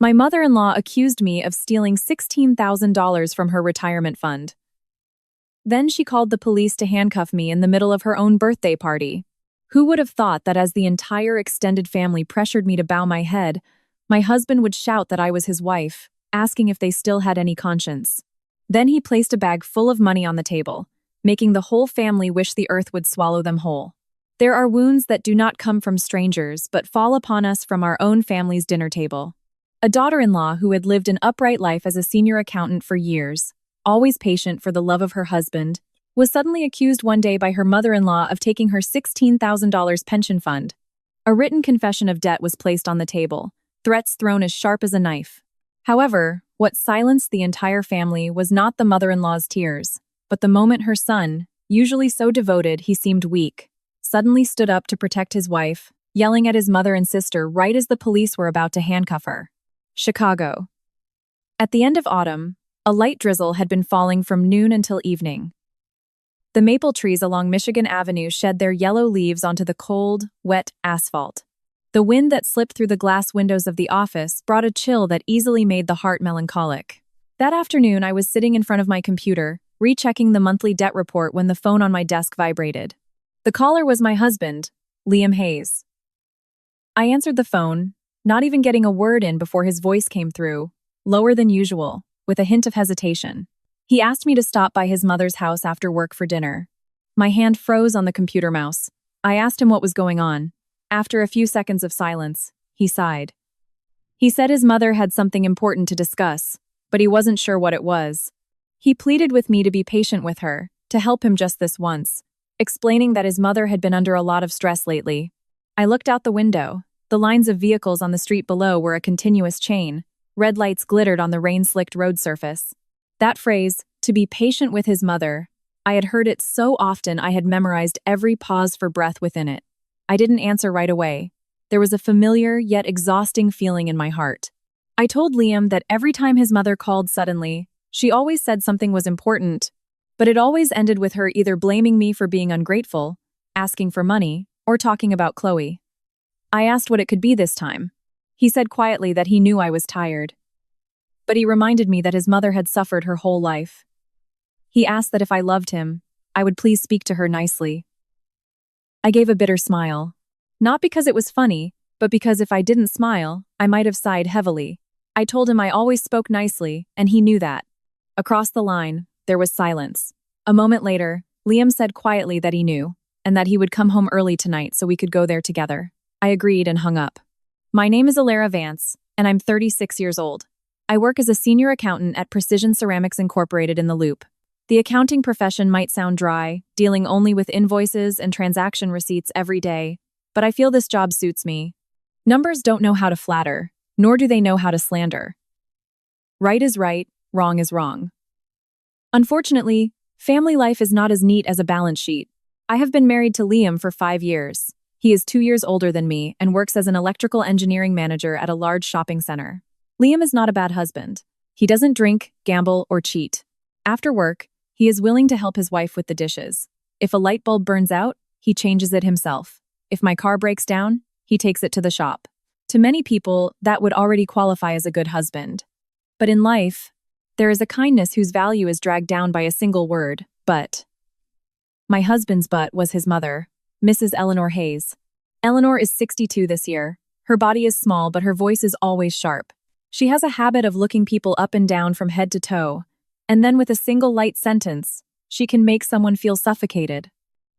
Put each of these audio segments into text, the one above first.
My mother-in-law accused me of stealing $16,000 from her retirement fund. Then she called the police to handcuff me in the middle of her own birthday party. Who would have thought that as the entire extended family pressured me to bow my head, my husband would shout that I was his wife, asking if they still had any conscience. Then he placed a bag full of money on the table, making the whole family wish the earth would swallow them whole. There are wounds that do not come from strangers but fall upon us from our own family's dinner table. A daughter-in-law who had lived an upright life as a senior accountant for years, always patient for the love of her husband, was suddenly accused one day by her mother-in-law of taking her $16,000 pension fund. A written confession of debt was placed on the table, threats thrown as sharp as a knife. However, what silenced the entire family was not the mother-in-law's tears, but the moment her son, usually so devoted he seemed weak, suddenly stood up to protect his wife, yelling at his mother and sister right as the police were about to handcuff her. Chicago. At the end of autumn, a light drizzle had been falling from noon until evening. The maple trees along Michigan Avenue shed their yellow leaves onto the cold, wet asphalt. The wind that slipped through the glass windows of the office brought a chill that easily made the heart melancholic. That afternoon, I was sitting in front of my computer, rechecking the monthly debt report when the phone on my desk vibrated. The caller was my husband, Liam Hayes. I answered the phone, not even getting a word in before his voice came through, lower than usual, with a hint of hesitation. He asked me to stop by his mother's house after work for dinner. My hand froze on the computer mouse. I asked him what was going on. After a few seconds of silence, he sighed. He said his mother had something important to discuss, but he wasn't sure what it was. He pleaded with me to be patient with her, to help him just this once, explaining that his mother had been under a lot of stress lately. I looked out the window. The lines of vehicles on the street below were a continuous chain. Red lights glittered on the rain-slicked road surface. That phrase, to be patient with his mother, I had heard it so often I had memorized every pause for breath within it. I didn't answer right away. There was a familiar yet exhausting feeling in my heart. I told Liam that every time his mother called suddenly, she always said something was important, but it always ended with her either blaming me for being ungrateful, asking for money, or talking about Chloe. I asked what it could be this time. He said quietly that he knew I was tired. But he reminded me that his mother had suffered her whole life. He asked that if I loved him, I would please speak to her nicely. I gave a bitter smile. Not because it was funny, but because if I didn't smile, I might have sighed heavily. I told him I always spoke nicely, and he knew that. Across the line, there was silence. A moment later, Liam said quietly that he knew, and that he would come home early tonight so we could go there together. I agreed and hung up. My name is Alara Vance, and I'm 36 years old. I work as a senior accountant at Precision Ceramics Incorporated in the Loop. The accounting profession might sound dry, dealing only with invoices and transaction receipts every day, but I feel this job suits me. Numbers don't know how to flatter, nor do they know how to slander. Right is right, wrong is wrong. Unfortunately, family life is not as neat as a balance sheet. I have been married to Liam for 5 years. He is 2 years older than me and works as an electrical engineering manager at a large shopping center. Liam is not a bad husband. He doesn't drink, gamble, or cheat. After work, he is willing to help his wife with the dishes. If a light bulb burns out, he changes it himself. If my car breaks down, he takes it to the shop. To many people, that would already qualify as a good husband. But in life, there is a kindness whose value is dragged down by a single word, but. My husband's but was his mother, Mrs. Eleanor Hayes. Eleanor is 62 this year. Her body is small, but her voice is always sharp. She has a habit of looking people up and down from head to toe, and then with a single light sentence, she can make someone feel suffocated.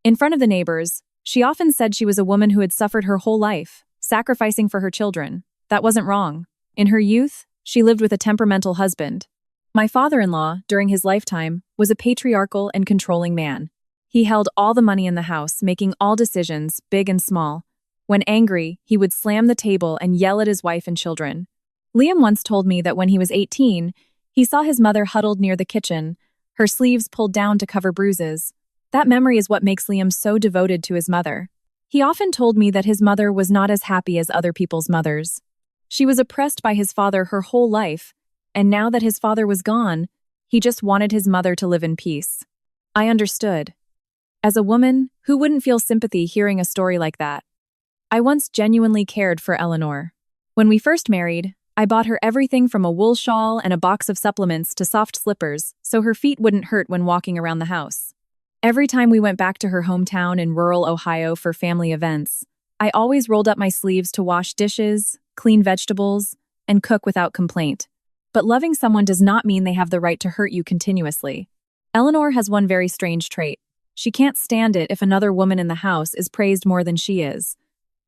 In front of the neighbors, she often said she was a woman who had suffered her whole life, sacrificing for her children. That wasn't wrong. In her youth, she lived with a temperamental husband. My father-in-law, during his lifetime, was a patriarchal and controlling man. He held all the money in the house, making all decisions, big and small. When angry, he would slam the table and yell at his wife and children. Liam once told me that when he was 18, he saw his mother huddled near the kitchen, her sleeves pulled down to cover bruises. That memory is what makes Liam so devoted to his mother. He often told me that his mother was not as happy as other people's mothers. She was oppressed by his father her whole life, and now that his father was gone, he just wanted his mother to live in peace. I understood. As a woman, who wouldn't feel sympathy hearing a story like that? I once genuinely cared for Eleanor. When we first married, I bought her everything from a wool shawl and a box of supplements to soft slippers so her feet wouldn't hurt when walking around the house. Every time we went back to her hometown in rural Ohio for family events, I always rolled up my sleeves to wash dishes, clean vegetables, and cook without complaint. But loving someone does not mean they have the right to hurt you continuously. Eleanor has one very strange trait. She can't stand it if another woman in the house is praised more than she is.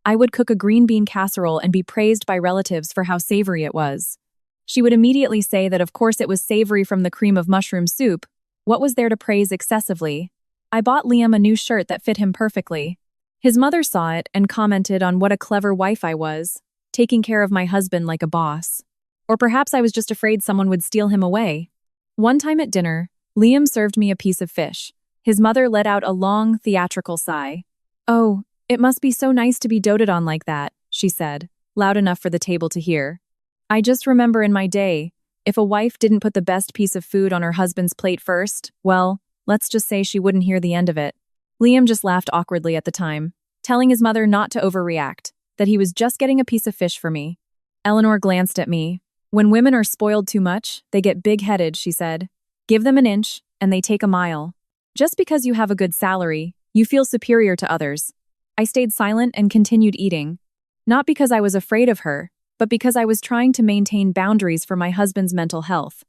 I would cook a green bean casserole and be praised by relatives for how savory it was. She would immediately say that of course it was savory from the cream of mushroom soup. What was there to praise excessively? I bought Liam a new shirt that fit him perfectly. His mother saw it and commented on what a clever wife I was, taking care of my husband like a boss. Or perhaps I was just afraid someone would steal him away. One time at dinner, Liam served me a piece of fish. His mother let out a long, theatrical sigh. "Oh, it must be so nice to be doted on like that," she said, loud enough for the table to hear. I just remember in my day, if a wife didn't put the best piece of food on her husband's plate first, well, let's just say she wouldn't hear the end of it. Liam just laughed awkwardly at the time, telling his mother not to overreact, that he was just getting a piece of fish for me. Eleanor glanced at me. "When women are spoiled too much, they get big-headed," she said. "Give them an inch, and they take a mile. Just because you have a good salary, you feel superior to others." I stayed silent and continued eating. Not because I was afraid of her, but because I was trying to maintain boundaries for my husband's mental health.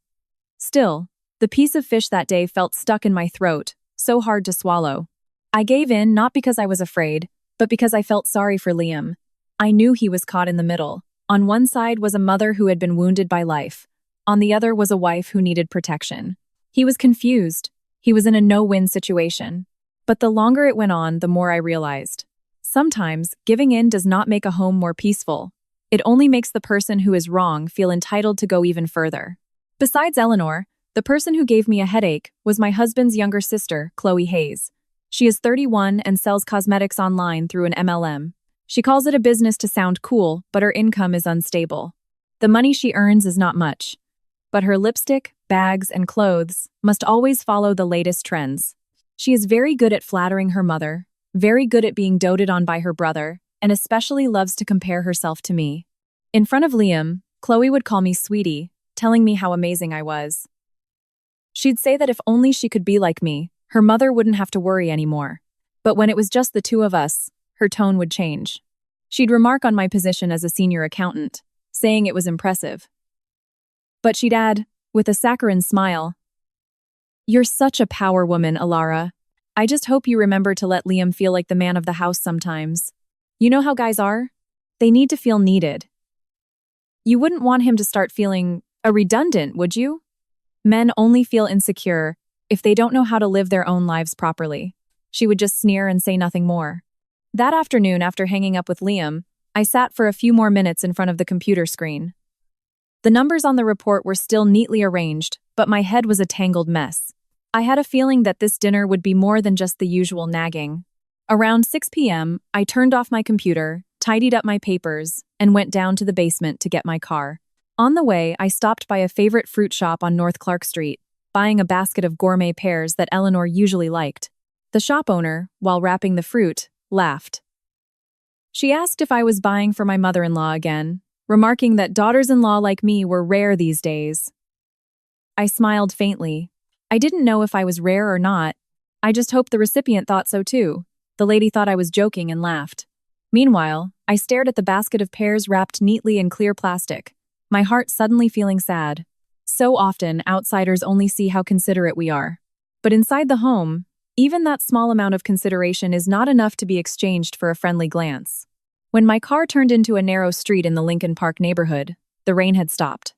Still, the piece of fish that day felt stuck in my throat, so hard to swallow. I gave in not because I was afraid, but because I felt sorry for Liam. I knew he was caught in the middle. On one side was a mother who had been wounded by life. On the other was a wife who needed protection. He was confused. He was in a no-win situation. But the longer it went on, the more I realized. Sometimes, giving in does not make a home more peaceful. It only makes the person who is wrong feel entitled to go even further. Besides Eleanor, the person who gave me a headache was my husband's younger sister, Chloe Hayes. She is 31 and sells cosmetics online through an MLM. She calls it a business to sound cool, but her income is unstable. The money she earns is not much. But her lipstick, bags, and clothes must always follow the latest trends. She is very good at flattering her mother, very good at being doted on by her brother, and especially loves to compare herself to me. In front of Liam, Chloe would call me sweetie, telling me how amazing I was. She'd say that if only she could be like me, her mother wouldn't have to worry anymore. But when it was just the two of us, her tone would change. She'd remark on my position as a senior accountant, saying it was impressive. But she'd add, with a saccharine smile, "You're such a power woman, Alara. I just hope you remember to let Liam feel like the man of the house sometimes. You know how guys are? They need to feel needed. You wouldn't want him to start feeling redundant, would you? Men only feel insecure if they don't know how to live their own lives properly." She would just sneer and say nothing more. That afternoon, after hanging up with Liam, I sat for a few more minutes in front of the computer screen. The numbers on the report were still neatly arranged, but my head was a tangled mess. I had a feeling that this dinner would be more than just the usual nagging. Around 6 p.m., I turned off my computer, tidied up my papers, and went down to the basement to get my car. On the way, I stopped by a favorite fruit shop on North Clark Street, buying a basket of gourmet pears that Eleanor usually liked. The shop owner, while wrapping the fruit, laughed. She asked if I was buying for my mother-in-law again, remarking that daughters-in-law like me were rare these days. I smiled faintly. I didn't know if I was rare or not. I just hoped the recipient thought so too. The lady thought I was joking and laughed. Meanwhile, I stared at the basket of pears wrapped neatly in clear plastic, my heart suddenly feeling sad. So often, outsiders only see how considerate we are. But inside the home, even that small amount of consideration is not enough to be exchanged for a friendly glance. When my car turned into a narrow street in the Lincoln Park neighborhood, the rain had stopped.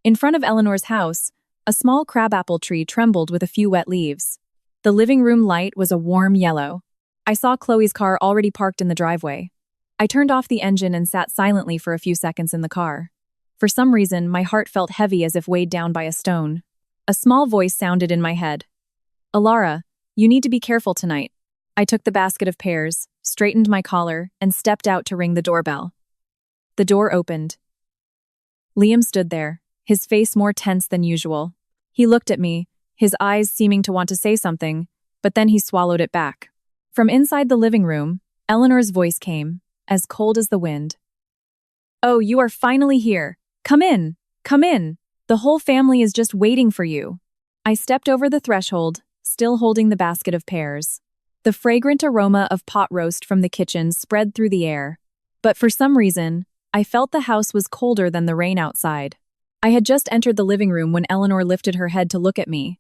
In front of Eleanor's house, a small crabapple tree trembled with a few wet leaves. The living room light was a warm yellow. I saw Chloe's car already parked in the driveway. I turned off the engine and sat silently for a few seconds in the car. For some reason, my heart felt heavy as if weighed down by a stone. A small voice sounded in my head. "Alara, you need to be careful tonight." I took the basket of pears, straightened my collar, and stepped out to ring the doorbell. The door opened. Liam stood there, his face more tense than usual. He looked at me, his eyes seeming to want to say something, but then he swallowed it back. From inside the living room, Eleanor's voice came, as cold as the wind. "Oh, you are finally here. Come in, come in. The whole family is just waiting for you. I stepped over the threshold, still holding the basket of pears. The fragrant aroma of pot roast from the kitchen spread through the air. But for some reason, I felt the house was colder than the rain outside. I had just entered the living room when Eleanor lifted her head to look at me.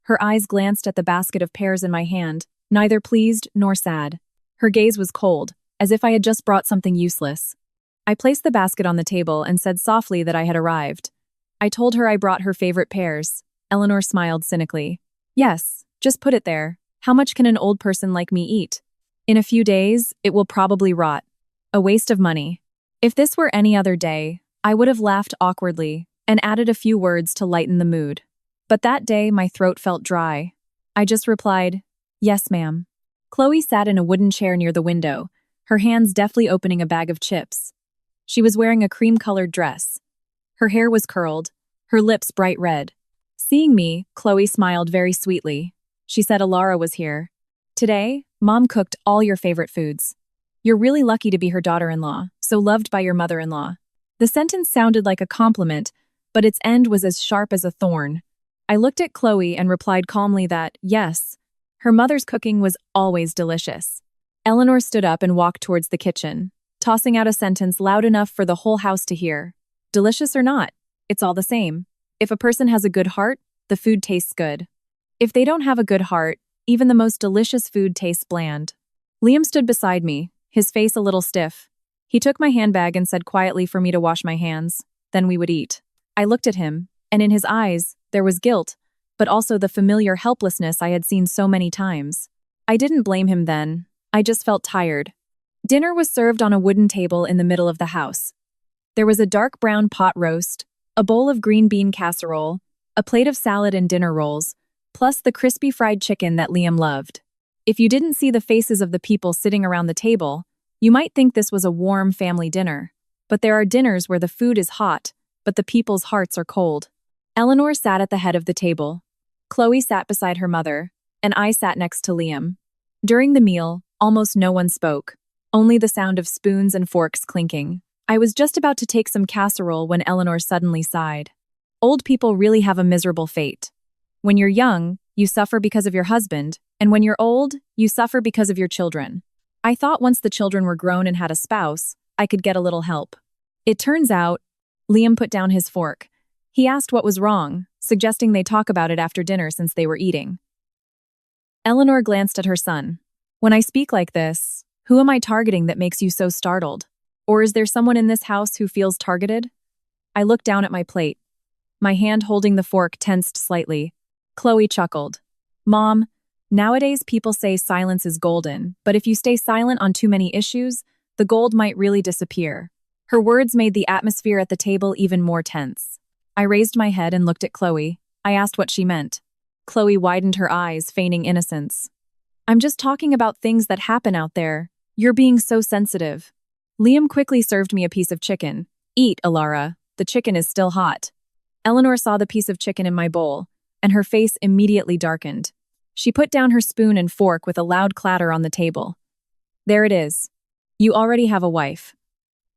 Her eyes glanced at the basket of pears in my hand, neither pleased nor sad. Her gaze was cold, as if I had just brought something useless. I placed the basket on the table and said softly that I had arrived. I told her I brought her favorite pears. Eleanor smiled cynically. Yes, just put it there. How much can an old person like me eat? In a few days, it will probably rot. A waste of money. If this were any other day, I would have laughed awkwardly and added a few words to lighten the mood. But that day, my throat felt dry. I just replied, "Yes, ma'am." Chloe sat in a wooden chair near the window, her hands deftly opening a bag of chips. She was wearing a cream-colored dress. Her hair was curled, her lips bright red. Seeing me, Chloe smiled very sweetly. She said Alara was here. "Today, Mom cooked all your favorite foods. You're really lucky to be her daughter-in-law, so loved by your mother-in-law." The sentence sounded like a compliment, but its end was as sharp as a thorn. I looked at Chloe and replied calmly that, yes, her mother's cooking was always delicious. Eleanor stood up and walked towards the kitchen, tossing out a sentence loud enough for the whole house to hear. Delicious or not, it's all the same. If a person has a good heart, the food tastes good. If they don't have a good heart, even the most delicious food tastes bland. Liam stood beside me, his face a little stiff. He took my handbag and said quietly for me to wash my hands, then we would eat. I looked at him, and in his eyes, there was guilt, but also the familiar helplessness I had seen so many times. I didn't blame him then, I just felt tired. Dinner was served on a wooden table in the middle of the house. There was a dark brown pot roast, a bowl of green bean casserole, a plate of salad and dinner rolls, plus the crispy fried chicken that Liam loved. If you didn't see the faces of the people sitting around the table, you might think this was a warm family dinner. But there are dinners where the food is hot, but the people's hearts are cold. Eleanor sat at the head of the table. Chloe sat beside her mother, and I sat next to Liam. During the meal, almost no one spoke, only the sound of spoons and forks clinking. I was just about to take some casserole when Eleanor suddenly sighed. Old people really have a miserable fate. When you're young, you suffer because of your husband, and when you're old, you suffer because of your children. I thought once the children were grown and had a spouse, I could get a little help. It turns out, Liam put down his fork. He asked what was wrong, suggesting they talk about it after dinner since they were eating. Eleanor glanced at her son. When I speak like this, who am I targeting that makes you so startled? Or is there someone in this house who feels targeted? I looked down at my plate. My hand holding the fork tensed slightly. Chloe chuckled. Mom, nowadays people say silence is golden, but if you stay silent on too many issues, the gold might really disappear. Her words made the atmosphere at the table even more tense. I raised my head and looked at Chloe. I asked what she meant. Chloe widened her eyes, feigning innocence. I'm just talking about things that happen out there. You're being so sensitive. Liam quickly served me a piece of chicken. Eat, Alara. The chicken is still hot. Eleanor saw the piece of chicken in my bowl, and her face immediately darkened. She put down her spoon and fork with a loud clatter on the table. There it is. You already have a wife.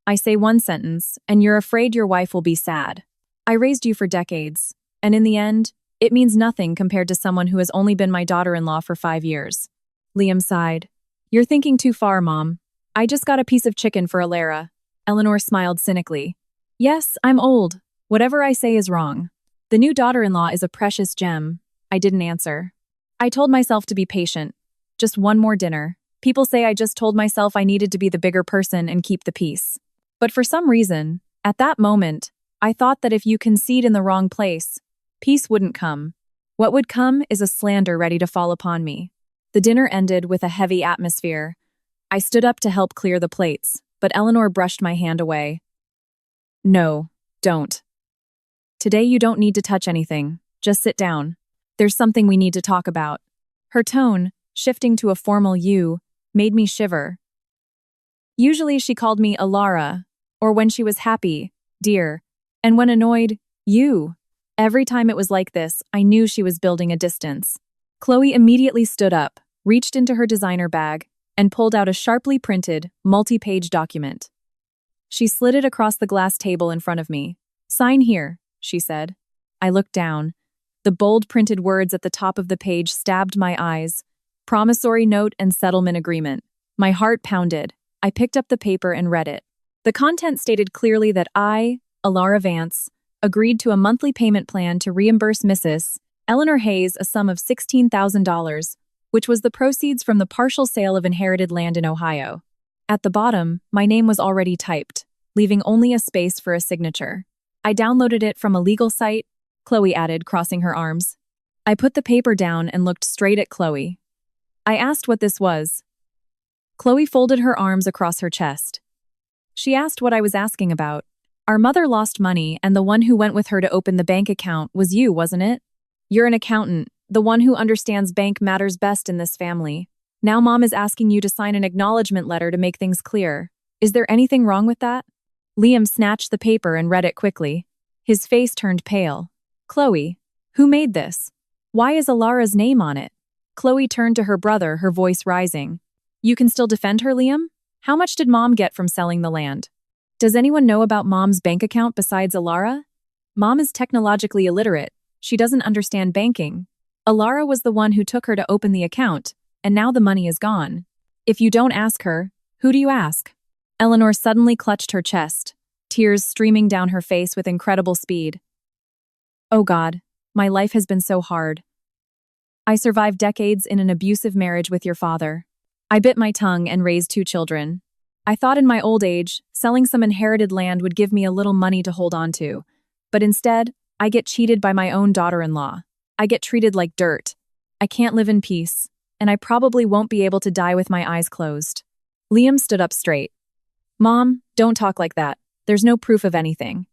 I say one sentence, and you're afraid your wife will be sad. I raised you for decades, and in the end, it means nothing compared to someone who has only been my daughter-in-law for 5 years. Liam sighed. You're thinking too far, Mom. I just got a piece of chicken for Alara. Eleanor smiled cynically. Yes, I'm old. Whatever I say is wrong. The new daughter-in-law is a precious gem. I didn't answer. I told myself to be patient. Just one more dinner. People say I just told myself I needed to be the bigger person and keep the peace. But for some reason, at that moment, I thought that if you concede in the wrong place, peace wouldn't come. What would come is a slander ready to fall upon me. The dinner ended with a heavy atmosphere. I stood up to help clear the plates, but Eleanor brushed my hand away. No, don't. Today you don't need to touch anything. Just sit down. There's something we need to talk about. Her tone, shifting to a formal you, made me shiver. Usually she called me Alara, or when she was happy, dear, and when annoyed, you. Every time it was like this, I knew she was building a distance. Chloe immediately stood up, reached into her designer bag, and pulled out a sharply printed, multi-page document. She slid it across the glass table in front of me. Sign here, she said. I looked down. The bold printed words at the top of the page stabbed my eyes. Promissory note and settlement agreement. My heart pounded. I picked up the paper and read it. The content stated clearly that I, Alara Vance, agreed to a monthly payment plan to reimburse Mrs. Eleanor Hayes a sum of $16,000, which was the proceeds from the partial sale of inherited land in Ohio. At the bottom, my name was already typed, leaving only a space for a signature. I downloaded it from a legal site, Chloe added, crossing her arms. I put the paper down and looked straight at Chloe. I asked what this was. Chloe folded her arms across her chest. She asked what I was asking about. Our mother lost money, and the one who went with her to open the bank account was you, wasn't it? You're an accountant, the one who understands bank matters best in this family. Now Mom is asking you to sign an acknowledgement letter to make things clear. Is there anything wrong with that? Liam snatched the paper and read it quickly. His face turned pale. Chloe, who made this? Why is Alara's name on it? Chloe turned to her brother, her voice rising. You can still defend her, Liam? How much did Mom get from selling the land? Does anyone know about Mom's bank account besides Alara? Mom is technologically illiterate. She doesn't understand banking. Alara was the one who took her to open the account, and now the money is gone. If you don't ask her, who do you ask? Eleanor suddenly clutched her chest, tears streaming down her face with incredible speed. Oh God, my life has been so hard. I survived decades in an abusive marriage with your father. I bit my tongue and raised 2 children. I thought in my old age, selling some inherited land would give me a little money to hold on to. But instead, I get cheated by my own daughter-in-law. I get treated like dirt. I can't live in peace, and I probably won't be able to die with my eyes closed. Liam stood up straight. Mom, don't talk like that. There's no proof of anything.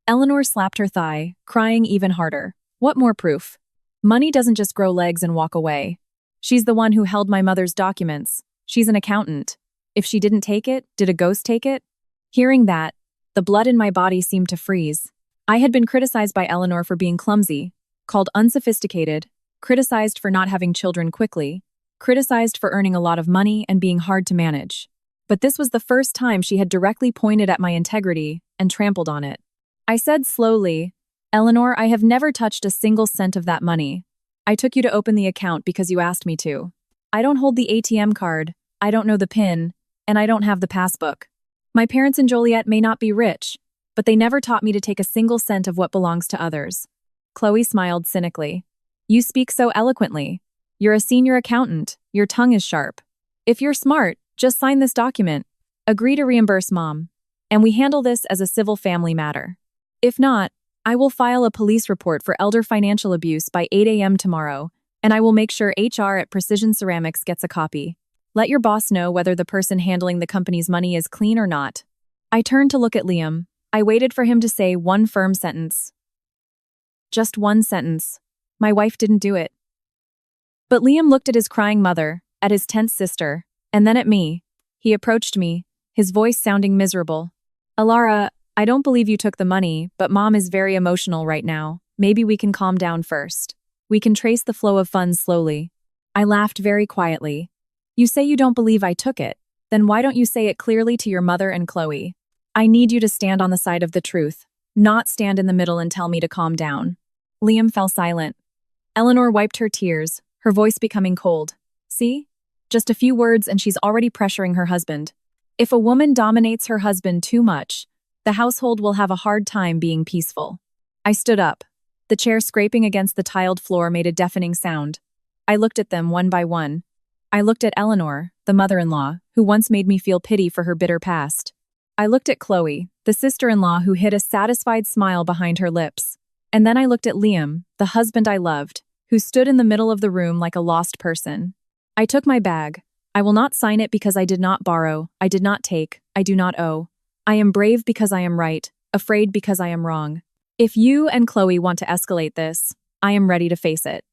Eleanor slapped her thigh, crying even harder. What more proof? Money doesn't just grow legs and walk away. She's the one who held my mother's documents. She's an accountant. If she didn't take it, did a ghost take it? Hearing that, the blood in my body seemed to freeze. I had been criticized by Eleanor for being clumsy, called unsophisticated, criticized for not having children quickly, criticized for earning a lot of money and being hard to manage. But this was the first time she had directly pointed at my integrity and trampled on it. I said slowly, Eleanor, I have never touched a single cent of that money. I took you to open the account because you asked me to. I don't hold the ATM card, I don't know the PIN, and I don't have the passbook. My parents and Joliet may not be rich, but they never taught me to take a single cent of what belongs to others. Chloe smiled cynically. You speak so eloquently. You're a senior accountant. Your tongue is sharp. If you're smart, just sign this document. Agree to reimburse Mom. And we handle this as a civil family matter. If not, I will file a police report for elder financial abuse by 8 a.m. tomorrow, and I will make sure HR at Precision Ceramics gets a copy. Let your boss know whether the person handling the company's money is clean or not. I turned to look at Liam. I waited for him to say one firm sentence. Just one sentence. My wife didn't do it. But Liam looked at his crying mother, at his tense sister, and then at me. He approached me, his voice sounding miserable. Alara, I don't believe you took the money, but Mom is very emotional right now. Maybe we can calm down first. We can trace the flow of funds slowly. I laughed very quietly. You say you don't believe I took it. Then why don't you say it clearly to your mother and Chloe? I need you to stand on the side of the truth, not stand in the middle and tell me to calm down. Liam fell silent. Eleanor wiped her tears, her voice becoming cold. See? Just a few words and she's already pressuring her husband. If a woman dominates her husband too much, the household will have a hard time being peaceful. I stood up. The chair scraping against the tiled floor made a deafening sound. I looked at them one by one. I looked at Eleanor, the mother-in-law, who once made me feel pity for her bitter past. I looked at Chloe, the sister-in-law who hid a satisfied smile behind her lips. And then I looked at Liam, the husband I loved, who stood in the middle of the room like a lost person. I took my bag. I will not sign it because I did not borrow, I did not take, I do not owe. I am brave because I am right, afraid because I am wrong. If you and Chloe want to escalate this, I am ready to face it.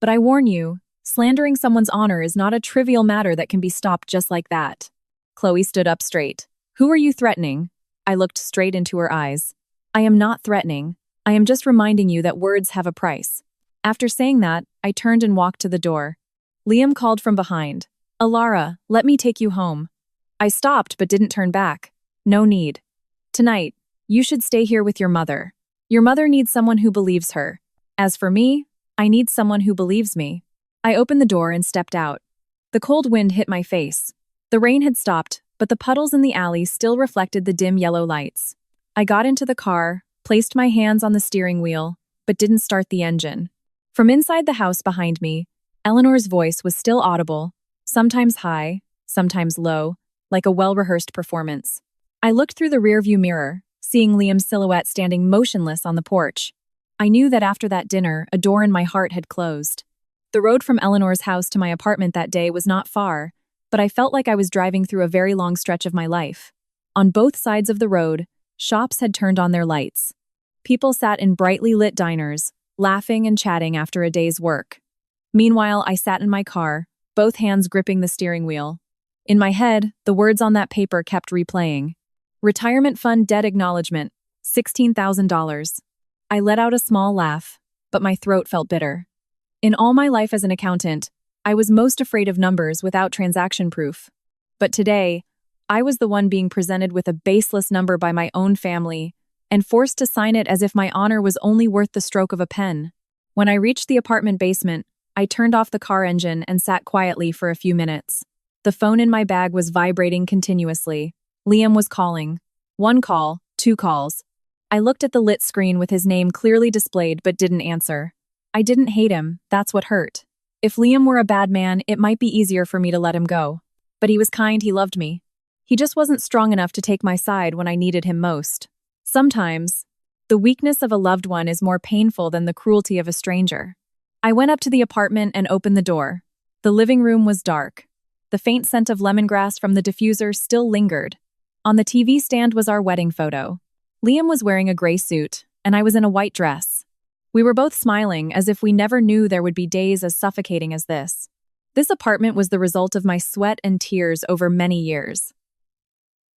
But I warn you, slandering someone's honor is not a trivial matter that can be stopped just like that. Chloe stood up straight. Who are you threatening? I looked straight into her eyes. I am not threatening. I am just reminding you that words have a price. After saying that, I turned and walked to the door. Liam called from behind. Alara, let me take you home. I stopped but didn't turn back. No need. Tonight, you should stay here with your mother. Your mother needs someone who believes her. As for me, I need someone who believes me. I opened the door and stepped out. The cold wind hit my face. The rain had stopped, but the puddles in the alley still reflected the dim yellow lights. I got into the car, placed my hands on the steering wheel, but didn't start the engine. From inside the house behind me, Eleanor's voice was still audible, sometimes high, sometimes low, like a well-rehearsed performance. I looked through the rearview mirror, seeing Liam's silhouette standing motionless on the porch. I knew that after that dinner, a door in my heart had closed. The road from Eleanor's house to my apartment that day was not far, but I felt like I was driving through a very long stretch of my life. On both sides of the road, shops had turned on their lights. People sat in brightly lit diners, laughing and chatting after a day's work. Meanwhile, I sat in my car, both hands gripping the steering wheel. In my head, the words on that paper kept replaying. Retirement fund debt acknowledgement, $16,000. I let out a small laugh, but my throat felt bitter. In all my life as an accountant, I was most afraid of numbers without transaction proof. But today, I was the one being presented with a baseless number by my own family and forced to sign it as if my honor was only worth the stroke of a pen. When I reached the apartment basement, I turned off the car engine and sat quietly for a few minutes. The phone in my bag was vibrating continuously. Liam was calling. 1 call, 2 calls. I looked at the lit screen with his name clearly displayed but didn't answer. I didn't hate him, that's what hurt. If Liam were a bad man, it might be easier for me to let him go. But he was kind, he loved me. He just wasn't strong enough to take my side when I needed him most. Sometimes, the weakness of a loved one is more painful than the cruelty of a stranger. I went up to the apartment and opened the door. The living room was dark. The faint scent of lemongrass from the diffuser still lingered. On the TV stand was our wedding photo. Liam was wearing a gray suit, and I was in a white dress. We were both smiling as if we never knew there would be days as suffocating as this. This apartment was the result of my sweat and tears over many years.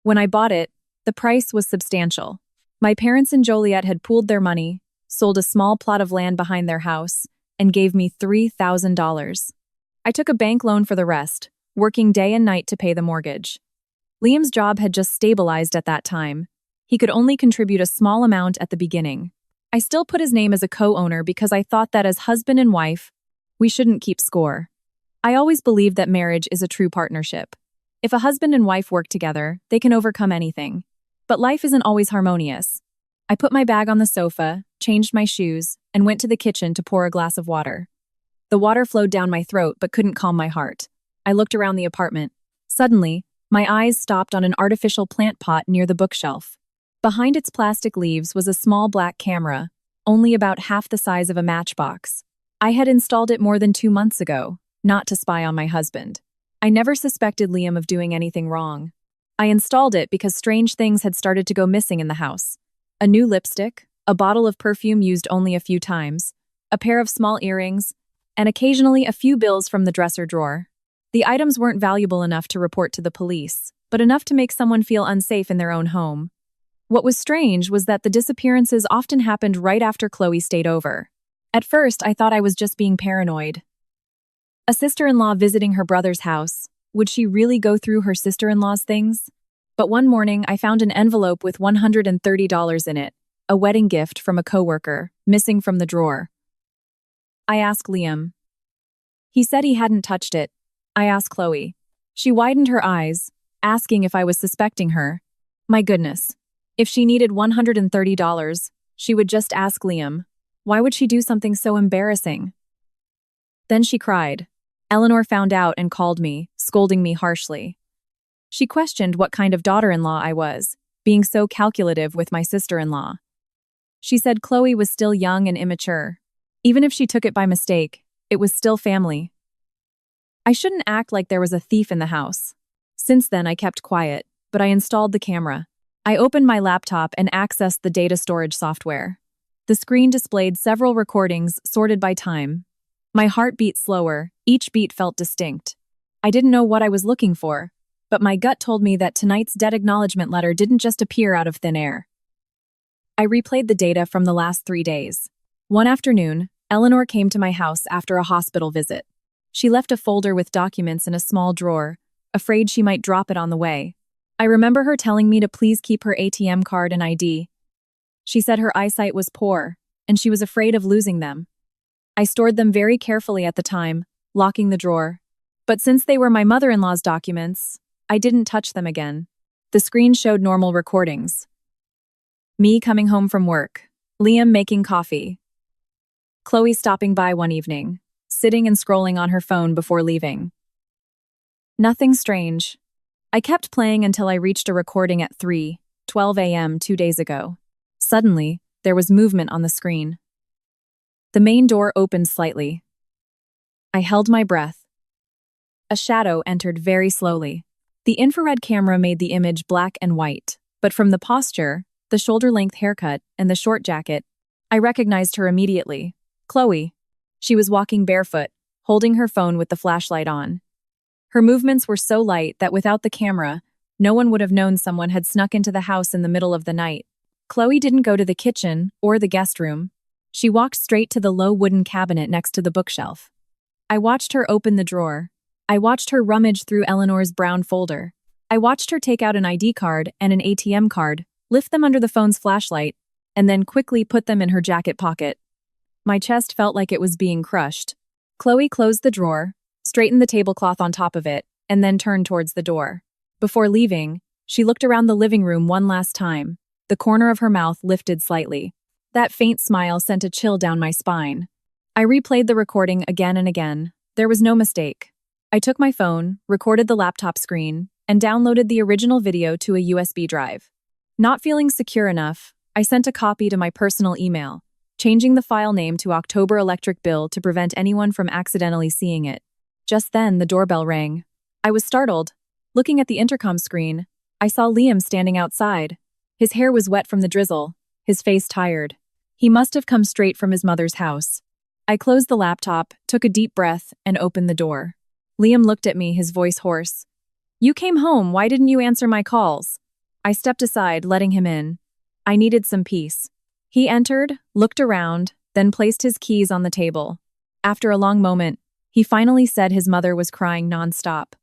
When I bought it, the price was substantial. My parents and Joliet had pooled their money, sold a small plot of land behind their house, and gave me $3,000. I took a bank loan for the rest, working day and night to pay the mortgage. Liam's job had just stabilized at that time. He could only contribute a small amount at the beginning. I still put his name as a co-owner because I thought that as husband and wife, we shouldn't keep score. I always believed that marriage is a true partnership. If a husband and wife work together, they can overcome anything. But life isn't always harmonious. I put my bag on the sofa, changed my shoes, and went to the kitchen to pour a glass of water. The water flowed down my throat but couldn't calm my heart. I looked around the apartment. Suddenly, my eyes stopped on an artificial plant pot near the bookshelf. Behind its plastic leaves was a small black camera, only about half the size of a matchbox. I had installed it more than 2 months ago, not to spy on my husband. I never suspected Liam of doing anything wrong. I installed it because strange things had started to go missing in the house. A new lipstick, a bottle of perfume used only a few times, a pair of small earrings, and occasionally a few bills from the dresser drawer. The items weren't valuable enough to report to the police, but enough to make someone feel unsafe in their own home. What was strange was that the disappearances often happened right after Chloe stayed over. At first, I thought I was just being paranoid. A sister-in-law visiting her brother's house. Would she really go through her sister-in-law's things? But one morning, I found an envelope with $130 in it, a wedding gift from a coworker, missing from the drawer. I asked Liam. He said he hadn't touched it. I asked Chloe. She widened her eyes, asking if I was suspecting her. My goodness. If she needed $130, she would just ask Liam. Why would she do something so embarrassing? Then she cried. Eleanor found out and called me, scolding me harshly. She questioned what kind of daughter-in-law I was, being so calculative with my sister-in-law. She said Chloe was still young and immature. Even if she took it by mistake, it was still family. I shouldn't act like there was a thief in the house. Since then, I kept quiet, but I installed the camera. I opened my laptop and accessed the data storage software. The screen displayed several recordings sorted by time. My heart beat slower, each beat felt distinct. I didn't know what I was looking for, but my gut told me that tonight's debt acknowledgement letter didn't just appear out of thin air. I replayed the data from the last 3 days. One afternoon, Eleanor came to my house after a hospital visit. She left a folder with documents in a small drawer, afraid she might drop it on the way. I remember her telling me to please keep her ATM card and ID. She said her eyesight was poor, and she was afraid of losing them. I stored them very carefully at the time, locking the drawer. But since they were my mother-in-law's documents, I didn't touch them again. The screen showed normal recordings. Me coming home from work, Liam making coffee, Chloe stopping by one evening, sitting and scrolling on her phone before leaving. Nothing strange. I kept playing until I reached a recording at 3:12 a.m. 2 days ago. Suddenly, there was movement on the screen. The main door opened slightly. I held my breath. A shadow entered very slowly. The infrared camera made the image black and white, but from the posture, the shoulder-length haircut, and the short jacket, I recognized her immediately. Chloe. She was walking barefoot, holding her phone with the flashlight on. Her movements were so light that without the camera, no one would have known someone had snuck into the house in the middle of the night. Chloe didn't go to the kitchen or the guest room. She walked straight to the low wooden cabinet next to the bookshelf. I watched her open the drawer. I watched her rummage through Eleanor's brown folder. I watched her take out an ID card and an ATM card, lift them under the phone's flashlight, and then quickly put them in her jacket pocket. My chest felt like it was being crushed. Chloe closed the drawer, straightened the tablecloth on top of it, and then turned towards the door. Before leaving, she looked around the living room one last time. The corner of her mouth lifted slightly. That faint smile sent a chill down my spine. I replayed the recording again and again. There was no mistake. I took my phone, recorded the laptop screen, and downloaded the original video to a USB drive. Not feeling secure enough, I sent a copy to my personal email, changing the file name to October Electric Bill to prevent anyone from accidentally seeing it. Just then, the doorbell rang. I was startled. Looking at the intercom screen, I saw Liam standing outside. His hair was wet from the drizzle, his face tired. He must have come straight from his mother's house. I closed the laptop, took a deep breath, and opened the door. Liam looked at me, his voice hoarse. "You came home, why didn't you answer my calls?" I stepped aside, letting him in. I needed some peace. He entered, looked around, then placed his keys on the table. After a long moment, he finally said his mother was crying nonstop.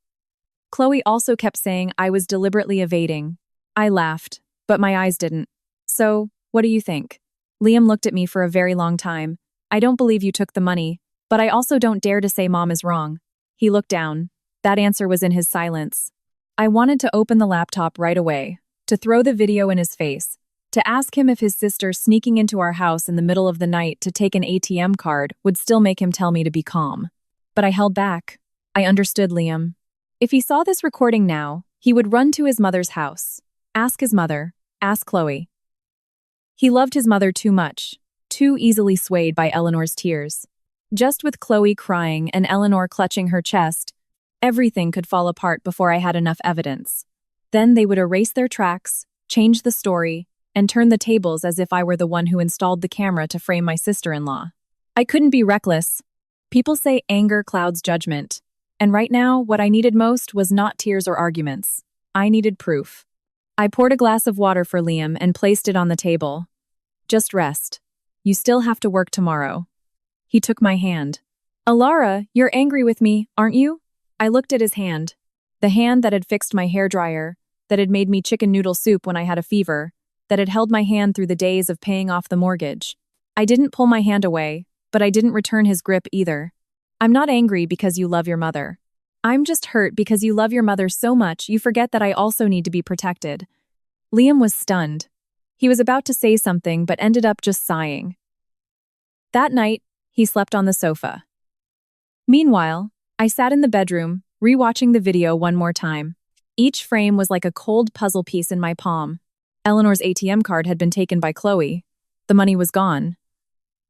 Chloe also kept saying I was deliberately evading. I laughed, but my eyes didn't. "So, what do you think?" Liam looked at me for a very long time. "I don't believe you took the money, but I also don't dare to say Mom is wrong." He looked down. That answer was in his silence. I wanted to open the laptop right away, to throw the video in his face, to ask him if his sister sneaking into our house in the middle of the night to take an ATM card would still make him tell me to be calm. But I held back. I understood Liam. If he saw this recording now, he would run to his mother's house. Ask his mother. Ask Chloe. He loved his mother too much, too easily swayed by Eleanor's tears. Just with Chloe crying and Eleanor clutching her chest, everything could fall apart before I had enough evidence. Then they would erase their tracks, change the story, and turn the tables as if I were the one who installed the camera to frame my sister-in-law. I couldn't be reckless. People say anger clouds judgment. And right now, what I needed most was not tears or arguments. I needed proof. I poured a glass of water for Liam and placed it on the table. "Just rest. You still have to work tomorrow." He took my hand. "Alara, you're angry with me, aren't you?" I looked at his hand. The hand that had fixed my hairdryer, that had made me chicken noodle soup when I had a fever, that had held my hand through the days of paying off the mortgage. I didn't pull my hand away, but I didn't return his grip either. "I'm not angry because you love your mother. I'm just hurt because you love your mother so much you forget that I also need to be protected." Liam was stunned. He was about to say something but ended up just sighing. That night, he slept on the sofa. Meanwhile, I sat in the bedroom, rewatching the video one more time. Each frame was like a cold puzzle piece in my palm. Eleanor's ATM card had been taken by Chloe. The money was gone.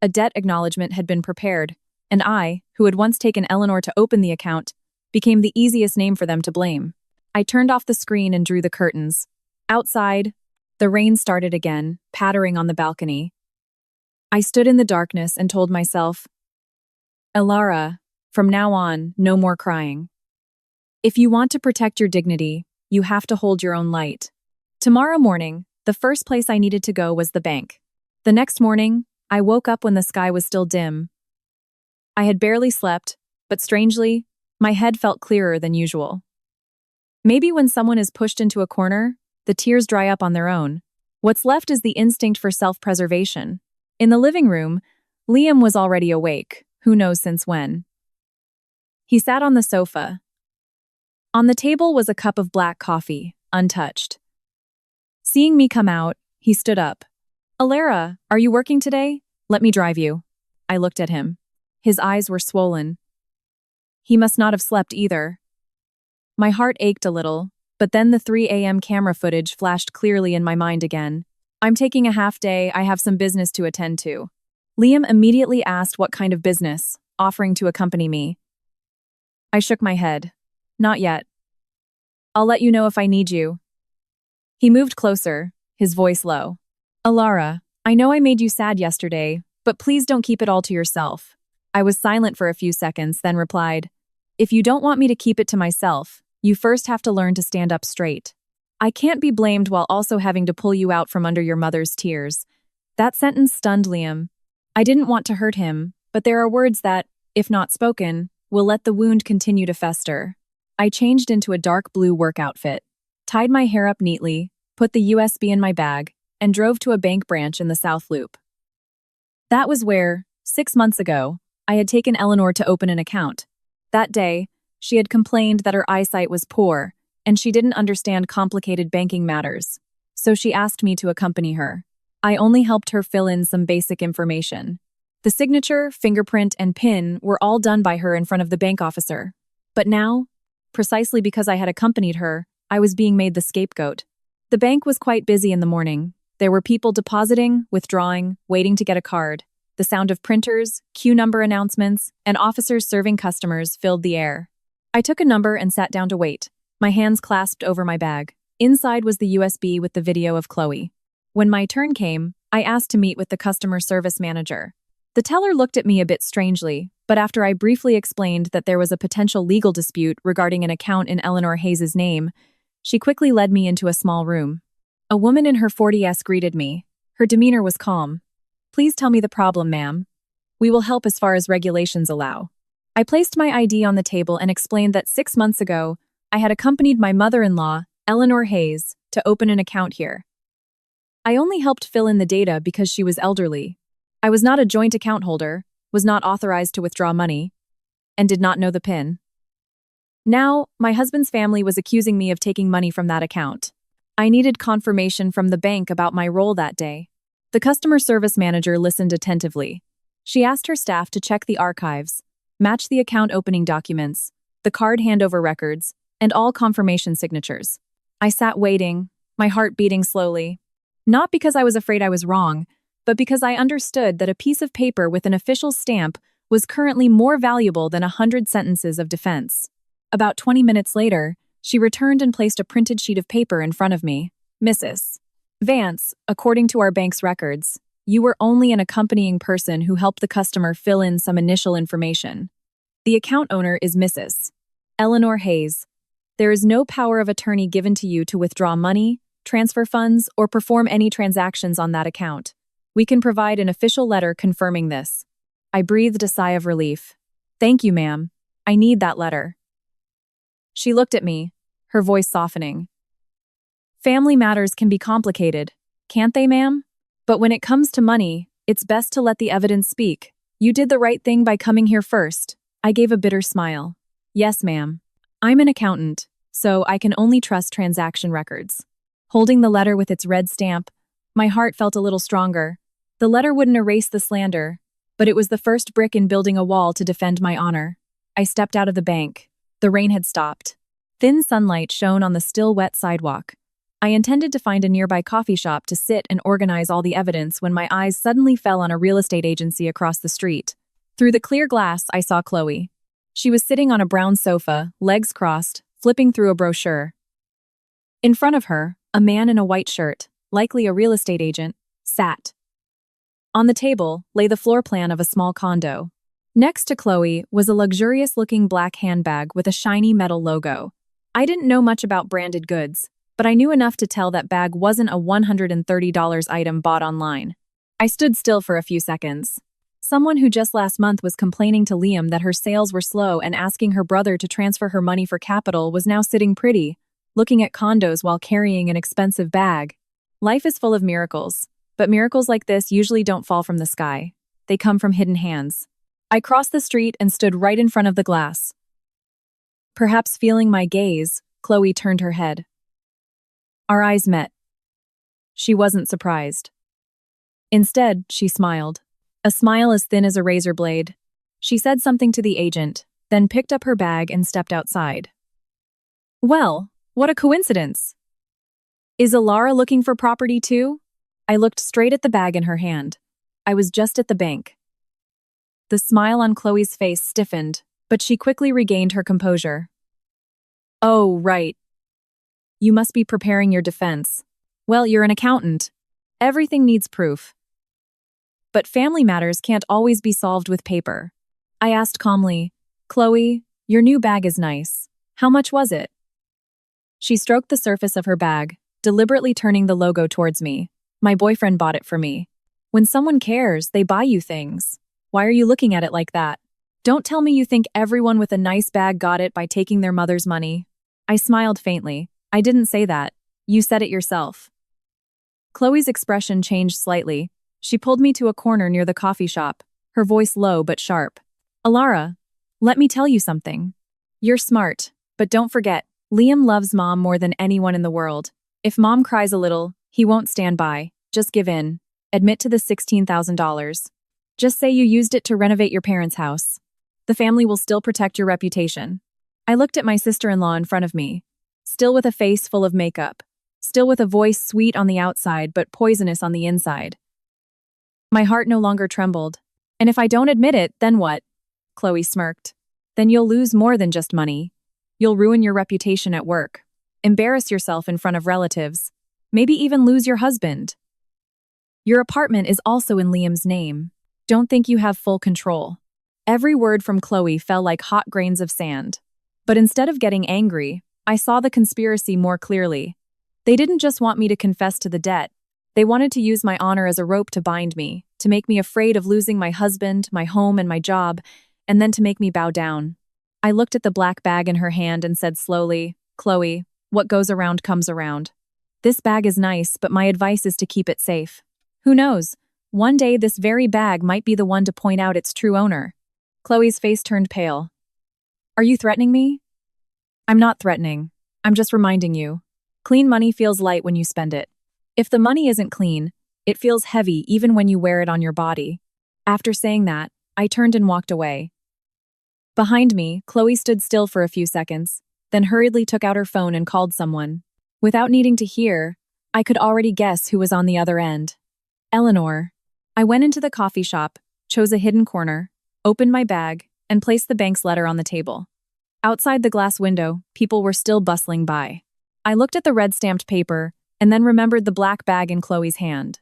A debt acknowledgement had been prepared, and I, who had once taken Eleanor to open the account, became the easiest name for them to blame. I turned off the screen and drew the curtains. Outside, the rain started again, pattering on the balcony. I stood in the darkness and told myself, "Alara, from now on, no more crying. If you want to protect your dignity, you have to hold your own light." Tomorrow morning, the first place I needed to go was the bank. The next morning, I woke up when the sky was still dim. I had barely slept, but strangely, my head felt clearer than usual. Maybe when someone is pushed into a corner, the tears dry up on their own. What's left is the instinct for self-preservation. In the living room, Liam was already awake, who knows since when. He sat on the sofa. On the table was a cup of black coffee, untouched. Seeing me come out, he stood up. "Alara, are you working today? Let me drive you." I looked at him. His eyes were swollen. He must not have slept either. My heart ached a little, but then the 3 a.m. camera footage flashed clearly in my mind again. "I'm taking a half day, I have some business to attend to." Liam immediately asked what kind of business, offering to accompany me. I shook my head. "Not yet. I'll let you know if I need you." He moved closer, his voice low. "Alara, I know I made you sad yesterday, but please don't keep it all to yourself." I was silent for a few seconds, then replied, "If you don't want me to keep it to myself, you first have to learn to stand up straight. I can't be blamed while also having to pull you out from under your mother's tears." That sentence stunned Liam. I didn't want to hurt him, but there are words that, if not spoken, will let the wound continue to fester. I changed into a dark blue work outfit, tied my hair up neatly, put the USB in my bag, and drove to a bank branch in the South Loop. That was where, 6 months ago, I had taken Eleanor to open an account. That day, she had complained that her eyesight was poor, and she didn't understand complicated banking matters, so she asked me to accompany her. I only helped her fill in some basic information. The signature, fingerprint, and PIN were all done by her in front of the bank officer. But now, precisely because I had accompanied her, I was being made the scapegoat. The bank was quite busy in the morning. There were people depositing, withdrawing, waiting to get a card. The sound of printers, queue number announcements, and officers serving customers filled the air. I took a number and sat down to wait, my hands clasped over my bag. Inside was the USB with the video of Chloe. When my turn came, I asked to meet with the customer service manager. The teller looked at me a bit strangely, but after I briefly explained that there was a potential legal dispute regarding an account in Eleanor Hayes' name, she quickly led me into a small room. A woman in her 40s greeted me. Her demeanor was calm. "Please tell me the problem, ma'am. We will help as far as regulations allow." I placed my ID on the table and explained that 6 months ago, I had accompanied my mother-in-law, Eleanor Hayes, to open an account here. I only helped fill in the data because she was elderly. I was not a joint account holder, was not authorized to withdraw money, and did not know the PIN. Now, my husband's family was accusing me of taking money from that account. I needed confirmation from the bank about my role that day. The customer service manager listened attentively. She asked her staff to check the archives, match the account opening documents, the card handover records, and all confirmation signatures. I sat waiting, my heart beating slowly. Not because I was afraid I was wrong, but because I understood that a piece of paper with an official stamp was currently more valuable than 100 sentences of defense. About 20 minutes later, she returned and placed a printed sheet of paper in front of me. "Mrs. Vance, according to our bank's records, you were only an accompanying person who helped the customer fill in some initial information. The account owner is Mrs. Eleanor Hayes. There is no power of attorney given to you to withdraw money, transfer funds, or perform any transactions on that account. We can provide an official letter confirming this." I breathed a sigh of relief. "Thank you, ma'am. I need that letter." She looked at me, her voice softening. "Family matters can be complicated, can't they, ma'am? But when it comes to money, it's best to let the evidence speak. You did the right thing by coming here first." I gave a bitter smile. "Yes, ma'am. I'm an accountant, so I can only trust transaction records." Holding the letter with its red stamp, my heart felt a little stronger. The letter wouldn't erase the slander, but it was the first brick in building a wall to defend my honor. I stepped out of the bank. The rain had stopped. Thin sunlight shone on the still wet sidewalk. I intended to find a nearby coffee shop to sit and organize all the evidence when my eyes suddenly fell on a real estate agency across the street. Through the clear glass, I saw Chloe. She was sitting on a brown sofa, legs crossed, flipping through a brochure. In front of her, a man in a white shirt, likely a real estate agent, sat. On the table lay the floor plan of a small condo. Next to Chloe was a luxurious-looking black handbag with a shiny metal logo. I didn't know much about branded goods, but I knew enough to tell that bag wasn't a $130 item bought online. I stood still for a few seconds. Someone who just last month was complaining to Liam that her sales were slow and asking her brother to transfer her money for capital was now sitting pretty, looking at condos while carrying an expensive bag. Life is full of miracles, but miracles like this usually don't fall from the sky. They come from hidden hands. I crossed the street and stood right in front of the glass. Perhaps feeling my gaze, Chloe turned her head. Our eyes met. She wasn't surprised. Instead, she smiled. A smile as thin as a razor blade. She said something to the agent, then picked up her bag and stepped outside. Well, what a coincidence! Is Alara looking for property too? I looked straight at the bag in her hand. I was just at the bank. The smile on Chloe's face stiffened, but she quickly regained her composure. Oh, right. You must be preparing your defense. Well, you're an accountant. Everything needs proof. But family matters can't always be solved with paper. I asked calmly, Chloe, your new bag is nice. How much was it? She stroked the surface of her bag, deliberately turning the logo towards me. My boyfriend bought it for me. When someone cares, they buy you things. Why are you looking at it like that? Don't tell me you think everyone with a nice bag got it by taking their mother's money. I smiled faintly. I didn't say that. You said it yourself. Chloe's expression changed slightly. She pulled me to a corner near the coffee shop, her voice low but sharp. Alara, let me tell you something. You're smart, but don't forget, Liam loves Mom more than anyone in the world. If Mom cries a little, he won't stand by. Just give in. Admit to the $16,000. Just say you used it to renovate your parents' house. The family will still protect your reputation. I looked at my sister-in-law in front of me, still with a face full of makeup, still with a voice sweet on the outside but poisonous on the inside. My heart no longer trembled. And if I don't admit it, then what? Chloe smirked. Then you'll lose more than just money. You'll ruin your reputation at work, embarrass yourself in front of relatives, maybe even lose your husband. Your apartment is also in Liam's name. Don't think you have full control. Every word from Chloe fell like hot grains of sand. But instead of getting angry, I saw the conspiracy more clearly. They didn't just want me to confess to the debt. They wanted to use my honor as a rope to bind me, to make me afraid of losing my husband, my home, and my job, and then to make me bow down. I looked at the black bag in her hand and said slowly, Chloe, what goes around comes around. This bag is nice, but my advice is to keep it safe. Who knows? One day this very bag might be the one to point out its true owner. Chloe's face turned pale. Are you threatening me? I'm not threatening. I'm just reminding you. Clean money feels light when you spend it. If the money isn't clean, it feels heavy even when you wear it on your body. After saying that, I turned and walked away. Behind me, Chloe stood still for a few seconds, then hurriedly took out her phone and called someone. Without needing to hear, I could already guess who was on the other end. Eleanor. I went into the coffee shop, chose a hidden corner, opened my bag, and placed the bank's letter on the table. Outside the glass window, people were still bustling by. I looked at the red-stamped paper, and then remembered the black bag in Chloe's hand.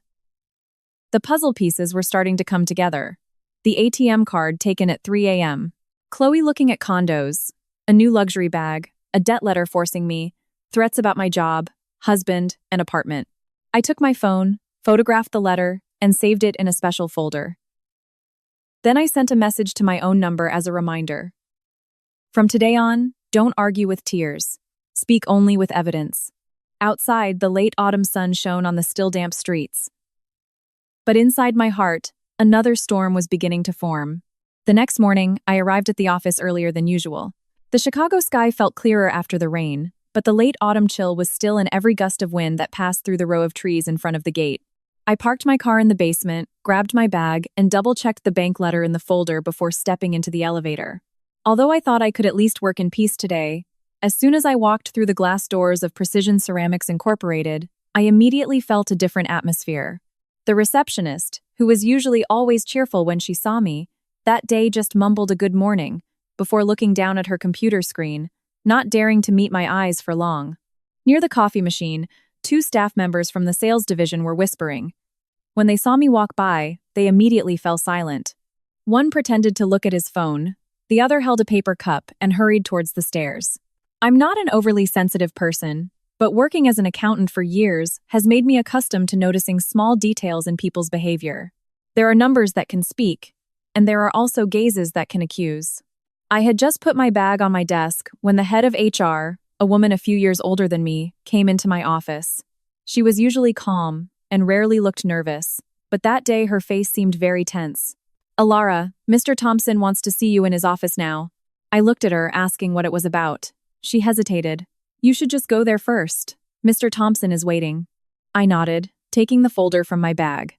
The puzzle pieces were starting to come together. The ATM card taken at 3 a.m. Chloe looking at condos, a new luxury bag, a debt letter forcing me, threats about my job, husband, and apartment. I took my phone, photographed the letter, and saved it in a special folder. Then I sent a message to my own number as a reminder. From today on, don't argue with tears. Speak only with evidence. Outside, the late autumn sun shone on the still damp streets. But inside my heart, another storm was beginning to form. The next morning, I arrived at the office earlier than usual. The Chicago sky felt clearer after the rain, but the late autumn chill was still in every gust of wind that passed through the row of trees in front of the gate. I parked my car in the basement, grabbed my bag, and double-checked the bank letter in the folder before stepping into the elevator. Although I thought I could at least work in peace today, as soon as I walked through the glass doors of Precision Ceramics Incorporated, I immediately felt a different atmosphere. The receptionist, who was usually always cheerful when she saw me, that day just mumbled a good morning before looking down at her computer screen, not daring to meet my eyes for long. Near the coffee machine, 2 staff members from the sales division were whispering. When they saw me walk by, they immediately fell silent. One pretended to look at his phone, the other held a paper cup and hurried towards the stairs. I'm not an overly sensitive person, but working as an accountant for years has made me accustomed to noticing small details in people's behavior. There are numbers that can speak, and there are also gazes that can accuse. I had just put my bag on my desk when the head of HR, a woman a few years older than me, came into my office. She was usually calm and rarely looked nervous, but that day her face seemed very tense. Alara, Mr. Thompson wants to see you in his office now. I looked at her, asking what it was about. She hesitated. You should just go there first. Mr. Thompson is waiting. I nodded, taking the folder from my bag.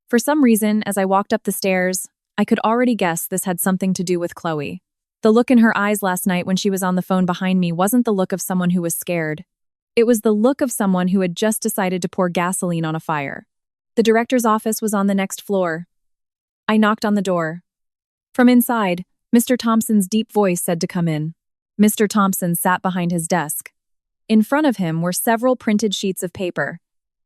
For some reason, as I walked up the stairs, I could already guess this had something to do with Chloe. The look in her eyes last night when she was on the phone behind me wasn't the look of someone who was scared. It was the look of someone who had just decided to pour gasoline on a fire. The director's office was on the next floor. I knocked on the door. From inside, Mr. Thompson's deep voice said to come in. Mr. Thompson sat behind his desk. In front of him were several printed sheets of paper.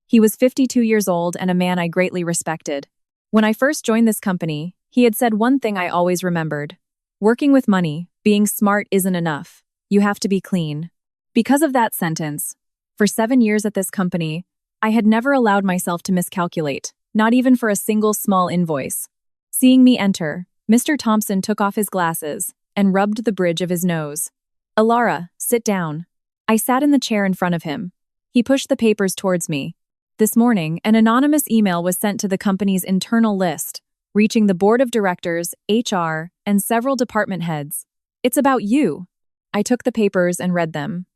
He was 52 years old and a man I greatly respected. When I first joined this company, he had said one thing I always remembered. Working with money, being smart isn't enough. You have to be clean. Because of that sentence, for 7 years at this company, I had never allowed myself to miscalculate, not even for a single small invoice. Seeing me enter, Mr. Thompson took off his glasses and rubbed the bridge of his nose. Alara, sit down. I sat in the chair in front of him. He pushed the papers towards me. This morning, an anonymous email was sent to the company's internal list, reaching the board of directors, HR, and several department heads. It's about you. I took the papers and read them.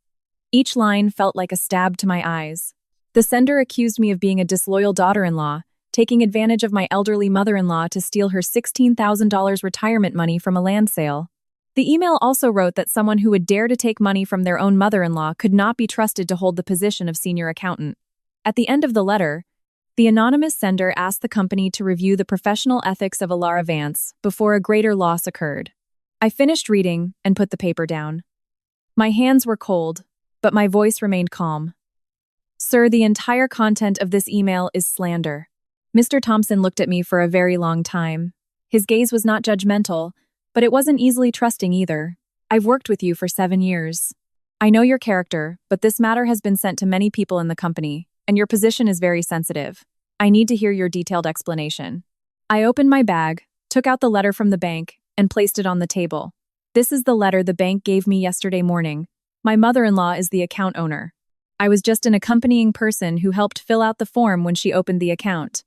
Each line felt like a stab to my eyes. The sender accused me of being a disloyal daughter-in-law, taking advantage of my elderly mother-in-law to steal her $16,000 retirement money from a land sale. The email also wrote that someone who would dare to take money from their own mother-in-law could not be trusted to hold the position of senior accountant. At the end of the letter, the anonymous sender asked the company to review the professional ethics of Alara Vance before a greater loss occurred. I finished reading and put the paper down. My hands were cold, but my voice remained calm. Sir, the entire content of this email is slander. Mr. Thompson looked at me for a very long time. His gaze was not judgmental, but it wasn't easily trusting either. I've worked with you for 7 years. I know your character, but this matter has been sent to many people in the company, and your position is very sensitive. I need to hear your detailed explanation. I opened my bag, took out the letter from the bank, and placed it on the table. This is the letter the bank gave me yesterday morning. My mother-in-law is the account owner. I was just an accompanying person who helped fill out the form when she opened the account.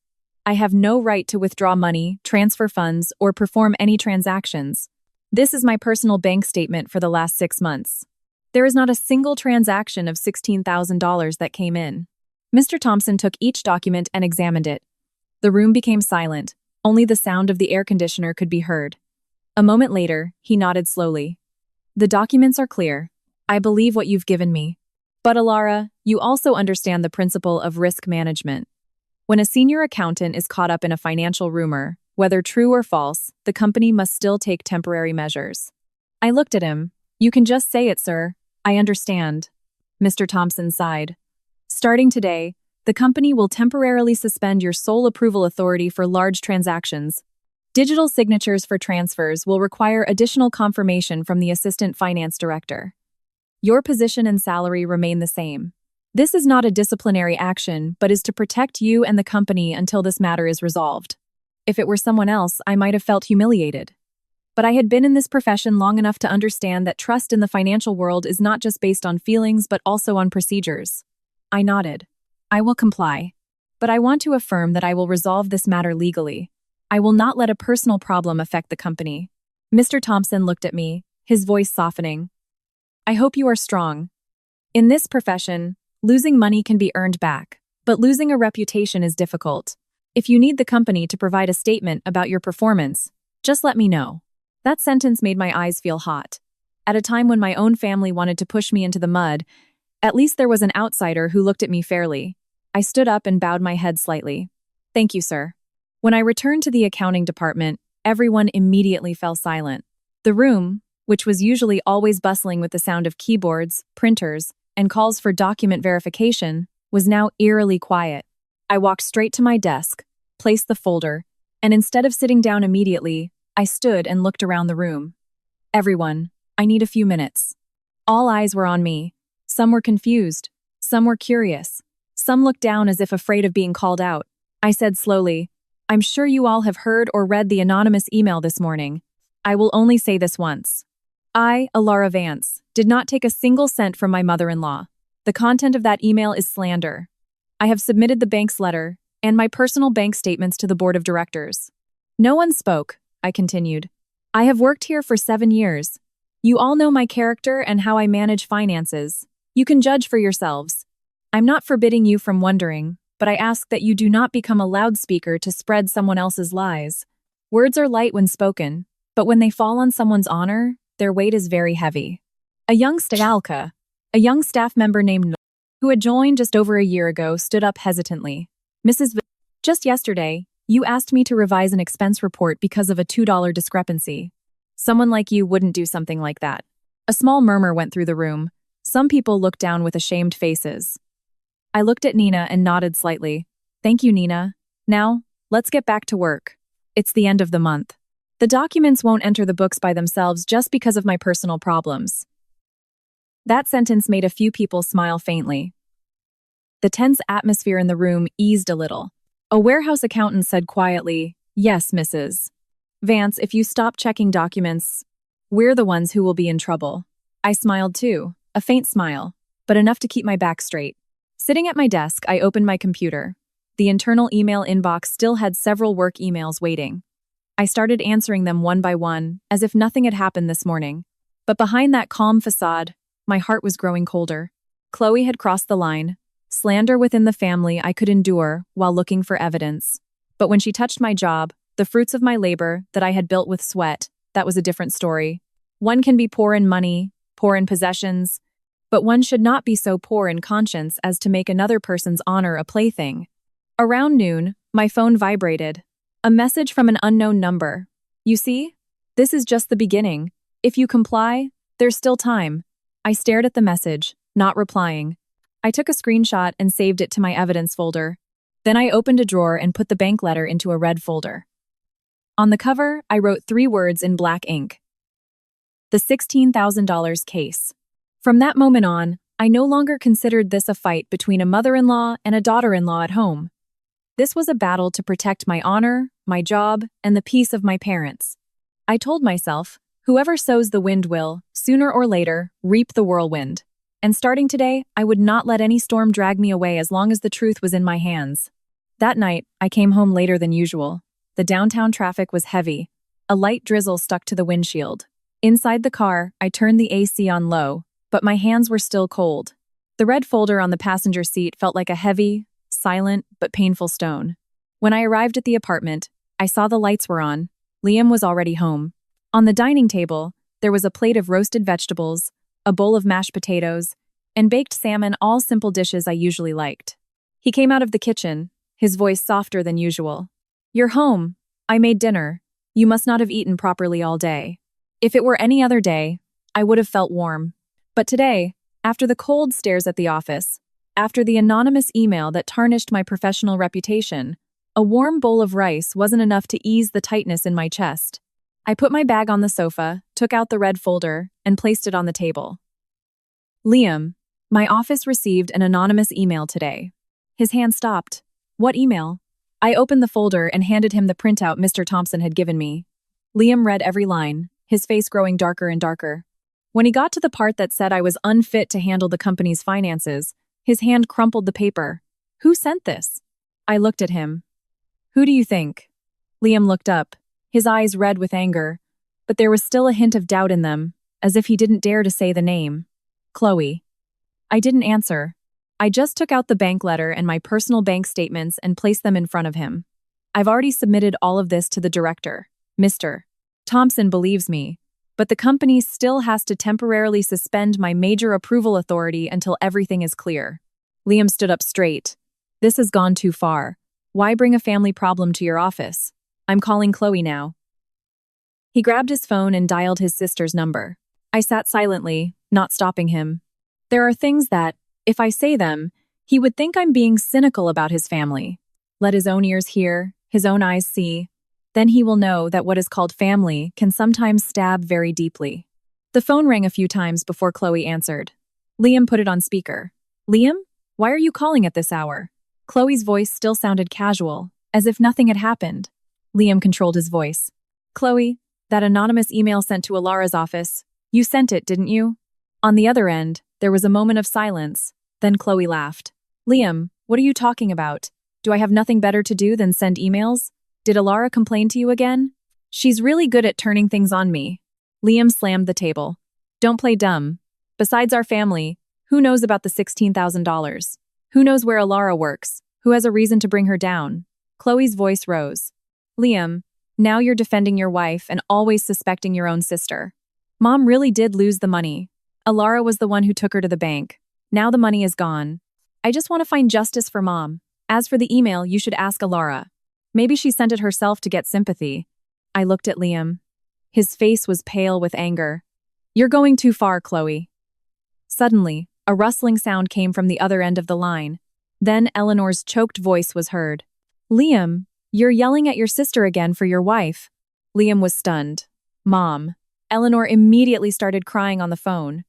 I have no right to withdraw money, transfer funds, or perform any transactions. This is my personal bank statement for the last 6 months. There is not a single transaction of $16,000 that came in. Mr. Thompson took each document and examined it. The room became silent. Only the sound of the air conditioner could be heard. A moment later, he nodded slowly. The documents are clear. I believe what you've given me. But Alara, you also understand the principle of risk management. When a senior accountant is caught up in a financial rumor, whether true or false, the company must still take temporary measures. I looked at him. You can just say it, sir. I understand. Mr. Thompson sighed. Starting today, the company will temporarily suspend your sole approval authority for large transactions. Digital signatures for transfers will require additional confirmation from the assistant finance director. Your position and salary remain the same. This is not a disciplinary action, but is to protect you and the company until this matter is resolved. If it were someone else, I might have felt humiliated. But I had been in this profession long enough to understand that trust in the financial world is not just based on feelings but also on procedures. I nodded. I will comply. But I want to affirm that I will resolve this matter legally. I will not let a personal problem affect the company. Mr. Thompson looked at me, his voice softening. I hope you are strong. In this profession, losing money can be earned back, but losing a reputation is difficult. If you need the company to provide a statement about your performance, just let me know. That sentence made my eyes feel hot. At a time when my own family wanted to push me into the mud, at least there was an outsider who looked at me fairly. I stood up and bowed my head slightly. Thank you, sir. When I returned to the accounting department, everyone immediately fell silent. The room, which was usually always bustling with the sound of keyboards, printers, and calls for document verification, was now eerily quiet. I walked straight to my desk, placed the folder, and instead of sitting down immediately, I stood and looked around the room. Everyone, I need a few minutes. All eyes were on me. Some were confused. Some were curious. Some looked down as if afraid of being called out. I said slowly, I'm sure you all have heard or read the anonymous email this morning. I will only say this once. I, Alara Vance, did not take a single cent from my mother-in-law. The content of that email is slander. I have submitted the bank's letter and my personal bank statements to the board of directors. No one spoke, I continued. I have worked here for 7 years. You all know my character and how I manage finances. You can judge for yourselves. I'm not forbidding you from wondering, but I ask that you do not become a loudspeaker to spread someone else's lies. Words are light when spoken, but when they fall on someone's honor, their weight is very heavy. A young staff member named who had joined just over a year ago, stood up hesitantly. Just yesterday, you asked me to revise an expense report because of a $2 discrepancy. Someone like you wouldn't do something like that. A small murmur went through the room. Some people looked down with ashamed faces. I looked at Nina and nodded slightly. Thank you, Nina. Now, let's get back to work. It's the end of the month. The documents won't enter the books by themselves just because of my personal problems. That sentence made a few people smile faintly. The tense atmosphere in the room eased a little. A warehouse accountant said quietly, "Yes, Mrs. Vance, if you stop checking documents, we're the ones who will be in trouble." I smiled too, a faint smile, but enough to keep my back straight. Sitting at my desk, I opened my computer. The internal email inbox still had several work emails waiting. I started answering them one by one, as if nothing had happened this morning. But behind that calm facade, my heart was growing colder. Chloe had crossed the line. Slander within the family I could endure while looking for evidence. But when she touched my job, the fruits of my labor that I had built with sweat, that was a different story. One can be poor in money, poor in possessions, but one should not be so poor in conscience as to make another person's honor a plaything. Around noon, my phone vibrated. A message from an unknown number. You see? This is just the beginning. If you comply, there's still time. I stared at the message, not replying. I took a screenshot and saved it to my evidence folder. Then I opened a drawer and put the bank letter into a red folder. On the cover, I wrote 3 words in black ink. The $16,000 case. From that moment on, I no longer considered this a fight between a mother-in-law and a daughter-in-law at home. This was a battle to protect my honor, my job, and the peace of my parents. I told myself, whoever sows the wind will, sooner or later, reap the whirlwind. And starting today, I would not let any storm drag me away as long as the truth was in my hands. That night, I came home later than usual. The downtown traffic was heavy. A light drizzle stuck to the windshield. Inside the car, I turned the AC on low, but my hands were still cold. The red folder on the passenger seat felt like a heavy, silent, but painful stone. When I arrived at the apartment, I saw the lights were on. Liam was already home. On the dining table, there was a plate of roasted vegetables, a bowl of mashed potatoes, and baked salmon, all simple dishes I usually liked. He came out of the kitchen, his voice softer than usual. "You're home. I made dinner. You must not have eaten properly all day." If it were any other day, I would have felt warm. But today, after the cold stares at the office, after the anonymous email that tarnished my professional reputation, a warm bowl of rice wasn't enough to ease the tightness in my chest. I put my bag on the sofa, took out the red folder, and placed it on the table. "Liam, my office received an anonymous email today." His hand stopped. "What email?" I opened the folder and handed him the printout Mr. Thompson had given me. Liam read every line, his face growing darker and darker. When he got to the part that said I was unfit to handle the company's finances, his hand crumpled the paper. "Who sent this?" I looked at him. "Who do you think?" Liam looked up, his eyes red with anger, but there was still a hint of doubt in them, as if he didn't dare to say the name. "Chloe." I didn't answer. I just took out the bank letter and my personal bank statements and placed them in front of him. "I've already submitted all of this to the director. Mr. Thompson believes me, but the company still has to temporarily suspend my major approval authority until everything is clear." Liam stood up straight. "This has gone too far. Why bring a family problem to your office? I'm calling Chloe now." He grabbed his phone and dialed his sister's number. I sat silently, not stopping him. There are things that, if I say them, he would think I'm being cynical about his family. Let his own ears hear, his own eyes see. Then he will know that what is called family can sometimes stab very deeply. The phone rang a few times before Chloe answered. Liam put it on speaker. "Liam, why are you calling at this hour?" Chloe's voice still sounded casual, as if nothing had happened. Liam controlled his voice. "Chloe, that anonymous email sent to Alara's office, you sent it, didn't you?" On the other end, there was a moment of silence, then Chloe laughed. "Liam, What are you talking about? Do I have nothing better to do than send emails? Did Alara complain to you again? She's really good at turning things on me. Liam slammed the table. Don't play dumb. Besides our family, who knows about the $16,000? Who knows where Alara works? Who has a reason to bring her down? Chloe's voice rose. Liam, now you're defending your wife and always suspecting your own sister. Mom really did lose the money. Alara was the one who took her to the bank. Now the money is gone. I just want to find justice for Mom. As for the email, you should ask Alara. Maybe she sent it herself to get sympathy. I looked at Liam. His face was pale with anger. You're going too far, Chloe. Suddenly, a rustling sound came from the other end of the line. Then Eleanor's choked voice was heard. Liam, you're yelling at your sister again for your wife. Liam was stunned. Mom. Eleanor immediately started crying on the phone.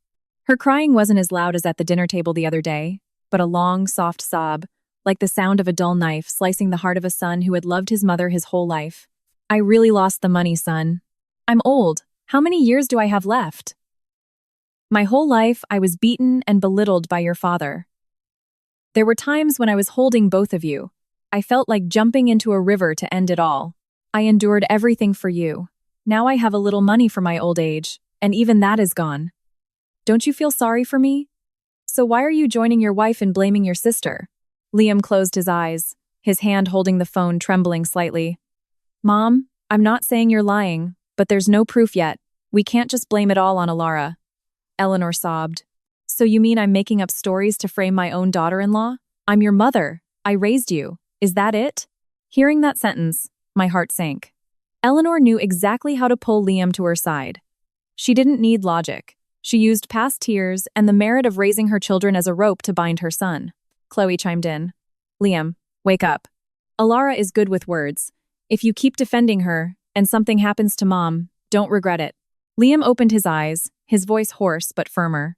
Her crying wasn't as loud as at the dinner table the other day, but a long, soft sob, like the sound of a dull knife slicing the heart of a son who had loved his mother his whole life. I really lost the money, son. I'm old. How many years do I have left? My whole life, I was beaten and belittled by your father. There were times when I was holding both of you. I felt like jumping into a river to end it all. I endured everything for you. Now I have a little money for my old age, and even that is gone. Don't you feel sorry for me? So why are you joining your wife in blaming your sister? Liam closed his eyes, his hand holding the phone trembling slightly. Mom, I'm not saying you're lying, but there's no proof yet. We can't just blame it all on Alara. Eleanor sobbed. So you mean I'm making up stories to frame my own daughter-in-law? I'm your mother. I raised you. Is that it? Hearing that sentence, my heart sank. Eleanor knew exactly how to pull Liam to her side. She didn't need logic. She used past tears and the merit of raising her children as a rope to bind her son. Chloe chimed in. Liam, wake up. Alara is good with words. If you keep defending her, and something happens to Mom, don't regret it. Liam opened his eyes, his voice hoarse but firmer.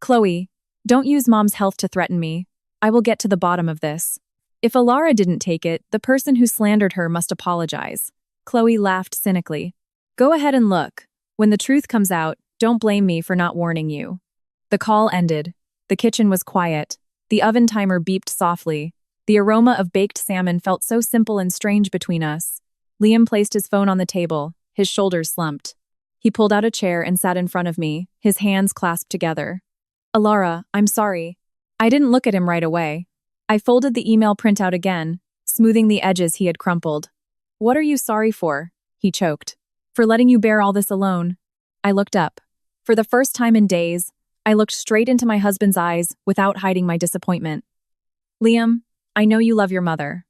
Chloe, don't use Mom's health to threaten me. I will get to the bottom of this. If Alara didn't take it, the person who slandered her must apologize. Chloe laughed cynically. Go ahead and look. When the truth comes out, don't blame me for not warning you. The call ended. The kitchen was quiet. The oven timer beeped softly. The aroma of baked salmon felt so simple and strange between us. Liam placed his phone on the table, his shoulders slumped. He pulled out a chair and sat in front of me, his hands clasped together. Alara, I'm sorry. I didn't look at him right away. I folded the email printout again, smoothing the edges he had crumpled. What are you sorry for? He choked. For letting you bear all this alone. I looked up. For the first time in days, I looked straight into my husband's eyes without hiding my disappointment. Liam, I know you love your mother.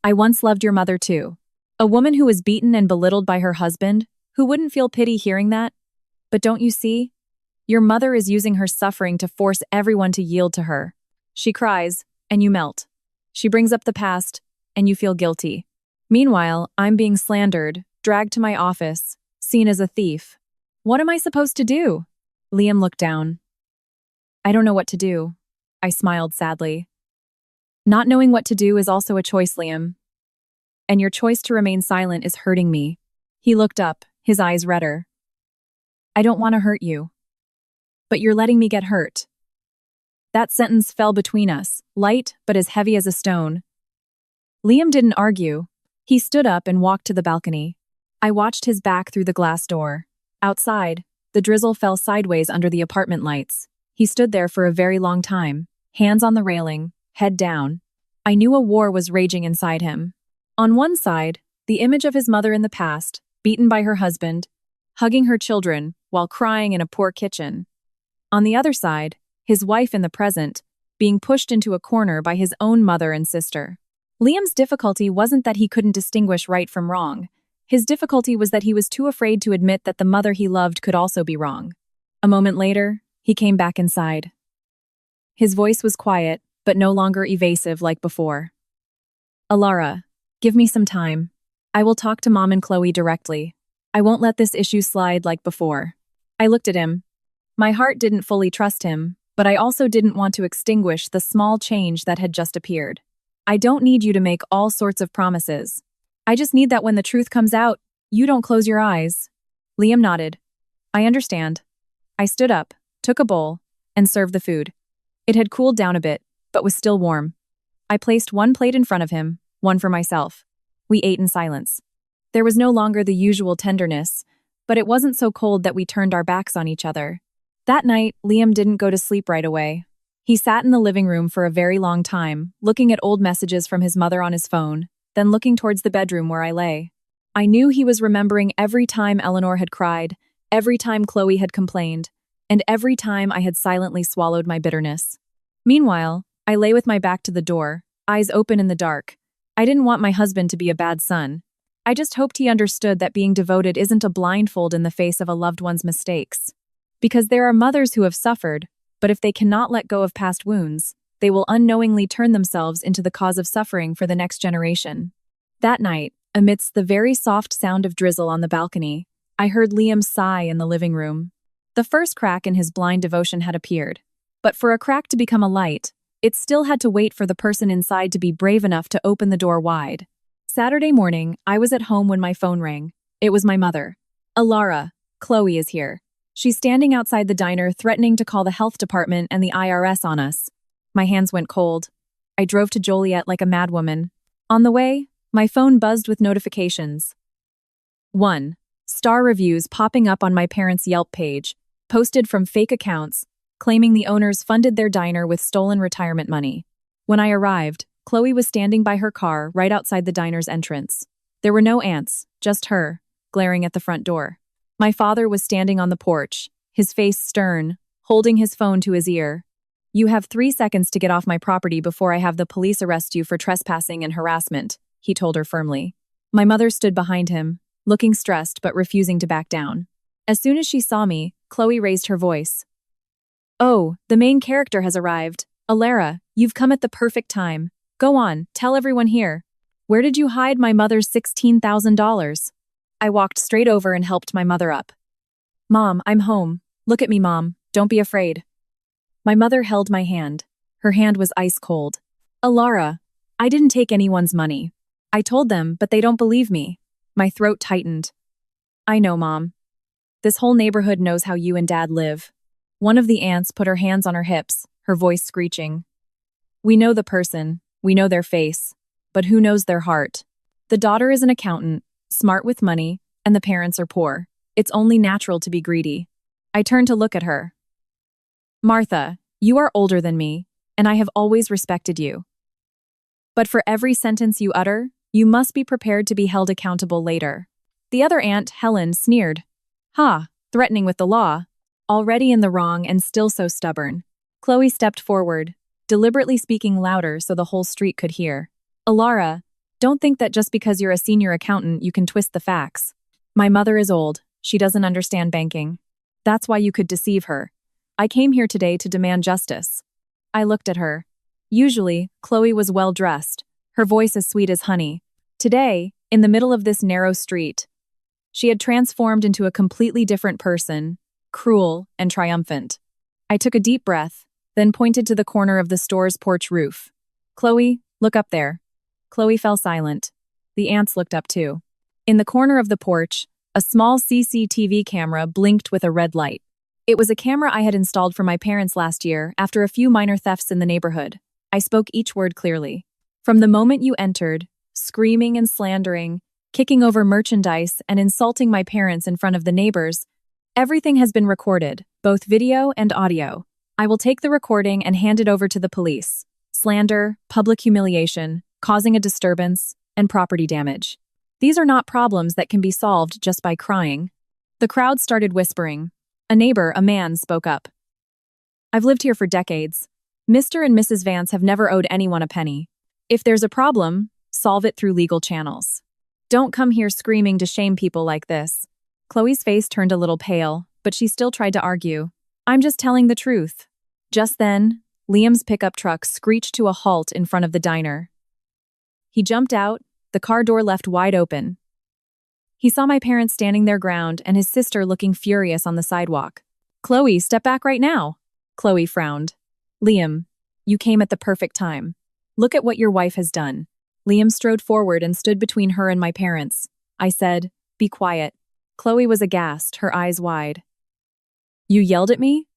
I once loved your mother too. A woman who was beaten and belittled by her husband, who wouldn't feel pity hearing that? But don't you see? Your mother is using her suffering to force everyone to yield to her. She cries, and you melt. She brings up the past, and you feel guilty. Meanwhile, I'm being slandered, dragged to my office, seen as a thief. What am I supposed to do? Liam looked down. I don't know what to do. I smiled sadly. Not knowing what to do is also a choice, Liam. And your choice to remain silent is hurting me. He looked up, his eyes redder. I don't want to hurt you. But you're letting me get hurt. That sentence fell between us, light but as heavy as a stone. Liam didn't argue. He stood up and walked to the balcony. I watched his back through the glass door. Outside, the drizzle fell sideways under the apartment lights. He stood there for a very long time, hands on the railing, head down. I knew a war was raging inside him. On one side, the image of his mother in the past, beaten by her husband, hugging her children while crying in a poor kitchen. On the other side, his wife in the present, being pushed into a corner by his own mother and sister. Liam's difficulty wasn't that he couldn't distinguish right from wrong. His difficulty was that he was too afraid to admit that the mother he loved could also be wrong. A moment later, he came back inside. His voice was quiet, but no longer evasive like before. Alara, give me some time. I will talk to Mom and Chloe directly. I won't let this issue slide like before. I looked at him. My heart didn't fully trust him, but I also didn't want to extinguish the small change that had just appeared. I don't need you to make all sorts of promises. I just need that when the truth comes out, you don't close your eyes. Liam nodded. I understand. I stood up, took a bowl, and served the food. It had cooled down a bit, but was still warm. I placed one plate in front of him, one for myself. We ate in silence. There was no longer the usual tenderness, but it wasn't so cold that we turned our backs on each other. That night, Liam didn't go to sleep right away. He sat in the living room for a very long time, looking at old messages from his mother on his phone, then looking towards the bedroom where I lay. I knew he was remembering every time Eleanor had cried, every time Chloe had complained, and every time I had silently swallowed my bitterness. Meanwhile, I lay with my back to the door, eyes open in the dark. I didn't want my husband to be a bad son. I just hoped he understood that being devoted isn't a blindfold in the face of a loved one's mistakes. Because there are mothers who have suffered, but if they cannot let go of past wounds, they will unknowingly turn themselves into the cause of suffering for the next generation. That night, amidst the very soft sound of drizzle on the balcony, I heard Liam sigh in the living room. The first crack in his blind devotion had appeared. But for a crack to become a light, it still had to wait for the person inside to be brave enough to open the door wide. Saturday morning, I was at home when my phone rang. It was my mother. Alara, Chloe is here. She's standing outside the diner threatening to call the health department and the IRS on us. My hands went cold. I drove to Joliet like a madwoman. On the way, my phone buzzed with notifications. 1. Star reviews popping up on my parents' Yelp page, posted from fake accounts, claiming the owners funded their diner with stolen retirement money. When I arrived, Chloe was standing by her car right outside the diner's entrance. There were no aunts, just her, glaring at the front door. My father was standing on the porch, his face stern, holding his phone to his ear. You have 3 seconds to get off my property before I have the police arrest you for trespassing and harassment, he told her firmly. My mother stood behind him, looking stressed but refusing to back down. As soon as she saw me, Chloe raised her voice. Oh, the main character has arrived. Alara, you've come at the perfect time. Go on, tell everyone here. Where did you hide my mother's $16,000? I walked straight over and helped my mother up. Mom, I'm home. Look at me, Mom. Don't be afraid. My mother held my hand. Her hand was ice cold. Alara, I didn't take anyone's money. I told them, but they don't believe me. My throat tightened. I know, Mom. This whole neighborhood knows how you and Dad live. One of the aunts put her hands on her hips, her voice screeching. We know the person, we know their face, but who knows their heart? The daughter is an accountant, smart with money, and the parents are poor. It's only natural to be greedy. I turned to look at her. Martha, you are older than me, and I have always respected you. But for every sentence you utter, you must be prepared to be held accountable later. The other aunt, Helen, sneered. Ha, threatening with the law. Already in the wrong and still so stubborn. Chloe stepped forward, deliberately speaking louder so the whole street could hear. Alara, don't think that just because you're a senior accountant you can twist the facts. My mother is old. She doesn't understand banking. That's why you could deceive her. I came here today to demand justice. I looked at her. Usually, Chloe was well-dressed, her voice as sweet as honey. Today, in the middle of this narrow street, she had transformed into a completely different person, cruel and triumphant. I took a deep breath, then pointed to the corner of the store's porch roof. Chloe, look up there. Chloe fell silent. The aunts looked up too. In the corner of the porch, a small CCTV camera blinked with a red light. It was a camera I had installed for my parents last year after a few minor thefts in the neighborhood. I spoke each word clearly. From the moment you entered, screaming and slandering, kicking over merchandise and insulting my parents in front of the neighbors, everything has been recorded, both video and audio. I will take the recording and hand it over to the police. Slander, public humiliation, causing a disturbance, and property damage. These are not problems that can be solved just by crying. The crowd started whispering. A neighbor, a man, spoke up. I've lived here for decades. Mr. and Mrs. Vance have never owed anyone a penny. If there's a problem, solve it through legal channels. Don't come here screaming to shame people like this. Chloe's face turned a little pale, but she still tried to argue. I'm just telling the truth. Just then, Liam's pickup truck screeched to a halt in front of the diner. He jumped out, the car door left wide open. He saw my parents standing their ground and his sister looking furious on the sidewalk. Chloe, step back right now. Chloe frowned. Liam, you came at the perfect time. Look at what your wife has done. Liam strode forward and stood between her and my parents. I said, be quiet. Chloe was aghast, her eyes wide. You yelled at me?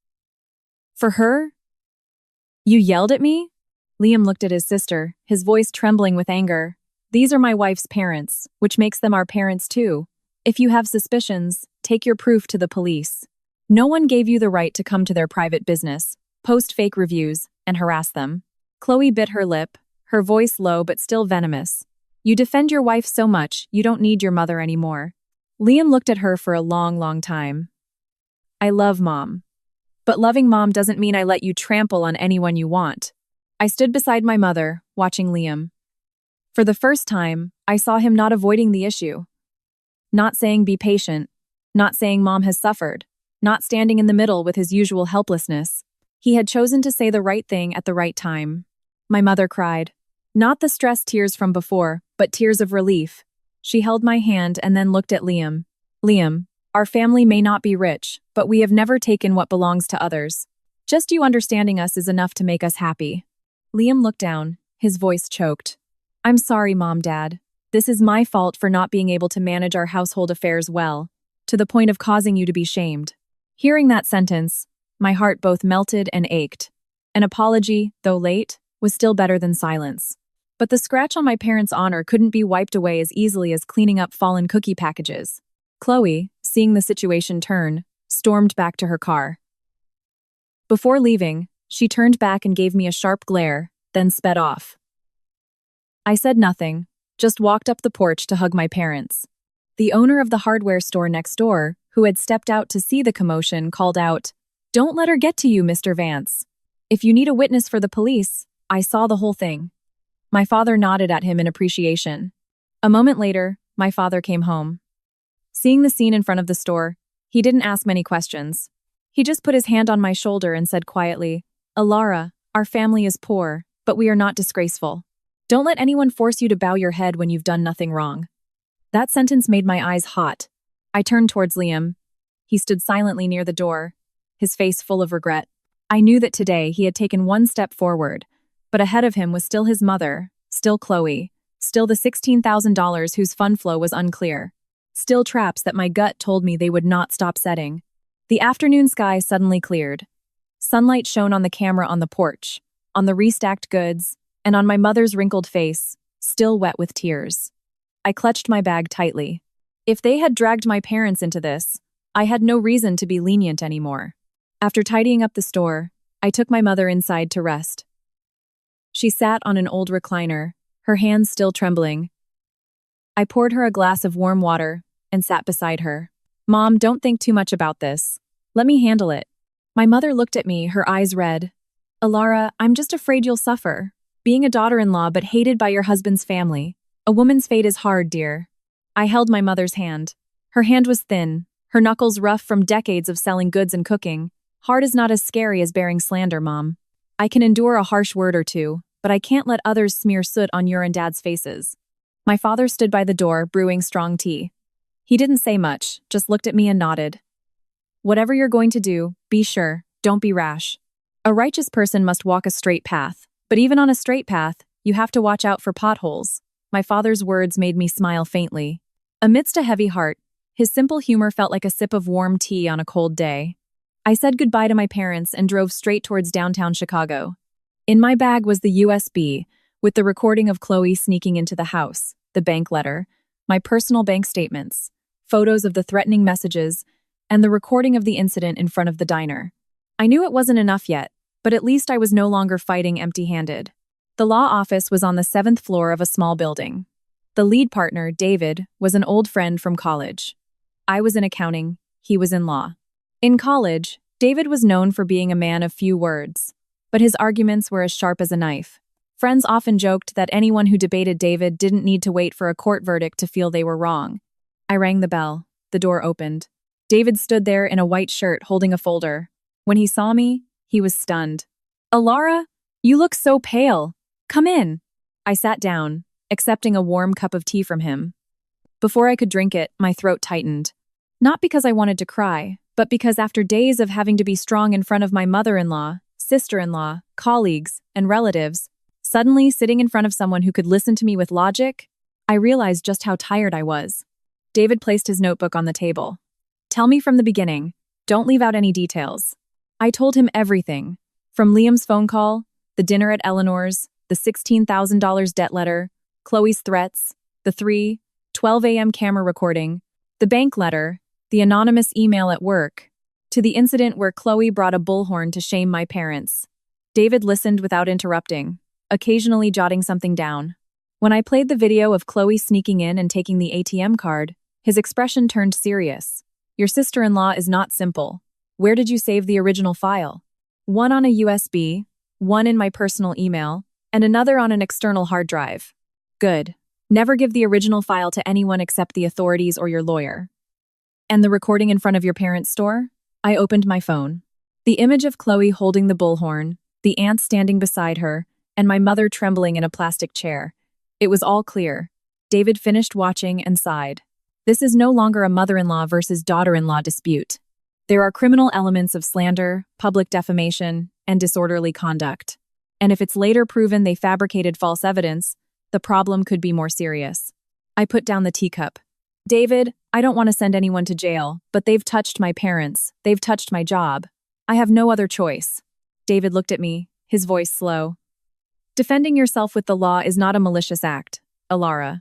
For her? You yelled at me? Liam looked at his sister, his voice trembling with anger. These are my wife's parents, which makes them our parents too. If you have suspicions, take your proof to the police. No one gave you the right to come to their private business, post fake reviews, and harass them. Chloe bit her lip, her voice low but still venomous. You defend your wife so much, you don't need your mother anymore. Liam looked at her for a long time. I love Mom. But loving Mom doesn't mean I let you trample on anyone you want. I stood beside my mother, watching Liam. For the first time, I saw him not avoiding the issue. Not saying be patient, not saying Mom has suffered, not standing in the middle with his usual helplessness. He had chosen to say the right thing at the right time. My mother cried. Not the stressed tears from before, but tears of relief. She held my hand and then looked at Liam. Liam, our family may not be rich, but we have never taken what belongs to others. Just you understanding us is enough to make us happy. Liam looked down, his voice choked. I'm sorry, Mom, Dad. This is my fault for not being able to manage our household affairs well, to the point of causing you to be shamed. Hearing that sentence, my heart both melted and ached. An apology, though late, was still better than silence. But the scratch on my parents' honor couldn't be wiped away as easily as cleaning up fallen cookie packages. Chloe, seeing the situation turn, stormed back to her car. Before leaving, she turned back and gave me a sharp glare, then sped off. I said nothing, just walked up the porch to hug my parents. The owner of the hardware store next door, who had stepped out to see the commotion, called out, Don't let her get to you, Mr. Vance. If you need a witness for the police, I saw the whole thing. My father nodded at him in appreciation. A moment later, my father came home. Seeing the scene in front of the store, he didn't ask many questions. He just put his hand on my shoulder and said quietly, Alara, our family is poor, but we are not disgraceful. Don't let anyone force you to bow your head when you've done nothing wrong. That sentence made my eyes hot. I turned towards Liam. He stood silently near the door, his face full of regret. I knew that today he had taken one step forward, but ahead of him was still his mother, still Chloe, still the $16,000 whose fund flow was unclear, still traps that my gut told me they would not stop setting. The afternoon sky suddenly cleared. Sunlight shone on the camera on the porch, on the restacked goods, and on my mother's wrinkled face, still wet with tears. I clutched my bag tightly. If they had dragged my parents into this, I had no reason to be lenient anymore. After tidying up the store, I took my mother inside to rest. She sat on an old recliner, her hands still trembling. I poured her a glass of warm water and sat beside her. Mom, don't think too much about this. Let me handle it. My mother looked at me, her eyes red. Alara, I'm just afraid you'll suffer. Being a daughter-in-law but hated by your husband's family. A woman's fate is hard, dear. I held my mother's hand. Her hand was thin, her knuckles rough from decades of selling goods and cooking. Hard is not as scary as bearing slander, Mom. I can endure a harsh word or two, but I can't let others smear soot on your and Dad's faces. My father stood by the door, brewing strong tea. He didn't say much, just looked at me and nodded. Whatever you're going to do, be sure, don't be rash. A righteous person must walk a straight path, but even on a straight path, you have to watch out for potholes. My father's words made me smile faintly. Amidst a heavy heart, his simple humor felt like a sip of warm tea on a cold day. I said goodbye to my parents and drove straight towards downtown Chicago. In my bag was the USB, with the recording of Chloe sneaking into the house, the bank letter, my personal bank statements, photos of the threatening messages, and the recording of the incident in front of the diner. I knew it wasn't enough yet, but at least I was no longer fighting empty-handed. The law office was on the 7th floor of a small building. The lead partner, David, was an old friend from college. I was in accounting, he was in law. In college, David was known for being a man of few words, but his arguments were as sharp as a knife. Friends often joked that anyone who debated David didn't need to wait for a court verdict to feel they were wrong. I rang the bell. The door opened. David stood there in a white shirt holding a folder. When he saw me, he was stunned. Alara, you look so pale. Come in. I sat down, accepting a warm cup of tea from him. Before I could drink it, my throat tightened. Not because I wanted to cry, but because after days of having to be strong in front of my mother-in-law, sister-in-law, colleagues, and relatives, suddenly sitting in front of someone who could listen to me with logic, I realized just how tired I was. David placed his notebook on the table. Tell me from the beginning. Don't leave out any details. I told him everything, from Liam's phone call, the dinner at Eleanor's, the $16,000 debt letter, Chloe's threats, the 3:12 a.m. camera recording, the bank letter, the anonymous email at work, to the incident where Chloe brought a bullhorn to shame my parents. David listened without interrupting, occasionally jotting something down. When I played the video of Chloe sneaking in and taking the ATM card, his expression turned serious. Your sister-in-law is not simple. Where did you save the original file? One on a USB, one in my personal email, and another on an external hard drive. Good. Never give the original file to anyone except the authorities or your lawyer. And the recording in front of your parents' store? I opened my phone. The image of Chloe holding the bullhorn, the aunt standing beside her, and my mother trembling in a plastic chair. It was all clear. David finished watching and sighed. This is no longer a mother-in-law versus daughter-in-law dispute. There are criminal elements of slander, public defamation, and disorderly conduct. And if it's later proven they fabricated false evidence, the problem could be more serious. I put down the teacup. David, I don't want to send anyone to jail, but they've touched my parents. They've touched my job. I have no other choice. David looked at me, his voice slow. Defending yourself with the law is not a malicious act, Alara.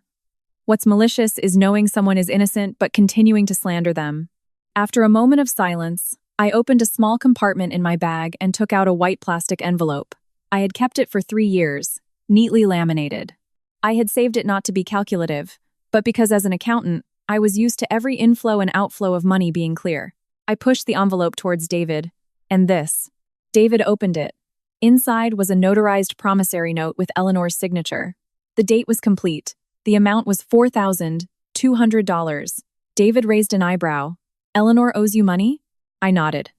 What's malicious is knowing someone is innocent but continuing to slander them. After a moment of silence, I opened a small compartment in my bag and took out a white plastic envelope. I had kept it for 3 years, neatly laminated. I had saved it not to be calculative, but because as an accountant, I was used to every inflow and outflow of money being clear. I pushed the envelope towards David, and this. David opened it. Inside was a notarized promissory note with Eleanor's signature. The date was complete. The amount was $4,200. David raised an eyebrow. Eleanor owes you money? I nodded.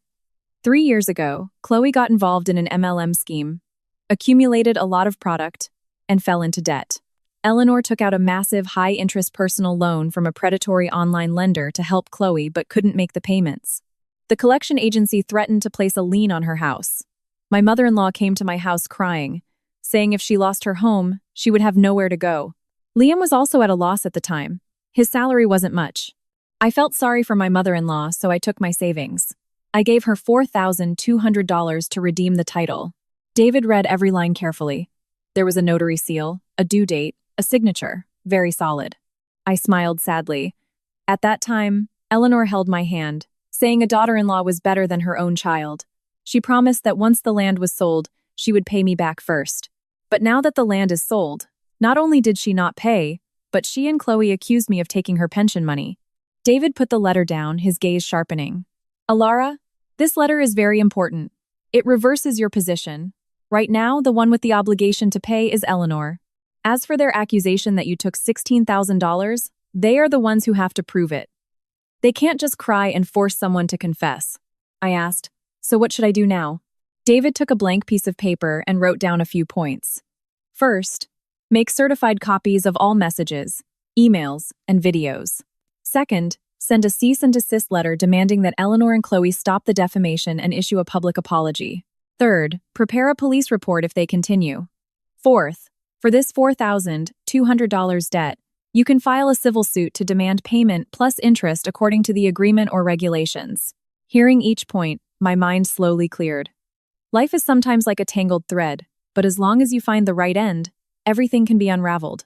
3 years ago, Chloe got involved in an MLM scheme, accumulated a lot of product, and fell into debt. Eleanor took out a massive high-interest personal loan from a predatory online lender to help Chloe but couldn't make the payments. The collection agency threatened to place a lien on her house. My mother-in-law came to my house crying, saying if she lost her home, she would have nowhere to go. Liam was also at a loss at the time. His salary wasn't much. I felt sorry for my mother-in-law, so I took my savings. I gave her $4,200 to redeem the title. David read every line carefully. There was a notary seal, a due date, a signature, very solid. I smiled sadly. At that time, Eleanor held my hand, saying a daughter-in-law was better than her own child. She promised that once the land was sold, she would pay me back first. But now that the land is sold, not only did she not pay, but she and Chloe accused me of taking her pension money. David put the letter down, his gaze sharpening. Alara, this letter is very important. It reverses your position. Right now, the one with the obligation to pay is Eleanor. As for their accusation that you took $16,000, they are the ones who have to prove it. They can't just cry and force someone to confess. I asked, so what should I do now? David took a blank piece of paper and wrote down a few points. First, make certified copies of all messages, emails, and videos. Second, send a cease and desist letter demanding that Eleanor and Chloe stop the defamation and issue a public apology. Third, prepare a police report if they continue. Fourth, for this $4,200 debt, you can file a civil suit to demand payment plus interest according to the agreement or regulations. Hearing each point, my mind slowly cleared. Life is sometimes like a tangled thread, but as long as you find the right end, everything can be unraveled.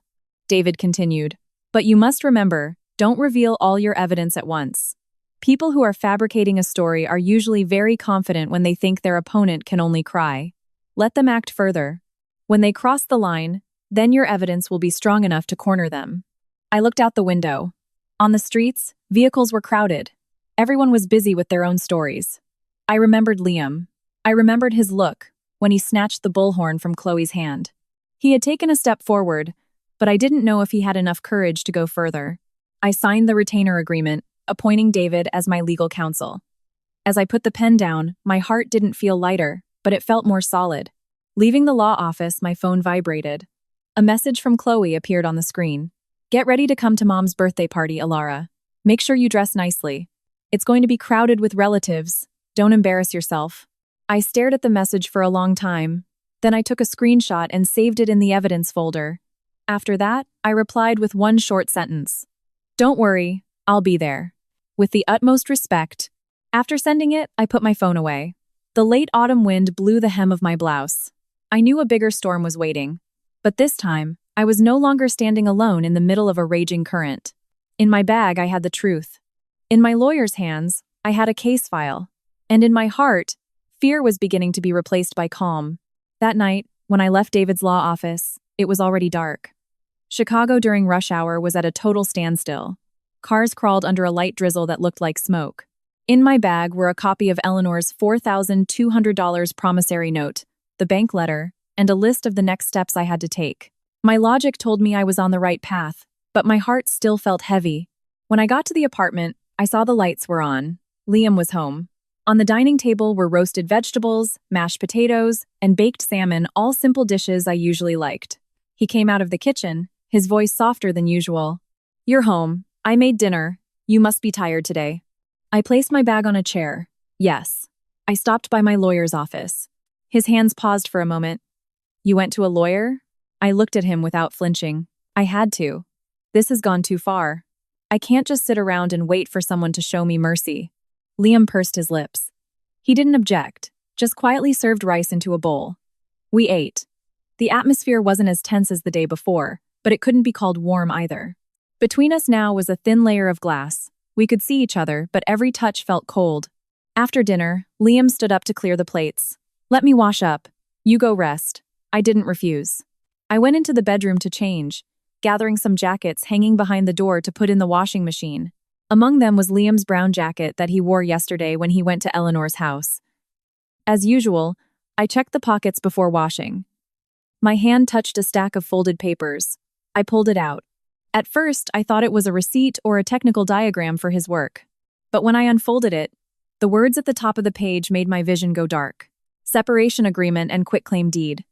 David continued, but you must remember, don't reveal all your evidence at once. People who are fabricating a story are usually very confident when they think their opponent can only cry. Let them act further. When they cross the line, then your evidence will be strong enough to corner them. I looked out the window. On the streets, vehicles were crowded. Everyone was busy with their own stories. I remembered Liam. I remembered his look when he snatched the bullhorn from Chloe's hand. He had taken a step forward, but I didn't know if he had enough courage to go further. I signed the retainer agreement, appointing David as my legal counsel. As I put the pen down, my heart didn't feel lighter, but it felt more solid. Leaving the law office, my phone vibrated. A message from Chloe appeared on the screen. Get ready to come to Mom's birthday party, Alara. Make sure you dress nicely. It's going to be crowded with relatives. Don't embarrass yourself. I stared at the message for a long time. Then I took a screenshot and saved it in the evidence folder. After that, I replied with one short sentence. Don't worry, I'll be there. With the utmost respect. After sending it, I put my phone away. The late autumn wind blew the hem of my blouse. I knew a bigger storm was waiting. But this time, I was no longer standing alone in the middle of a raging current. In my bag, I had the truth. In my lawyer's hands, I had a case file. And in my heart, fear was beginning to be replaced by calm. That night, when I left David's law office, it was already dark. Chicago during rush hour was at a total standstill. Cars crawled under a light drizzle that looked like smoke. In my bag were a copy of Eleanor's $4,200 promissory note, the bank letter, and a list of the next steps I had to take. My logic told me I was on the right path, but my heart still felt heavy. When I got to the apartment, I saw the lights were on. Liam was home. On the dining table were roasted vegetables, mashed potatoes, and baked salmon, all simple dishes I usually liked. He came out of the kitchen, his voice softer than usual. "You're home. I made dinner. You must be tired today." I placed my bag on a chair. Yes. I stopped by my lawyer's office. His hands paused for a moment. "You went to a lawyer?" I looked at him without flinching. I had to. This has gone too far. I can't just sit around and wait for someone to show me mercy. Liam pursed his lips. He didn't object, just quietly served rice into a bowl. We ate. The atmosphere wasn't as tense as the day before, but it couldn't be called warm either. Between us now was a thin layer of glass. We could see each other, but every touch felt cold. After dinner, Liam stood up to clear the plates. "Let me wash up. You go rest." I didn't refuse. I went into the bedroom to change, gathering some jackets hanging behind the door to put in the washing machine. Among them was Liam's brown jacket that he wore yesterday when he went to Eleanor's house. As usual, I checked the pockets before washing. My hand touched a stack of folded papers. I pulled it out. At first, I thought it was a receipt or a technical diagram for his work. But when I unfolded it, the words at the top of the page made my vision go dark. Separation agreement and quitclaim deed.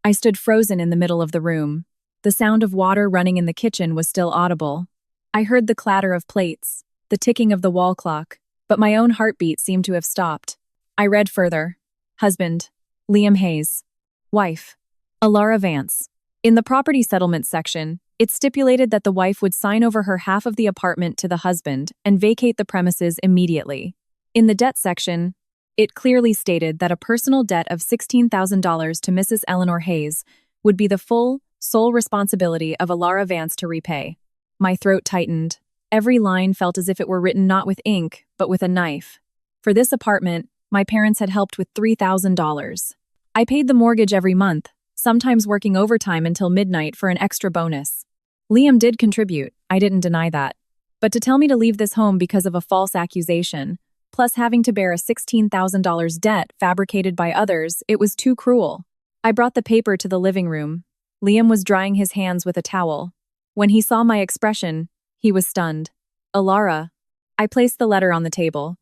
I stood frozen in the middle of the room. The sound of water running in the kitchen was still audible. I heard the clatter of plates, the ticking of the wall clock, but my own heartbeat seemed to have stopped. I read further. Husband, Liam Hayes. Wife, Alara Vance. In the property settlement section, it stipulated that the wife would sign over her half of the apartment to the husband and vacate the premises immediately. In the debt section, it clearly stated that a personal debt of $16,000 to Mrs. Eleanor Hayes would be the sole responsibility of Alara Vance to repay. My throat tightened. Every line felt as if it were written not with ink, but with a knife. For this apartment, my parents had helped with $3,000. I paid the mortgage every month, sometimes working overtime until midnight for an extra bonus. Liam did contribute, I didn't deny that. But to tell me to leave this home because of a false accusation, plus having to bear a $16,000 debt fabricated by others, it was too cruel. I brought the paper to the living room. Liam was drying his hands with a towel. When he saw my expression, he was stunned. "Alara." I placed the letter on the table.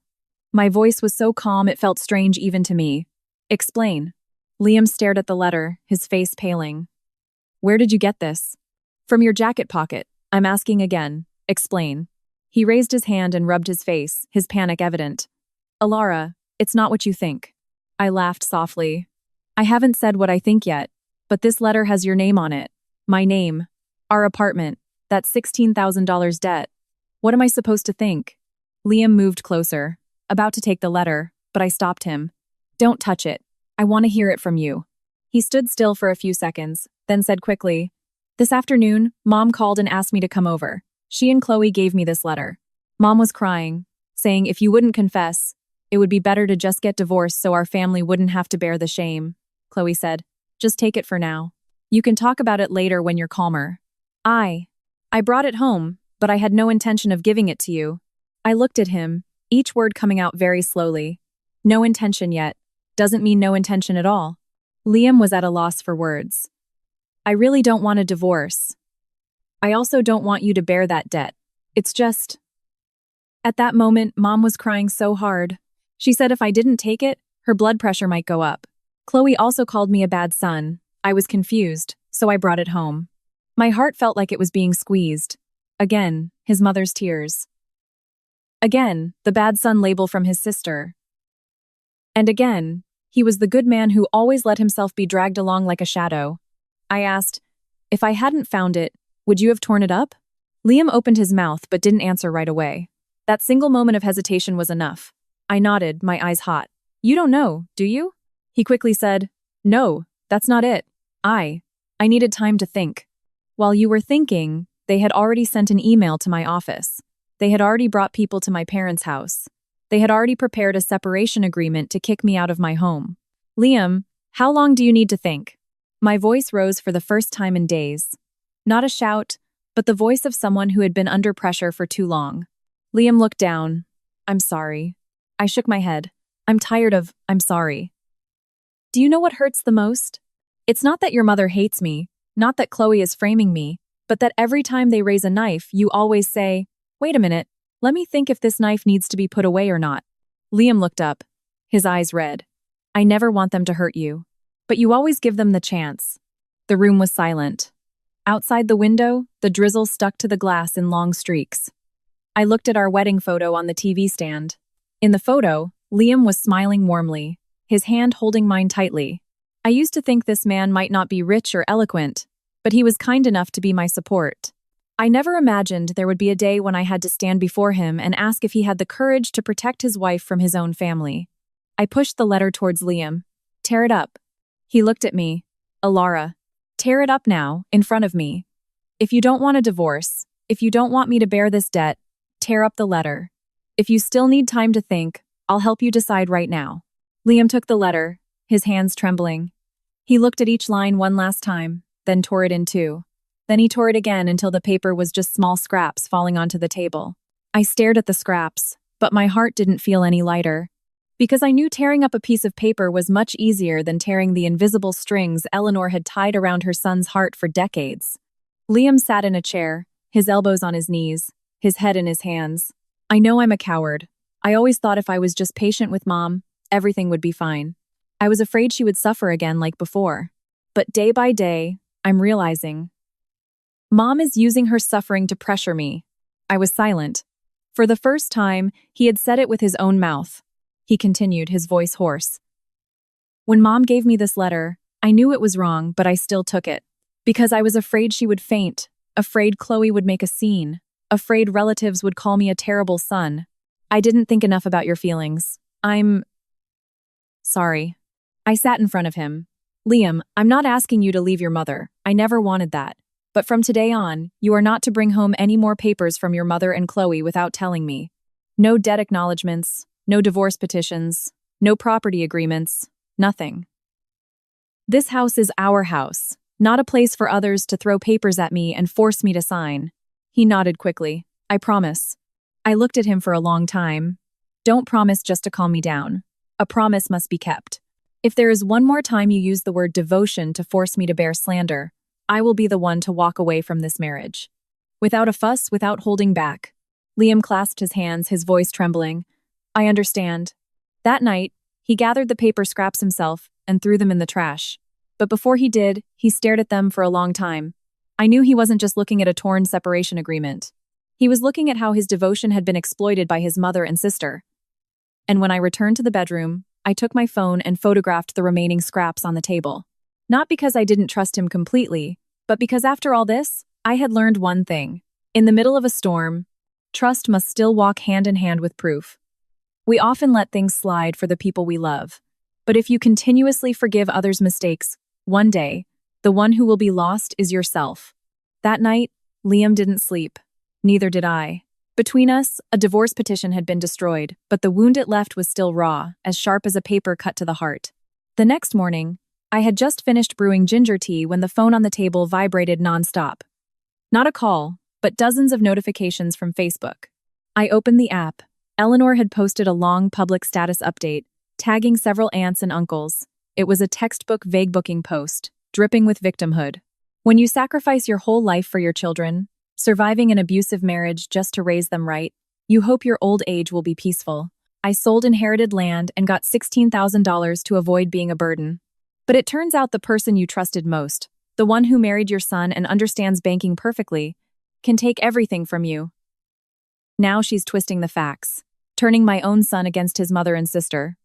My voice was so calm it felt strange even to me. "Explain." Liam stared at the letter, his face paling. "Where did you get this?" "From your jacket pocket. I'm asking again. Explain." He raised his hand and rubbed his face, his panic evident. "Alara, it's not what you think." I laughed softly. "I haven't said what I think yet, but this letter has your name on it. My name. Our apartment. That $16,000 debt. What am I supposed to think?" Liam moved closer, about to take the letter, but I stopped him. "Don't touch it. I want to hear it from you." He stood still for a few seconds, then said quickly, "This afternoon, Mom called and asked me to come over. She and Chloe gave me this letter. Mom was crying, saying if you wouldn't confess, it would be better to just get divorced so our family wouldn't have to bear the shame." Chloe said, "Just take it for now. You can talk about it later when you're calmer." I brought it home, but I had no intention of giving it to you. I looked at him, each word coming out very slowly. No intention yet. Doesn't mean no intention at all. Liam was at a loss for words. "I really don't want a divorce. I also don't want you to bear that debt. It's just..." At that moment, Mom was crying so hard. She said if I didn't take it, her blood pressure might go up. Chloe also called me a bad son. I was confused, so I brought it home. My heart felt like it was being squeezed. Again, his mother's tears. Again, the bad son label from his sister. And again, he was the good man who always let himself be dragged along like a shadow. I asked, "If I hadn't found it, would you have torn it up?" Liam opened his mouth but didn't answer right away. That single moment of hesitation was enough. I nodded, my eyes hot. "You don't know, do you?" He quickly said, "No, that's not it. I I needed time to think. While you were thinking, they had already sent an email to my office. They had already brought people to my parents' house. They had already prepared a separation agreement to kick me out of my home. Liam, how long do you need to think? My voice rose for the first time in days. Not a shout, but the voice of someone who had been under pressure for too long. Liam looked down. I'm sorry. I shook my head. I'm tired of, I'm sorry. Do you know what hurts the most? It's not that your mother hates me, not that Chloe is framing me, but that every time they raise a knife, you always say, wait a minute, let me think if this knife needs to be put away or not. Liam looked up, his eyes red. I never want them to hurt you, but you always give them the chance. The room was silent. Outside the window, the drizzle stuck to the glass in long streaks. I looked at our wedding photo on the TV stand. In the photo, Liam was smiling warmly, his hand holding mine tightly. I used to think this man might not be rich or eloquent, but he was kind enough to be my support. I never imagined there would be a day when I had to stand before him and ask if he had the courage to protect his wife from his own family. I pushed the letter towards Liam. Tear it up. He looked at me. Alara, tear it up now, in front of me. If you don't want a divorce, if you don't want me to bear this debt, tear up the letter. If you still need time to think, I'll help you decide right now. Liam took the letter, his hands trembling. He looked at each line one last time, then tore it in two. Then he tore it again until the paper was just small scraps falling onto the table. I stared at the scraps, but my heart didn't feel any lighter. Because I knew tearing up a piece of paper was much easier than tearing the invisible strings Eleanor had tied around her son's heart for decades. Liam sat in a chair, his elbows on his knees, his head in his hands. I know I'm a coward. I always thought if I was just patient with Mom, everything would be fine. I was afraid she would suffer again like before. But day by day, I'm realizing. Mom is using her suffering to pressure me. I was silent. For the first time, he had said it with his own mouth. He continued, his voice hoarse. When Mom gave me this letter, I knew it was wrong, but I still took it. Because I was afraid she would faint, afraid Chloe would make a scene, afraid relatives would call me a terrible son. I didn't think enough about your feelings. I'm sorry. I sat in front of him. Liam, I'm not asking you to leave your mother. I never wanted that. But from today on, you are not to bring home any more papers from your mother and Chloe without telling me. No debt acknowledgements, no divorce petitions, no property agreements, nothing. This house is our house, not a place for others to throw papers at me and force me to sign. He nodded quickly. I promise. I looked at him for a long time. Don't promise just to calm me down. A promise must be kept. If there is one more time you use the word devotion to force me to bear slander, I will be the one to walk away from this marriage. Without a fuss, without holding back. Liam clasped his hands, his voice trembling. I understand. That night, he gathered the paper scraps himself and threw them in the trash. But before he did, he stared at them for a long time. I knew he wasn't just looking at a torn separation agreement. He was looking at how his devotion had been exploited by his mother and sister. And when I returned to the bedroom, I took my phone and photographed the remaining scraps on the table. Not because I didn't trust him completely, but because after all this, I had learned one thing. In the middle of a storm, trust must still walk hand in hand with proof. We often let things slide for the people we love. But if you continuously forgive others' mistakes, one day, the one who will be lost is yourself. That night, Liam didn't sleep. Neither did I. Between us, a divorce petition had been destroyed, but the wound it left was still raw, as sharp as a paper cut to the heart. The next morning, I had just finished brewing ginger tea when the phone on the table vibrated nonstop. Not a call, but dozens of notifications from Facebook. I opened the app. Eleanor had posted a long public status update, tagging several aunts and uncles. It was a textbook vague booking post, dripping with victimhood. When you sacrifice your whole life for your children, surviving an abusive marriage just to raise them right, you hope your old age will be peaceful. I sold inherited land and got $16,000 to avoid being a burden. But it turns out the person you trusted most, the one who married your son and understands banking perfectly, can take everything from you. Now she's twisting the facts, turning my own son against his mother and sister.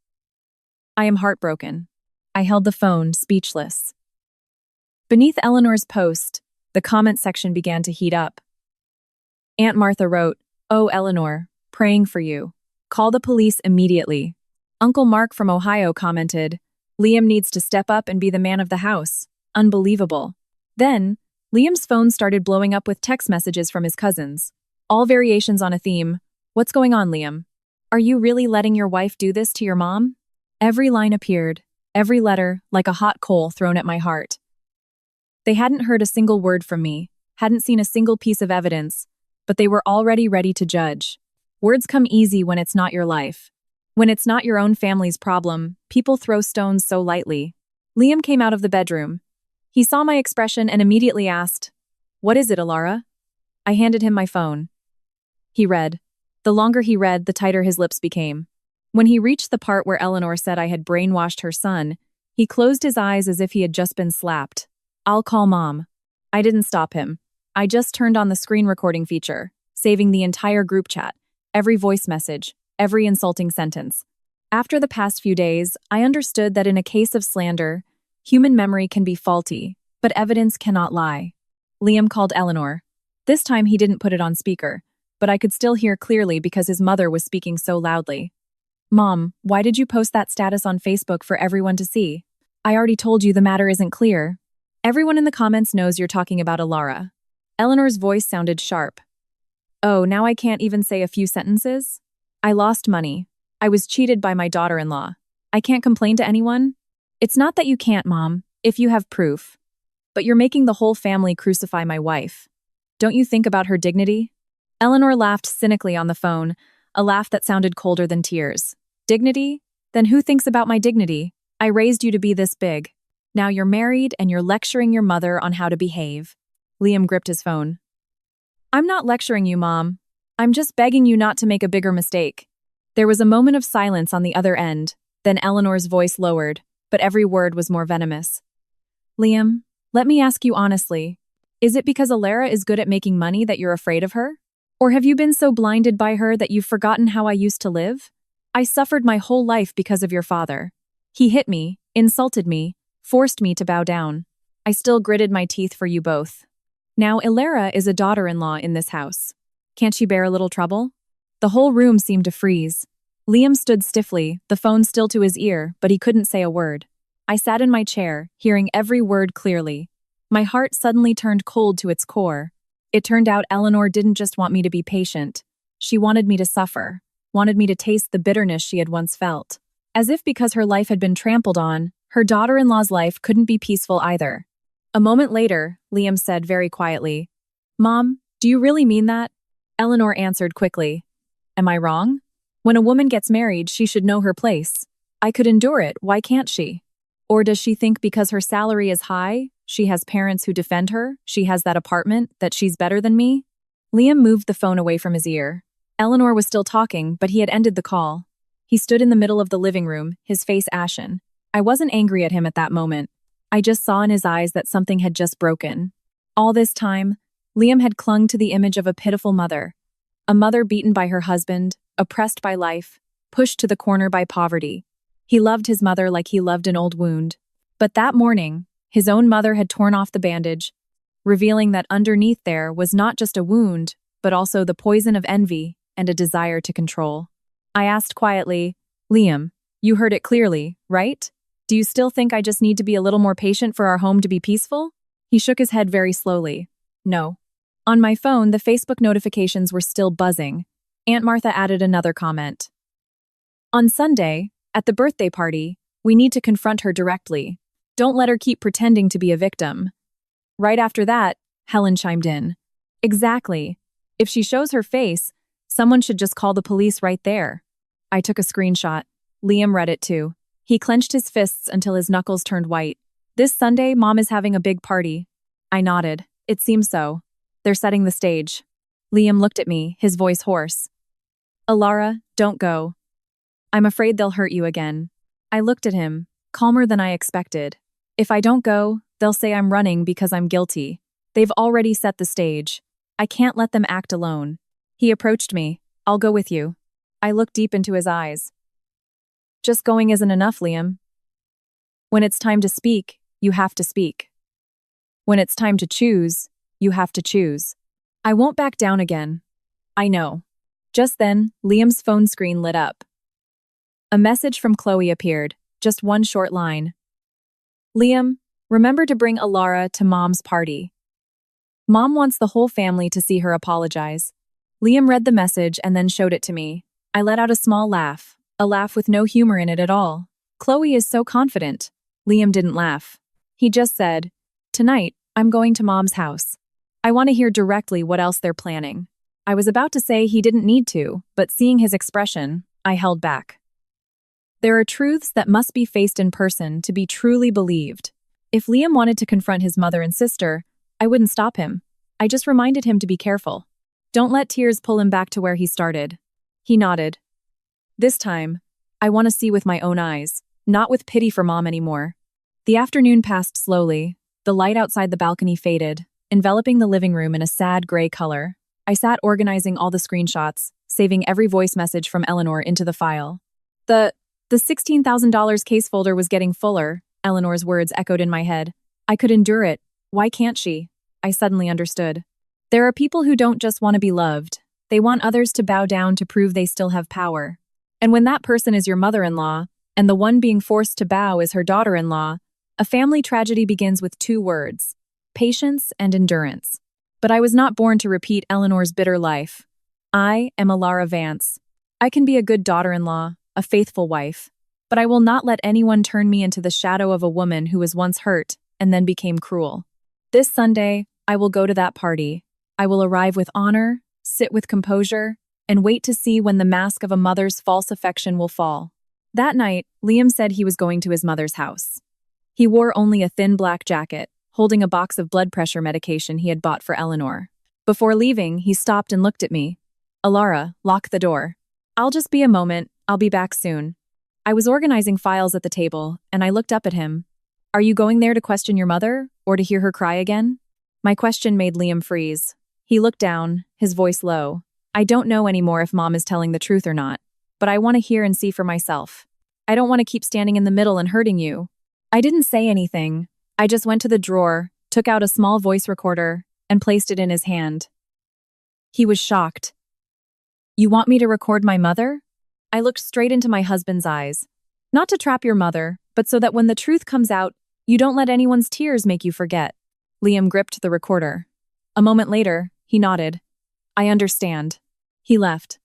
I am heartbroken. I held the phone, speechless. Beneath Eleanor's post, the comment section began to heat up. Aunt Martha wrote, "Oh, Eleanor, praying for you. Call the police immediately." Uncle Mark from Ohio commented, "Liam needs to step up and be the man of the house. Unbelievable." Then, Liam's phone started blowing up with text messages from his cousins. All variations on a theme. What's going on, Liam? Are you really letting your wife do this to your mom? Every line appeared, every letter, like a hot coal thrown at my heart. They hadn't heard a single word from me, hadn't seen a single piece of evidence, but they were already ready to judge. Words come easy when it's not your life. When it's not your own family's problem, people throw stones so lightly. Liam came out of the bedroom. He saw my expression and immediately asked, "What is it, Alara?" I handed him my phone. He read. The longer he read, the tighter his lips became. When he reached the part where Eleanor said I had brainwashed her son, he closed his eyes as if he had just been slapped. "I'll call Mom." I didn't stop him. I just turned on the screen recording feature, saving the entire group chat, every voice message, every insulting sentence. After the past few days, I understood that in a case of slander, human memory can be faulty, but evidence cannot lie. Liam called Eleanor. This time he didn't put it on speaker, but I could still hear clearly because his mother was speaking so loudly. "Mom, why did you post that status on Facebook for everyone to see? I already told you the matter isn't clear. Everyone in the comments knows you're talking about Alara." Eleanor's voice sounded sharp. "Oh, now I can't even say a few sentences? I lost money. I was cheated by my daughter-in-law. I can't complain to anyone? It's not that you can't, Mom, if you have proof. But you're making the whole family crucify my wife. Don't you think about her dignity?" Eleanor laughed cynically on the phone, a laugh that sounded colder than tears. "Dignity? Then who thinks about my dignity? I raised you to be this big. Now you're married and you're lecturing your mother on how to behave." Liam gripped his phone. "I'm not lecturing you, Mom. I'm just begging you not to make a bigger mistake." There was a moment of silence on the other end, then Eleanor's voice lowered, but every word was more venomous. "Liam, let me ask you honestly. Is it because Alara is good at making money that you're afraid of her? Or have you been so blinded by her that you've forgotten how I used to live? I suffered my whole life because of your father. He hit me, insulted me, forced me to bow down. I still gritted my teeth for you both. Now Alara is a daughter-in-law in this house. Can't she bear a little trouble?" The whole room seemed to freeze. Liam stood stiffly, the phone still to his ear, but he couldn't say a word. I sat in my chair, hearing every word clearly. My heart suddenly turned cold to its core. It turned out Eleanor didn't just want me to be patient. She wanted me to suffer, wanted me to taste the bitterness she had once felt. As if because her life had been trampled on, her daughter-in-law's life couldn't be peaceful either. A moment later, Liam said very quietly, "Mom, do you really mean that?" Eleanor answered quickly, "Am I wrong? When a woman gets married, she should know her place. I could endure it, why can't she? Or does she think because her salary is high, she has parents who defend her, she has that apartment, that she's better than me?" Liam moved the phone away from his ear. Eleanor was still talking, but he had ended the call. He stood in the middle of the living room, his face ashen. I wasn't angry at him at that moment. I just saw in his eyes that something had just broken. All this time, Liam had clung to the image of a pitiful mother. A mother beaten by her husband, oppressed by life, pushed to the corner by poverty. He loved his mother like he loved an old wound. But that morning, his own mother had torn off the bandage, revealing that underneath there was not just a wound, but also the poison of envy and a desire to control. I asked quietly, "Liam, you heard it clearly, right? Do you still think I just need to be a little more patient for our home to be peaceful?" He shook his head very slowly. "No." On my phone, the Facebook notifications were still buzzing. Aunt Martha added another comment. "On Sunday, at the birthday party, we need to confront her directly. Don't let her keep pretending to be a victim." Right after that, Helen chimed in. "Exactly. If she shows her face, someone should just call the police right there." I took a screenshot. Liam read it too. He clenched his fists until his knuckles turned white. "This Sunday, Mom is having a big party." I nodded. "It seems so. They're setting the stage." Liam looked at me, his voice hoarse. "Alara, don't go. I'm afraid they'll hurt you again." I looked at him, calmer than I expected. "If I don't go, they'll say I'm running because I'm guilty. They've already set the stage. I can't let them act alone." He approached me. "I'll go with you." I looked deep into his eyes. "Just going isn't enough, Liam. When it's time to speak, you have to speak. When it's time to choose, you have to choose. I won't back down again. I know." Just then, Liam's phone screen lit up. A message from Chloe appeared, just one short line. "Liam, Remember to bring Alara to Mom's party. Mom wants the whole family to see her apologize. Liam read the message and then showed it to me. I let out a small laugh, a laugh with no humor in it at all. Chloe is so confident. Liam didn't laugh. He just said, "Tonight, I'm going to Mom's house. I want to hear directly what else they're planning." I was about to say he didn't need to, but seeing his expression, I held back. There are truths that must be faced in person to be truly believed. If Liam wanted to confront his mother and sister, I wouldn't stop him. I just reminded him to be careful. Don't let tears pull him back to where he started. He nodded. This time, I want to see with my own eyes, not with pity for Mom anymore. The afternoon passed slowly. The light outside the balcony faded, enveloping the living room in a sad gray color. I sat organizing all the screenshots, saving every voice message from Eleanor into the file. The $16,000 case folder was getting fuller, Eleanor's words echoed in my head. I could endure it. Why can't she? I suddenly understood. There are people who don't just want to be loved. They want others to bow down to prove they still have power. And when that person is your mother-in-law, and the one being forced to bow is her daughter-in-law, a family tragedy begins with 2 words: patience and endurance. But I was not born to repeat Eleanor's bitter life. I am Alara Vance. I can be a good daughter-in-law, a faithful wife, but I will not let anyone turn me into the shadow of a woman who was once hurt and then became cruel. This Sunday, I will go to that party. I will arrive with honor, sit with composure, and wait to see when the mask of a mother's false affection will fall. That night, Liam said he was going to his mother's house. He wore only a thin black jacket, holding a box of blood pressure medication he had bought for Eleanor. Before leaving, he stopped and looked at me. "Alara, lock the door. I'll just be a moment. I'll be back soon." I was organizing files at the table, and I looked up at him. "Are you going there to question your mother, or to hear her cry again?" My question made Liam freeze. He looked down, his voice low. "I don't know anymore if Mom is telling the truth or not, but I want to hear and see for myself. I don't want to keep standing in the middle and hurting you." I didn't say anything. I just went to the drawer, took out a small voice recorder, and placed it in his hand. He was shocked. "You want me to record my mother?" I looked straight into my husband's eyes. "Not to trap your mother, but so that when the truth comes out, you don't let anyone's tears make you forget." Liam gripped the recorder. A moment later, he nodded. "I understand." He left.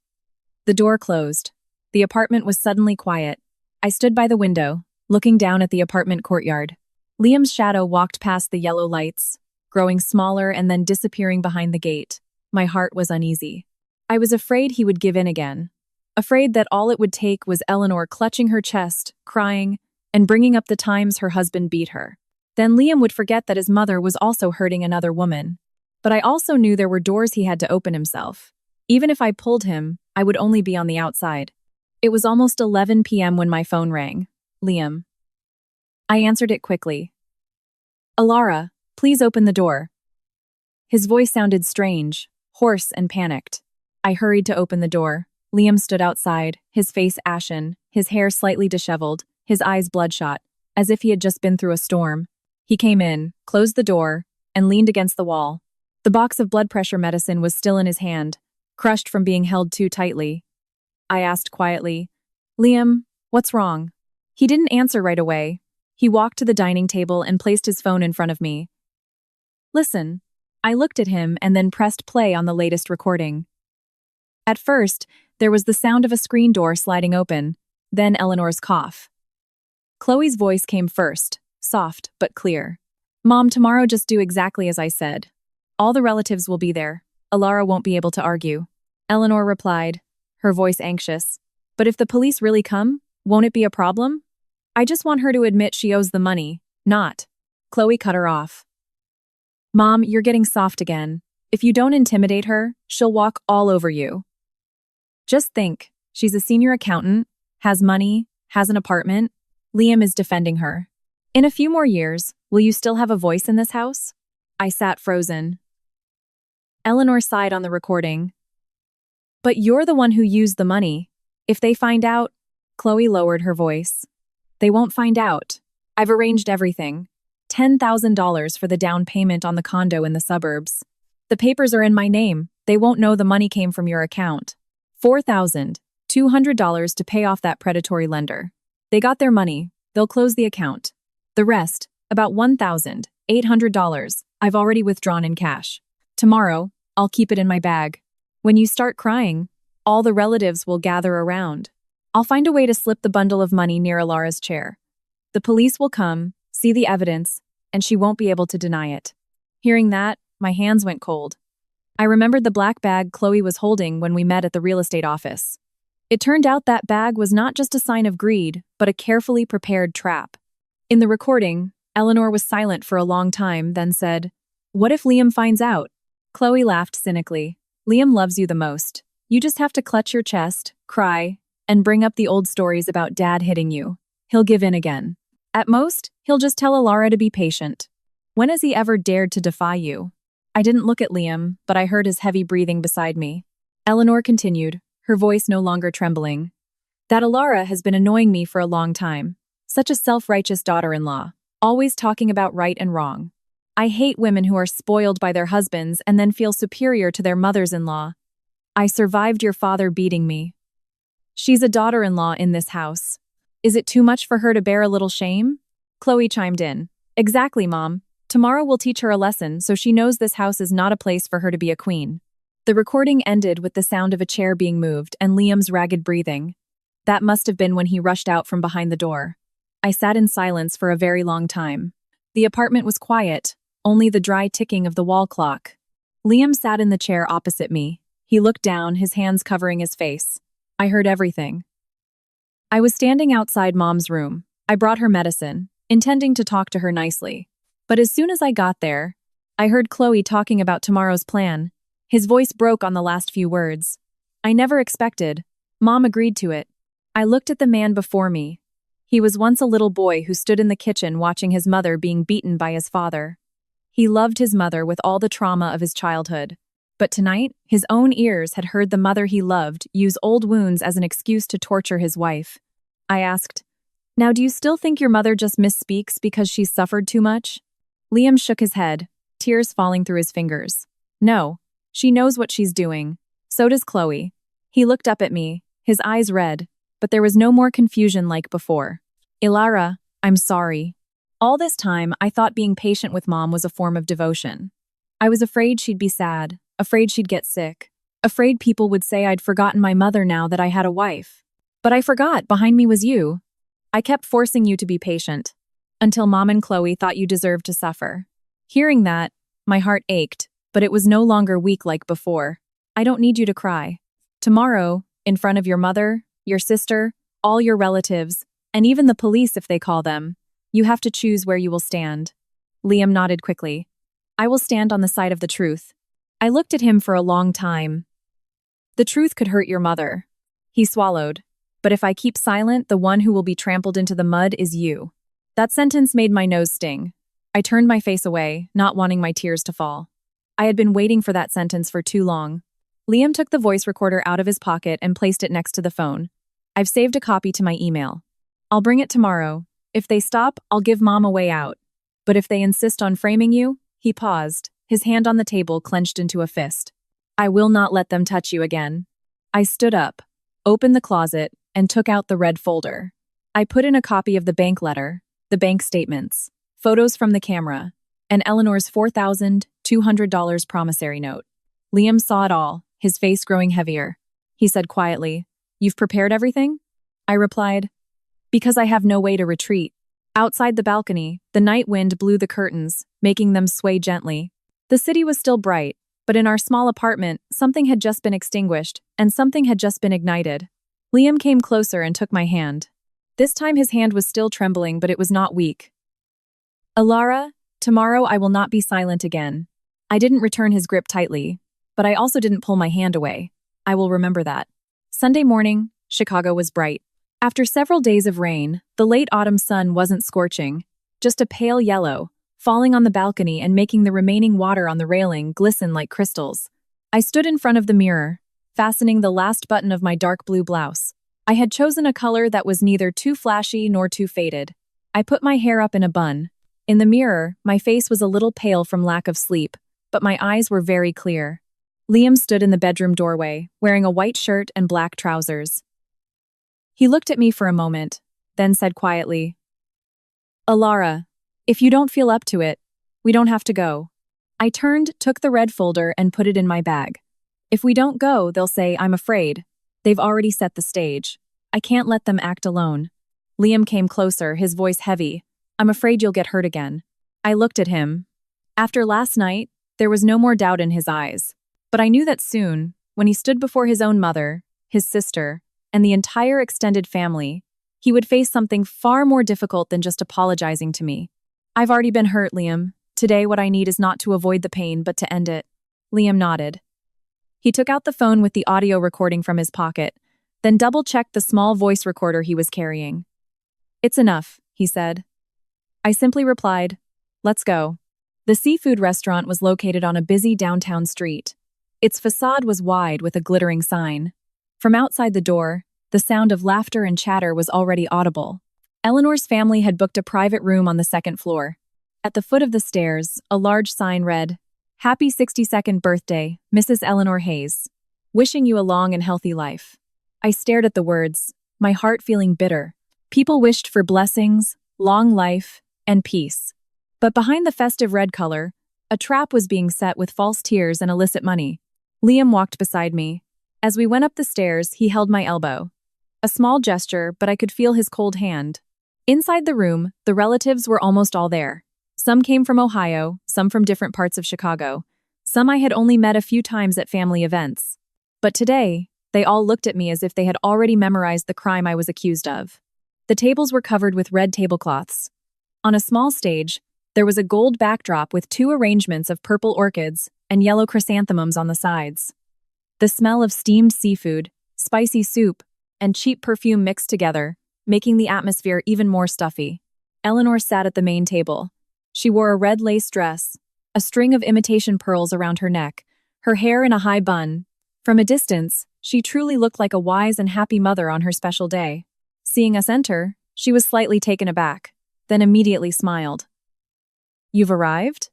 The door closed. The apartment was suddenly quiet. I stood by the window, looking down at the apartment courtyard. Liam's shadow walked past the yellow lights, growing smaller and then disappearing behind the gate. My heart was uneasy. I was afraid he would give in again. Afraid that all it would take was Eleanor clutching her chest, crying, and bringing up the times her husband beat her. Then Liam would forget that his mother was also hurting another woman. But I also knew there were doors he had to open himself. Even if I pulled him, I would only be on the outside. It was almost 11 p.m. when my phone rang. Liam. I answered it quickly. "Alara, please open the door." His voice sounded strange, hoarse and panicked. I hurried to open the door. Liam stood outside, his face ashen, his hair slightly disheveled, his eyes bloodshot, as if he had just been through a storm. He came in, closed the door, and leaned against the wall. The box of blood pressure medicine was still in his hand, crushed from being held too tightly. I asked quietly, "Liam, what's wrong?" He didn't answer right away. He walked to the dining table and placed his phone in front of me. "Listen." I looked at him and then pressed play on the latest recording. At first, there was the sound of a screen door sliding open, then Eleanor's cough. Chloe's voice came first, soft but clear. "Mom, tomorrow just do exactly as I said. All the relatives will be there. Alara won't be able to argue." Eleanor replied, her voice anxious. "But if the police really come, won't it be a problem? I just want her to admit she owes the money, not." Chloe cut her off. "Mom, you're getting soft again. If you don't intimidate her, she'll walk all over you. Just think, she's a senior accountant, has money, has an apartment. Liam is defending her. In a few more years, will you still have a voice in this house?" I sat frozen. Eleanor sighed on the recording. "But you're the one who used the money. If they find out..." Chloe lowered her voice. "They won't find out. I've arranged everything. $10,000 for the down payment on the condo in the suburbs. The papers are in my name. They won't know the money came from your account. $4,200 to pay off that predatory lender. They got their money. They'll close the account. The rest, About $1,800. I've already withdrawn in cash. Tomorrow, I'll keep it in my bag. When you start crying, all the relatives will gather around. I'll find a way to slip the bundle of money near Alara's chair. The police will come, see the evidence, and she won't be able to deny it. Hearing that, my hands went cold. I remembered the black bag Chloe was holding when we met at the real estate office. It turned out that bag was not just a sign of greed, but a carefully prepared trap. In the recording, Eleanor was silent for a long time, then said, "What if Liam finds out?" Chloe laughed cynically. "Liam loves you the most. You just have to clutch your chest, cry, and bring up the old stories about Dad hitting you. He'll give in again. At most, he'll just tell Alara to be patient. When has he ever dared to defy you?" I didn't look at Liam, but I heard his heavy breathing beside me. Eleanor continued, her voice no longer trembling. "That Alara has been annoying me for a long time. Such a self-righteous daughter-in-law, always talking about right and wrong. I hate women who are spoiled by their husbands and then feel superior to their mothers-in-law. I survived your father beating me. She's a daughter-in-law in this house. Is it too much for her to bear a little shame?" Chloe chimed in. "Exactly, Mom. Tomorrow we'll teach her a lesson so she knows this house is not a place for her to be a queen." The recording ended with the sound of a chair being moved and Liam's ragged breathing. That must have been when he rushed out from behind the door. I sat in silence for a very long time. The apartment was quiet, only the dry ticking of the wall clock. Liam sat in the chair opposite me. He looked down, his hands covering his face. I heard everything. I was standing outside Mom's room. I brought her medicine, intending to talk to her nicely. But as soon as I got there, I heard Chloe talking about tomorrow's plan. His voice broke on the last few words. I never expected. Mom agreed to it. I looked at the man before me. He was once a little boy who stood in the kitchen watching his mother being beaten by his father. He loved his mother with all the trauma of his childhood. But tonight, his own ears had heard the mother he loved use old wounds as an excuse to torture his wife. I asked, "Now do you still think your mother just misspeaks because she's suffered too much?" Liam shook his head, tears falling through his fingers. "No, she knows what she's doing. So does Chloe." He looked up at me, his eyes red, but there was no more confusion like before. "Alara, I'm sorry. All this time, I thought being patient with Mom was a form of devotion. I was afraid she'd be sad, afraid she'd get sick, afraid people would say I'd forgotten my mother now that I had a wife. But I forgot, behind me was you. I kept forcing you to be patient, until Mom and Chloe thought you deserved to suffer." Hearing that, my heart ached, but it was no longer weak like before. "I don't need you to cry. Tomorrow, in front of your mother, your sister, all your relatives, and even the police if they call them, you have to choose where you will stand." Liam nodded quickly. "I will stand on the side of the truth." I looked at him for a long time. "The truth could hurt your mother." He swallowed. "But if I keep silent, the one who will be trampled into the mud is you." That sentence made my nose sting. I turned my face away, not wanting my tears to fall. I had been waiting for that sentence for too long. Liam took the voice recorder out of his pocket and placed it next to the phone. "I've saved a copy to my email. I'll bring it tomorrow. If they stop, I'll give Mom a way out. But if they insist on framing you," he paused, his hand on the table clenched into a fist, "I will not let them touch you again." I stood up, opened the closet, and took out the red folder. I put in a copy of the bank letter, the bank statements, photos from the camera, and Eleanor's $4,200 promissory note. Liam saw it all, his face growing heavier. He said quietly, "You've prepared everything?" I replied, "Because I have no way to retreat." Outside the balcony, the night wind blew the curtains, making them sway gently. The city was still bright, but in our small apartment, something had just been extinguished, and something had just been ignited. Liam came closer and took my hand. This time his hand was still trembling, but it was not weak. "Alara, tomorrow I will not be silent again." I didn't return his grip tightly, but I also didn't pull my hand away. I will remember that. Sunday morning, Chicago was bright. After several days of rain, the late autumn sun wasn't scorching, just a pale yellow, falling on the balcony and making the remaining water on the railing glisten like crystals. I stood in front of the mirror, fastening the last button of my dark blue blouse. I had chosen a color that was neither too flashy nor too faded. I put my hair up in a bun. In the mirror, my face was a little pale from lack of sleep, but my eyes were very clear. Liam stood in the bedroom doorway, wearing a white shirt and black trousers. He looked at me for a moment, then said quietly, "Alara, If you don't feel up to it, we don't have to go. I turned, took the red folder, and put it in my bag. If we don't go, they'll say, I'm afraid. They've already set the stage. I can't let them act alone. Liam came closer, his voice heavy. I'm afraid you'll get hurt again. I looked at him. After last night, there was no more doubt in his eyes. But I knew that soon, when he stood before his own mother, his sister, and the entire extended family, he would face something far more difficult than just apologizing to me. I've already been hurt, Liam. Today what I need is not to avoid the pain, but to end it. Liam nodded. He took out the phone with the audio recording from his pocket, then double-checked the small voice recorder he was carrying. It's enough, he said. I simply replied, let's go. The seafood restaurant was located on a busy downtown street. Its facade was wide with a glittering sign. From outside the door, the sound of laughter and chatter was already audible. Eleanor's family had booked a private room on the second floor. At the foot of the stairs, a large sign read, Happy 62nd birthday, Mrs. Eleanor Hayes. Wishing you a long and healthy life. I stared at the words, my heart feeling bitter. People wished for blessings, long life, and peace. But behind the festive red color, a trap was being set with false tears and illicit money. Liam walked beside me. As we went up the stairs, he held my elbow. A small gesture, but I could feel his cold hand. Inside the room, the relatives were almost all there. Some came from Ohio, some from different parts of Chicago. Some I had only met a few times at family events. But today, they all looked at me as if they had already memorized the crime I was accused of. The tables were covered with red tablecloths. On a small stage, there was a gold backdrop with 2 arrangements of purple orchids and yellow chrysanthemums on the sides. The smell of steamed seafood, spicy soup, and cheap perfume mixed together, making the atmosphere even more stuffy. Eleanor sat at the main table. She wore a red lace dress, a string of imitation pearls around her neck, her hair in a high bun. From a distance, she truly looked like a wise and happy mother on her special day. Seeing us enter, she was slightly taken aback, then immediately smiled. You've arrived?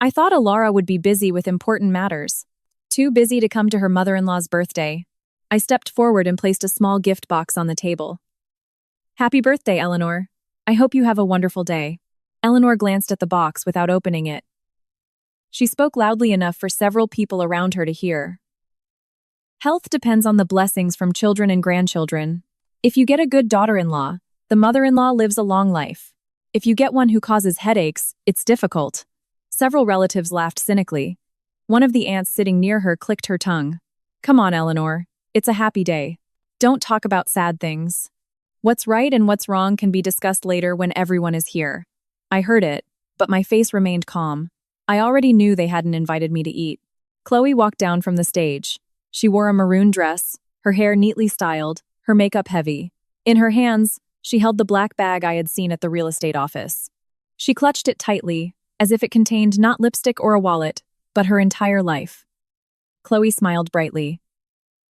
I thought Alara would be busy with important matters. Too busy to come to her mother-in-law's birthday. I stepped forward and placed a small gift box on the table. Happy birthday, Eleanor. I hope you have a wonderful day. Eleanor glanced at the box without opening it. She spoke loudly enough for several people around her to hear. Health depends on the blessings from children and grandchildren. If you get a good daughter-in-law, the mother-in-law lives a long life. If you get one who causes headaches, it's difficult. Several relatives laughed cynically. One of the aunts sitting near her clicked her tongue. Come on, Eleanor. It's a happy day. Don't talk about sad things. What's right and what's wrong can be discussed later when everyone is here. I heard it, but my face remained calm. I already knew they hadn't invited me to eat. Chloe walked down from the stage. She wore a maroon dress, her hair neatly styled, her makeup heavy. In her hands, she held the black bag I had seen at the real estate office. She clutched it tightly, as if it contained not lipstick or a wallet, but her entire life. Chloe smiled brightly.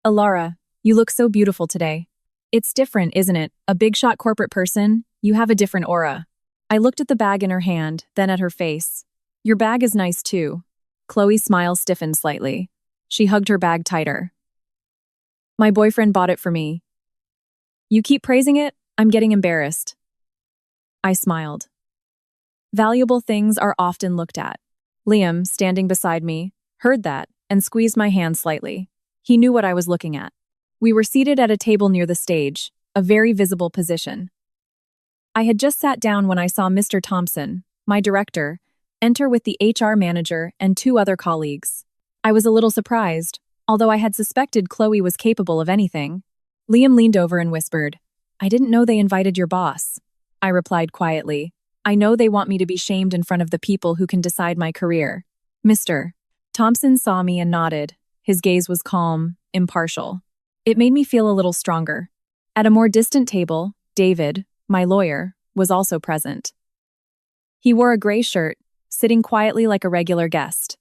Alara, you look so beautiful today. It's different, isn't it? A big-shot corporate person, you have a different aura. I looked at the bag in her hand, then at her face. Your bag is nice too. Chloe's smile stiffened slightly. She hugged her bag tighter. My boyfriend bought it for me. You keep praising it, I'm getting embarrassed. I smiled. Valuable things are often looked at. Liam, standing beside me, heard that and squeezed my hand slightly. He knew what I was looking at. We were seated at a table near the stage, a very visible position. I had just sat down when I saw Mr. Thompson, my director, enter with the HR manager and 2 other colleagues. I was a little surprised, although I had suspected Chloe was capable of anything. Liam leaned over and whispered, I didn't know they invited your boss. I replied quietly, I know they want me to be shamed in front of the people who can decide my career. Mr. Thompson saw me and nodded. His gaze was calm, impartial. It made me feel a little stronger. At a more distant table, David, my lawyer, was also present. He wore a gray shirt, sitting quietly like a regular guest.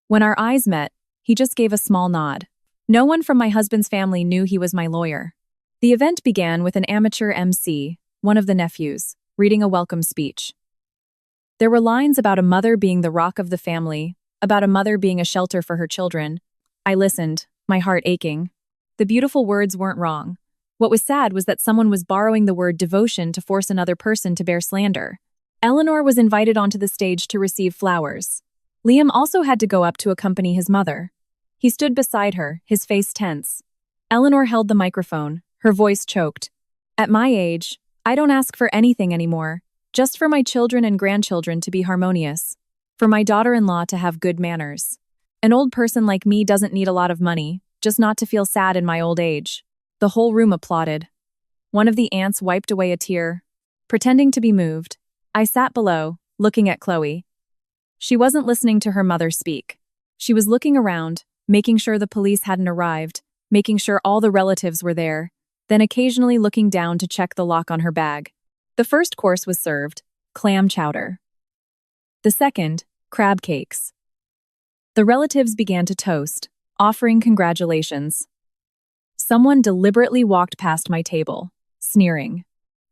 When our eyes met, he just gave a small nod. No one from my husband's family knew he was my lawyer. The event began with an amateur MC, one of the nephews, reading a welcome speech. There were lines about a mother being the rock of the family, about a mother being a shelter for her children. I listened, my heart aching. The beautiful words weren't wrong. What was sad was that someone was borrowing the word devotion to force another person to bear slander. Eleanor was invited onto the stage to receive flowers. Liam also had to go up to accompany his mother. He stood beside her, his face tense. Eleanor held the microphone, her voice choked. At my age, I don't ask for anything anymore, just for my children and grandchildren to be harmonious, for my daughter-in-law to have good manners. An old person like me doesn't need a lot of money, just not to feel sad in my old age. The whole room applauded. One of the aunts wiped away a tear. Pretending to be moved, I sat below, looking at Chloe. She wasn't listening to her mother speak. She was looking around, making sure the police hadn't arrived, making sure all the relatives were there, then occasionally looking down to check the lock on her bag. The first course was served, clam chowder. The second, crab cakes. The relatives began to toast, offering congratulations. Someone deliberately walked past my table, sneering.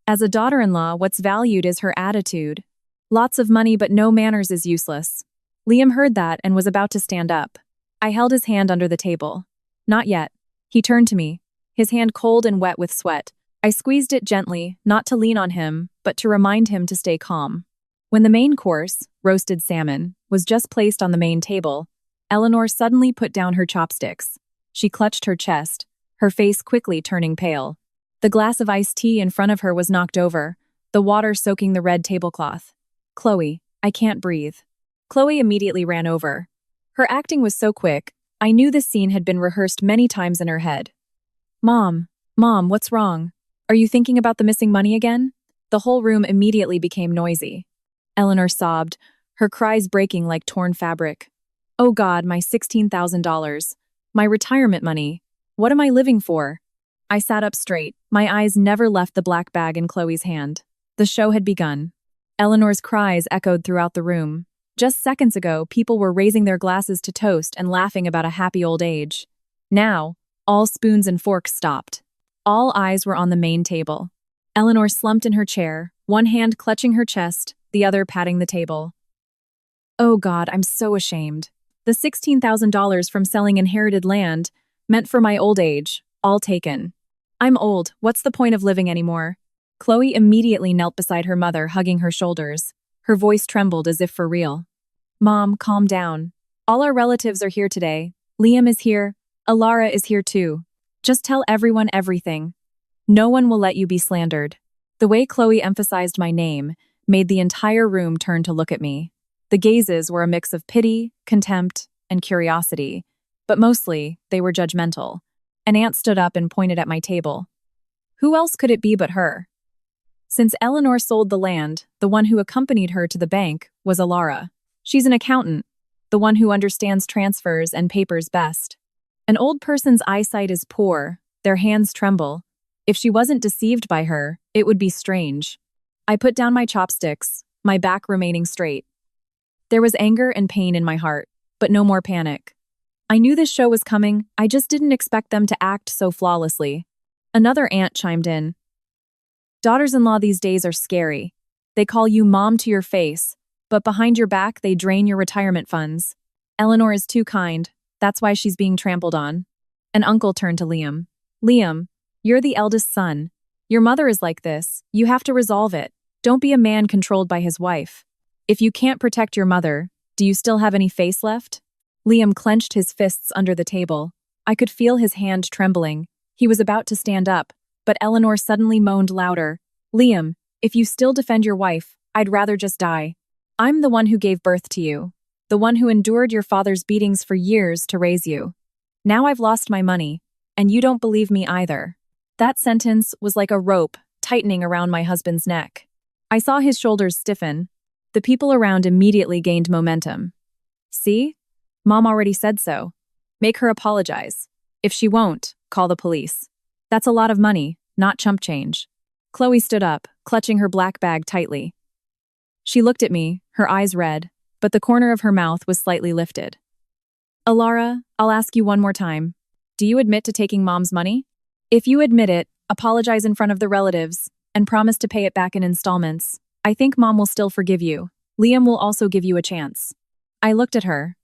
As a daughter-in-law, what's valued is her attitude. Lots of money but no manners is useless. Liam heard that and was about to stand up. I held his hand under the table. Not yet. He turned to me, his hand cold and wet with sweat. I squeezed it gently, not to lean on him, but to remind him to stay calm. When the main course, roasted salmon, was just placed on the main table, Eleanor suddenly put down her chopsticks. She clutched her chest, her face quickly turning pale. The glass of iced tea in front of her was knocked over, the water soaking the red tablecloth. Chloe, I can't breathe. Chloe immediately ran over. Her acting was so quick, I knew this scene had been rehearsed many times in her head. Mom, what's wrong? Are you thinking about the missing money again? The whole room immediately became noisy. Eleanor sobbed, her cries breaking like torn fabric. Oh God, my $16,000. My retirement money. What am I living for? I sat up straight, my eyes never left the black bag in Chloe's hand. The show had begun. Eleanor's cries echoed throughout the room. Just seconds ago, people were raising their glasses to toast and laughing about a happy old age. Now, all spoons and forks stopped. All eyes were on the main table. Eleanor slumped in her chair, one hand clutching her chest, the other patting the table. Oh God, I'm so ashamed. The $16,000 from selling inherited land, meant for my old age, all taken. I'm old, what's the point of living anymore? Chloe immediately knelt beside her mother, hugging her shoulders. Her voice trembled as if for real. Mom, calm down. All our relatives are here today. Liam is here. Alara is here too. Just tell everyone everything. No one will let you be slandered. The way Chloe emphasized my name made the entire room turn to look at me. The gazes were a mix of pity, contempt, and curiosity, but mostly they were judgmental. An aunt stood up and pointed at my table. Who else could it be but her? Since Eleanor sold the land, the one who accompanied her to the bank was Alara. She's an accountant, the one who understands transfers and papers best. An old person's eyesight is poor, their hands tremble. If she wasn't deceived by her, it would be strange. I put down my chopsticks, my back remaining straight. There was anger and pain in my heart, but no more panic. I knew this show was coming, I just didn't expect them to act so flawlessly. Another aunt chimed in. Daughters-in-law these days are scary. They call you mom to your face, but behind your back they drain your retirement funds. Eleanor is too kind, that's why she's being trampled on. An uncle turned to Liam. Liam, you're the eldest son. Your mother is like this, you have to resolve it. Don't be a man controlled by his wife. If you can't protect your mother, do you still have any face left? Liam clenched his fists under the table. I could feel his hand trembling. He was about to stand up, but Eleanor suddenly moaned louder. Liam, if you still defend your wife, I'd rather just die. I'm the one who gave birth to you, the one who endured your father's beatings for years to raise you. Now I've lost my money, and you don't believe me either. That sentence was like a rope tightening around my husband's neck. I saw his shoulders stiffen. The people around immediately gained momentum. See? Mom already said so. Make her apologize. If she won't, call the police. That's a lot of money, not chump change. Chloe stood up, clutching her black bag tightly. She looked at me, her eyes red, but the corner of her mouth was slightly lifted. Alara, I'll ask you one more time. Do you admit to taking Mom's money? If you admit it, apologize in front of the relatives, and promise to pay it back in installments. I think Mom will still forgive you. Liam will also give you a chance. I looked at her.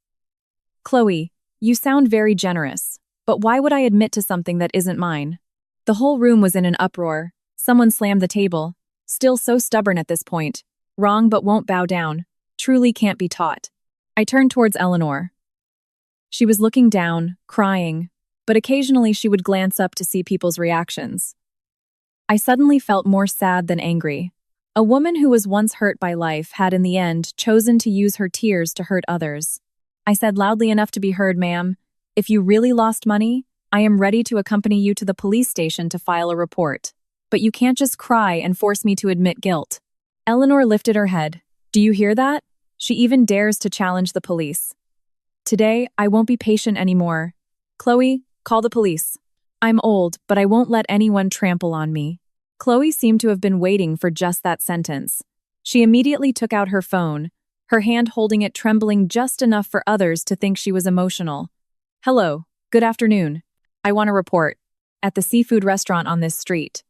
Chloe, you sound very generous, but why would I admit to something that isn't mine? The whole room was in an uproar. Someone slammed the table, still so stubborn at this point. Wrong but won't bow down. Truly can't be taught. I turned towards Eleanor. She was looking down, crying, but occasionally she would glance up to see people's reactions. I suddenly felt more sad than angry. A woman who was once hurt by life had in the end chosen to use her tears to hurt others. I said loudly enough to be heard, "Ma'am, if you really lost money, I am ready to accompany you to the police station to file a report. But you can't just cry and force me to admit guilt." Eleanor lifted her head. "Do you hear that? She even dares to challenge the police. Today, I won't be patient anymore. Chloe, call the police. I'm old, but I won't let anyone trample on me." Chloe seemed to have been waiting for just that sentence. She immediately took out her phone, her hand holding it trembling just enough for others to think she was emotional. "Hello, good afternoon. I want a report. At the seafood restaurant on this street.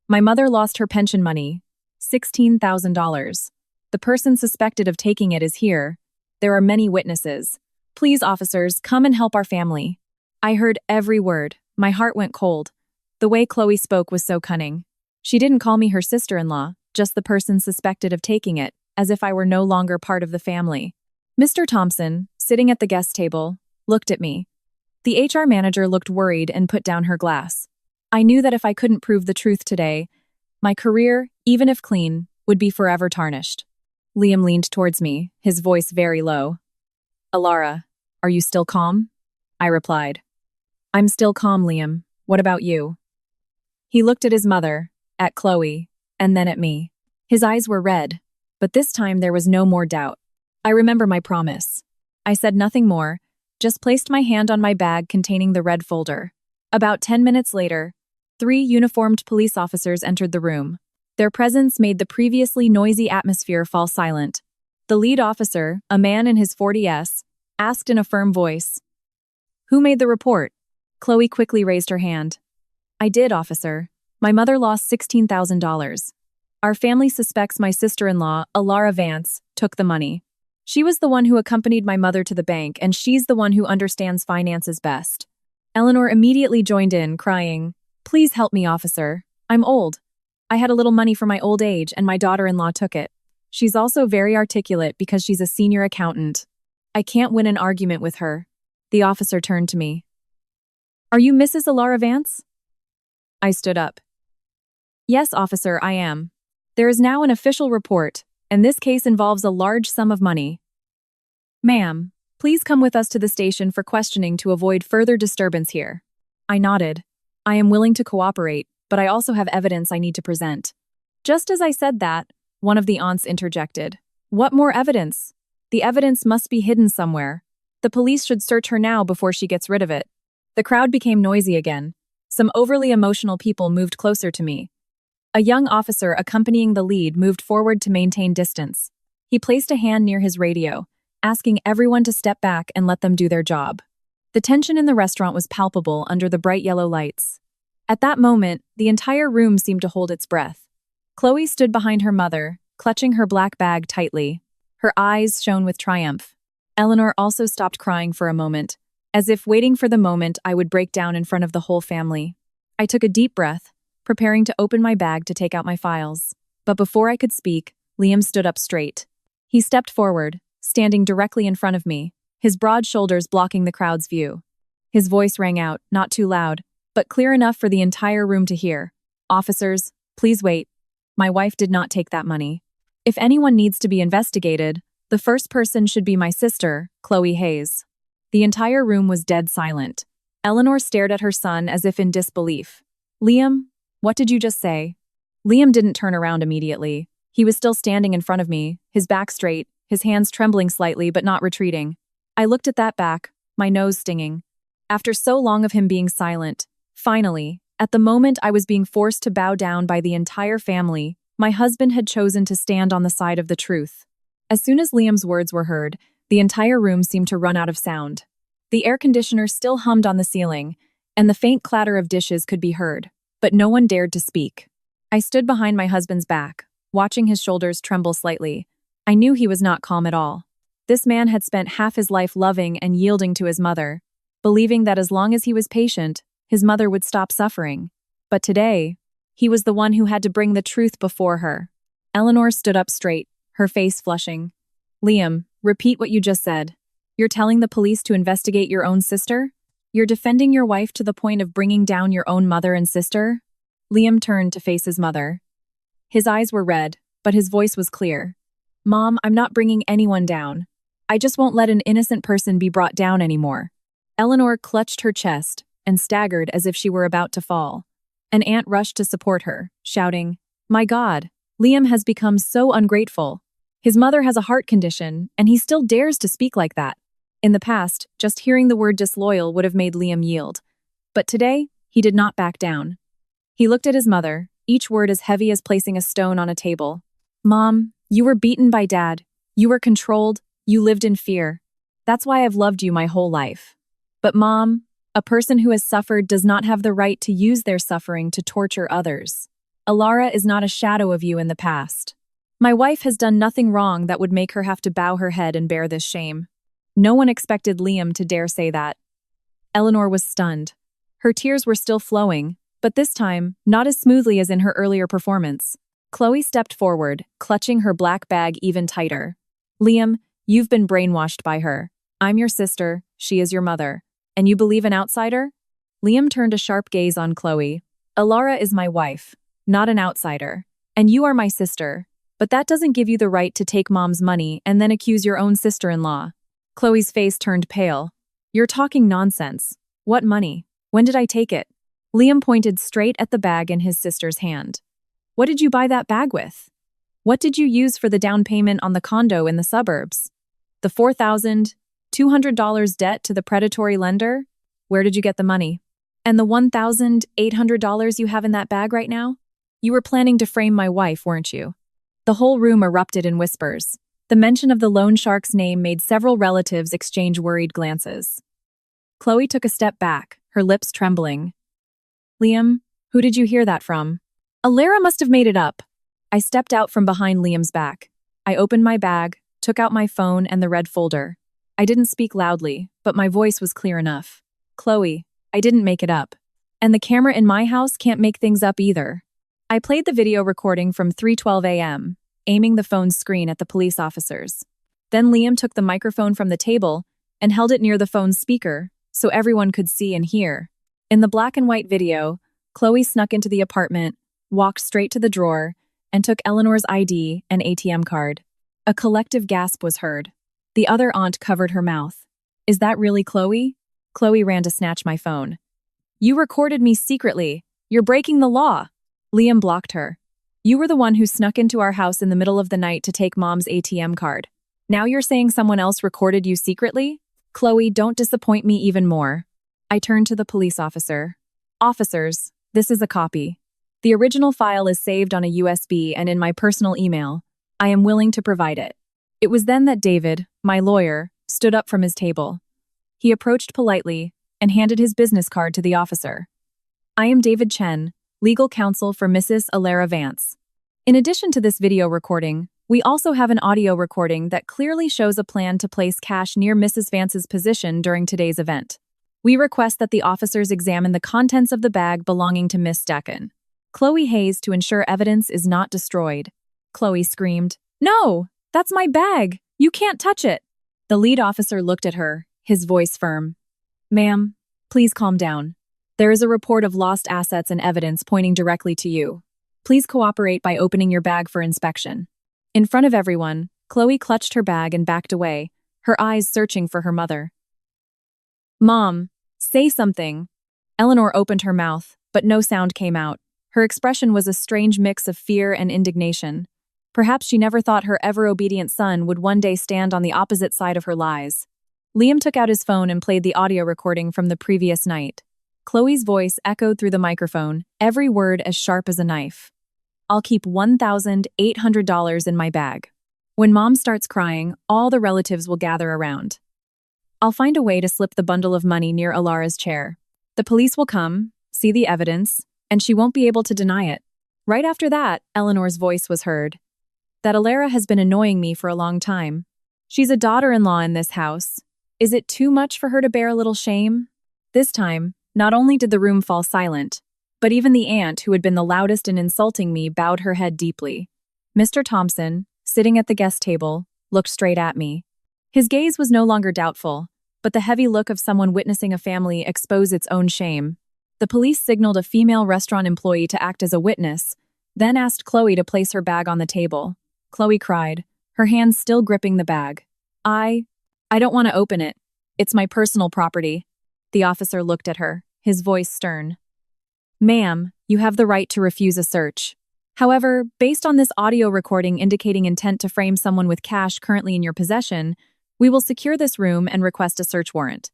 My mother lost her pension money, $16,000. The person suspected of taking it is here. There are many witnesses. Please, officers, come and help our family." I heard every word. My heart went cold. The way Chloe spoke was so cunning. She didn't call me her sister-in-law, just the person suspected of taking it, as if I were no longer part of the family. Mr. Thompson, sitting at the guest table, looked at me. The HR manager looked worried and put down her glass. I knew that if I couldn't prove the truth today, my career, even if clean, would be forever tarnished. Liam leaned towards me, his voice very low. "Alara, are you still calm?" I replied. "I'm still calm, Liam. What about you?" He looked at his mother, at Chloe, and then at me. His eyes were red, but this time there was no more doubt. I remember my promise. I said nothing more, just placed my hand on my bag containing the red folder. About 10 minutes later, 3 uniformed police officers entered the room. Their presence made the previously noisy atmosphere fall silent. The lead officer, a man in his 40s, asked in a firm voice, "Who made the report?" Chloe quickly raised her hand. "I did, officer. My mother lost $16,000. Our family suspects my sister-in-law, Alara Vance, took the money. She was the one who accompanied my mother to the bank, and she's the one who understands finances best." Eleanor immediately joined in, crying, "Please help me, officer. I'm old. I had a little money for my old age, and my daughter-in-law took it. She's also very articulate because she's a senior accountant. I can't win an argument with her." The officer turned to me. "Are you Mrs. Alara Vance?" I stood up. "Yes, officer, I am. There is now an official report, and this case involves a large sum of money. Ma'am, please come with us to the station for questioning to avoid further disturbance here." I nodded. I am willing to cooperate, but I also have evidence I need to present. Just as I said that, one of the aunts interjected. "What more evidence? The evidence must be hidden somewhere. The police should search her now before she gets rid of it." The crowd became noisy again. Some overly emotional people moved closer to me. A young officer accompanying the lead moved forward to maintain distance. He placed a hand near his radio, asking everyone to step back and let them do their job. The tension in the restaurant was palpable under the bright yellow lights. At that moment, the entire room seemed to hold its breath. Chloe stood behind her mother, clutching her black bag tightly. Her eyes shone with triumph. Eleanor also stopped crying for a moment, as if waiting for the moment I would break down in front of the whole family. I took a deep breath, preparing to open my bag to take out my files. But before I could speak, Liam stood up straight. He stepped forward, standing directly in front of me, his broad shoulders blocking the crowd's view. His voice rang out, not too loud, but clear enough for the entire room to hear. "Officers, please wait. My wife did not take that money. If anyone needs to be investigated, the first person should be my sister, Chloe Hayes." The entire room was dead silent. Eleanor stared at her son as if in disbelief. "Liam, what did you just say?" Liam didn't turn around immediately. He was still standing in front of me, his back straight, his hands trembling slightly but not retreating. I looked at that back, my nose stinging. After so long of him being silent, finally, at the moment I was being forced to bow down by the entire family, my husband had chosen to stand on the side of the truth. As soon as Liam's words were heard, the entire room seemed to run out of sound. The air conditioner still hummed on the ceiling, and the faint clatter of dishes could be heard, but no one dared to speak. I stood behind my husband's back, watching his shoulders tremble slightly. I knew he was not calm at all. This man had spent half his life loving and yielding to his mother, believing that as long as he was patient, his mother would stop suffering. But today, he was the one who had to bring the truth before her. Eleanor stood up straight, her face flushing. Liam, repeat what you just said. You're telling the police to investigate your own sister? You're defending your wife to the point of bringing down your own mother and sister? Liam turned to face his mother. His eyes were red, but his voice was clear. Mom, I'm not bringing anyone down. I just won't let an innocent person be brought down anymore. Eleanor clutched her chest and staggered as if she were about to fall. An aunt rushed to support her, shouting, My God, Liam has become so ungrateful. His mother has a heart condition, and he still dares to speak like that. In the past, just hearing the word disloyal would have made Liam yield. But today, he did not back down. He looked at his mother, each word as heavy as placing a stone on a table. Mom, you were beaten by Dad. You were controlled. You lived in fear. That's why I've loved you my whole life. But Mom, a person who has suffered does not have the right to use their suffering to torture others. Alara is not a shadow of you in the past. My wife has done nothing wrong that would make her have to bow her head and bear this shame. No one expected Liam to dare say that. Eleanor was stunned. Her tears were still flowing, but this time, not as smoothly as in her earlier performance. Chloe stepped forward, clutching her black bag even tighter. Liam, you've been brainwashed by her. I'm your sister, she is your mother. And you believe an outsider? Liam turned a sharp gaze on Chloe. Alara is my wife, not an outsider. And you are my sister. But that doesn't give you the right to take Mom's money and then accuse your own sister-in-law. Chloe's face turned pale. You're talking nonsense. What money? When did I take it? Liam pointed straight at the bag in his sister's hand. What did you buy that bag with? What did you use for the down payment on the condo in the suburbs? The $4,200 debt to the predatory lender? Where did you get the money? And the $1,800 you have in that bag right now? You were planning to frame my wife, weren't you? The whole room erupted in whispers. The mention of the loan shark's name made several relatives exchange worried glances. Chloe took a step back, her lips trembling. Liam, who did you hear that from? Alara must have made it up. I stepped out from behind Liam's back. I opened my bag, took out my phone and the red folder. I didn't speak loudly, but my voice was clear enough. Chloe, I didn't make it up. And the camera in my house can't make things up either. I played the video recording from 3:12 a.m., aiming the phone's screen at the police officers. Then Liam took the microphone from the table and held it near the phone's speaker so everyone could see and hear. In the black and white video, Chloe snuck into the apartment, walked straight to the drawer, and took Eleanor's ID and ATM card. A collective gasp was heard. The other aunt covered her mouth. Is that really Chloe? Chloe ran to snatch my phone. You recorded me secretly. You're breaking the law. Liam blocked her. You were the one who snuck into our house in the middle of the night to take Mom's ATM card. Now you're saying someone else recorded you secretly? Chloe, don't disappoint me even more. I turned to the police officer. Officers, this is a copy. The original file is saved on a USB and in my personal email. I am willing to provide it. It was then that David, my lawyer, stood up from his table. He approached politely and handed his business card to the officer. I am David Chen, legal counsel for Mrs. Alara Vance. In addition to this video recording, we also have an audio recording that clearly shows a plan to place cash near Mrs. Vance's position during today's event. We request that the officers examine the contents of the bag belonging to Miss Decken. Chloe Hayes to ensure evidence is not destroyed. Chloe screamed, No, that's my bag. You can't touch it. The lead officer looked at her, his voice firm. Ma'am, please calm down. There is a report of lost assets and evidence pointing directly to you. Please cooperate by opening your bag for inspection. In front of everyone, Chloe clutched her bag and backed away, her eyes searching for her mother. Mom, say something. Eleanor opened her mouth, but no sound came out. Her expression was a strange mix of fear and indignation. Perhaps she never thought her ever-obedient son would one day stand on the opposite side of her lies. Liam took out his phone and played the audio recording from the previous night. Chloe's voice echoed through the microphone, every word as sharp as a knife. I'll keep $1,800 in my bag. When Mom starts crying, all the relatives will gather around. I'll find a way to slip the bundle of money near Alara's chair. The police will come, see the evidence, and she won't be able to deny it. Right after that, Eleanor's voice was heard. That Alara has been annoying me for a long time. She's a daughter-in-law in this house. Is it too much for her to bear a little shame? This time, not only did the room fall silent, but even the aunt who had been the loudest in insulting me bowed her head deeply. Mr. Thompson, sitting at the guest table, looked straight at me. His gaze was no longer doubtful, but the heavy look of someone witnessing a family expose its own shame. The police signaled a female restaurant employee to act as a witness, then asked Chloe to place her bag on the table. Chloe cried, her hands still gripping the bag. I don't want to open it. It's my personal property. The officer looked at her, his voice stern. Ma'am, you have the right to refuse a search. However, based on this audio recording indicating intent to frame someone with cash currently in your possession, we will secure this room and request a search warrant.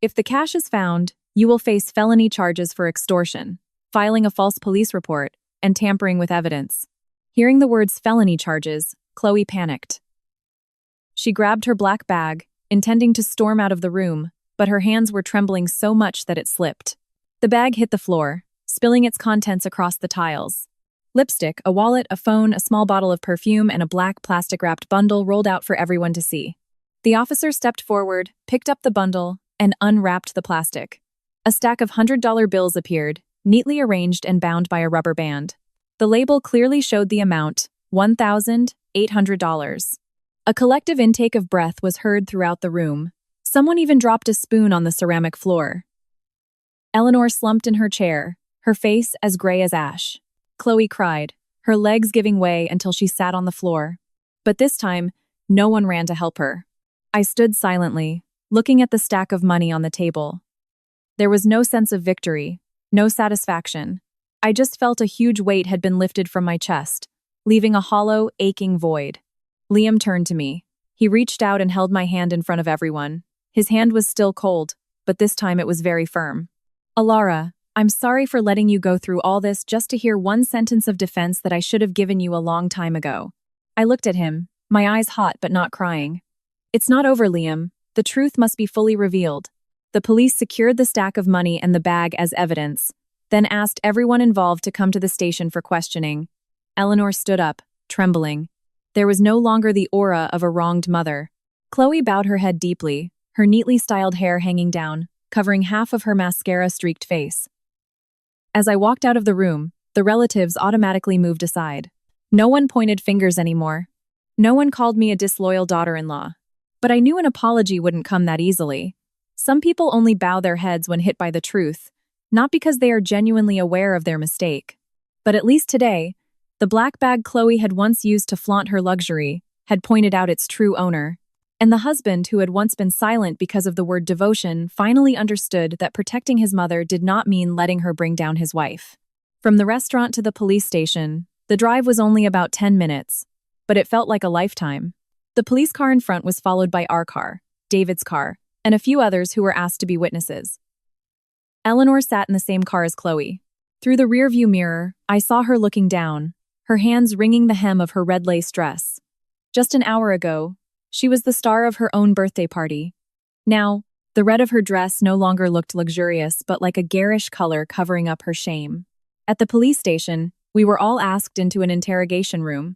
If the cash is found, you will face felony charges for extortion, filing a false police report, and tampering with evidence. Hearing the words felony charges, Chloe panicked. She grabbed her black bag, intending to storm out of the room, but her hands were trembling so much that it slipped. The bag hit the floor, spilling its contents across the tiles. Lipstick, a wallet, a phone, a small bottle of perfume, and a black plastic-wrapped bundle rolled out for everyone to see. The officer stepped forward, picked up the bundle, and unwrapped the plastic. A stack of $100 bills appeared, neatly arranged and bound by a rubber band. The label clearly showed the amount, $1,800. A collective intake of breath was heard throughout the room. Someone even dropped a spoon on the ceramic floor. Eleanor slumped in her chair, her face as gray as ash. Chloe cried, her legs giving way until she sat on the floor. But this time, no one ran to help her. I stood silently, looking at the stack of money on the table. There was no sense of victory, no satisfaction. I just felt a huge weight had been lifted from my chest, leaving a hollow, aching void. Liam turned to me. He reached out and held my hand in front of everyone. His hand was still cold, but this time it was very firm. Alara, I'm sorry for letting you go through all this just to hear one sentence of defense that I should have given you a long time ago. I looked at him, my eyes hot but not crying. It's not over, Liam. The truth must be fully revealed. The police secured the stack of money and the bag as evidence, then asked everyone involved to come to the station for questioning. Eleanor stood up, trembling. There was no longer the aura of a wronged mother. Chloe bowed her head deeply, her neatly styled hair hanging down, covering half of her mascara-streaked face. As I walked out of the room, the relatives automatically moved aside. No one pointed fingers anymore. No one called me a disloyal daughter-in-law. But I knew an apology wouldn't come that easily. Some people only bow their heads when hit by the truth, not because they are genuinely aware of their mistake. But at least today, the black bag Chloe had once used to flaunt her luxury had pointed out its true owner. And the husband, who had once been silent because of the word devotion, finally understood that protecting his mother did not mean letting her bring down his wife. From the restaurant to the police station, the drive was only about 10 minutes, but it felt like a lifetime. The police car in front was followed by our car, David's car, and a few others who were asked to be witnesses. Eleanor sat in the same car as Chloe. Through the rearview mirror, I saw her looking down, her hands wringing the hem of her red lace dress. Just an hour ago, she was the star of her own birthday party. Now, the red of her dress no longer looked luxurious but like a garish color covering up her shame. At the police station, we were all asked into an interrogation room.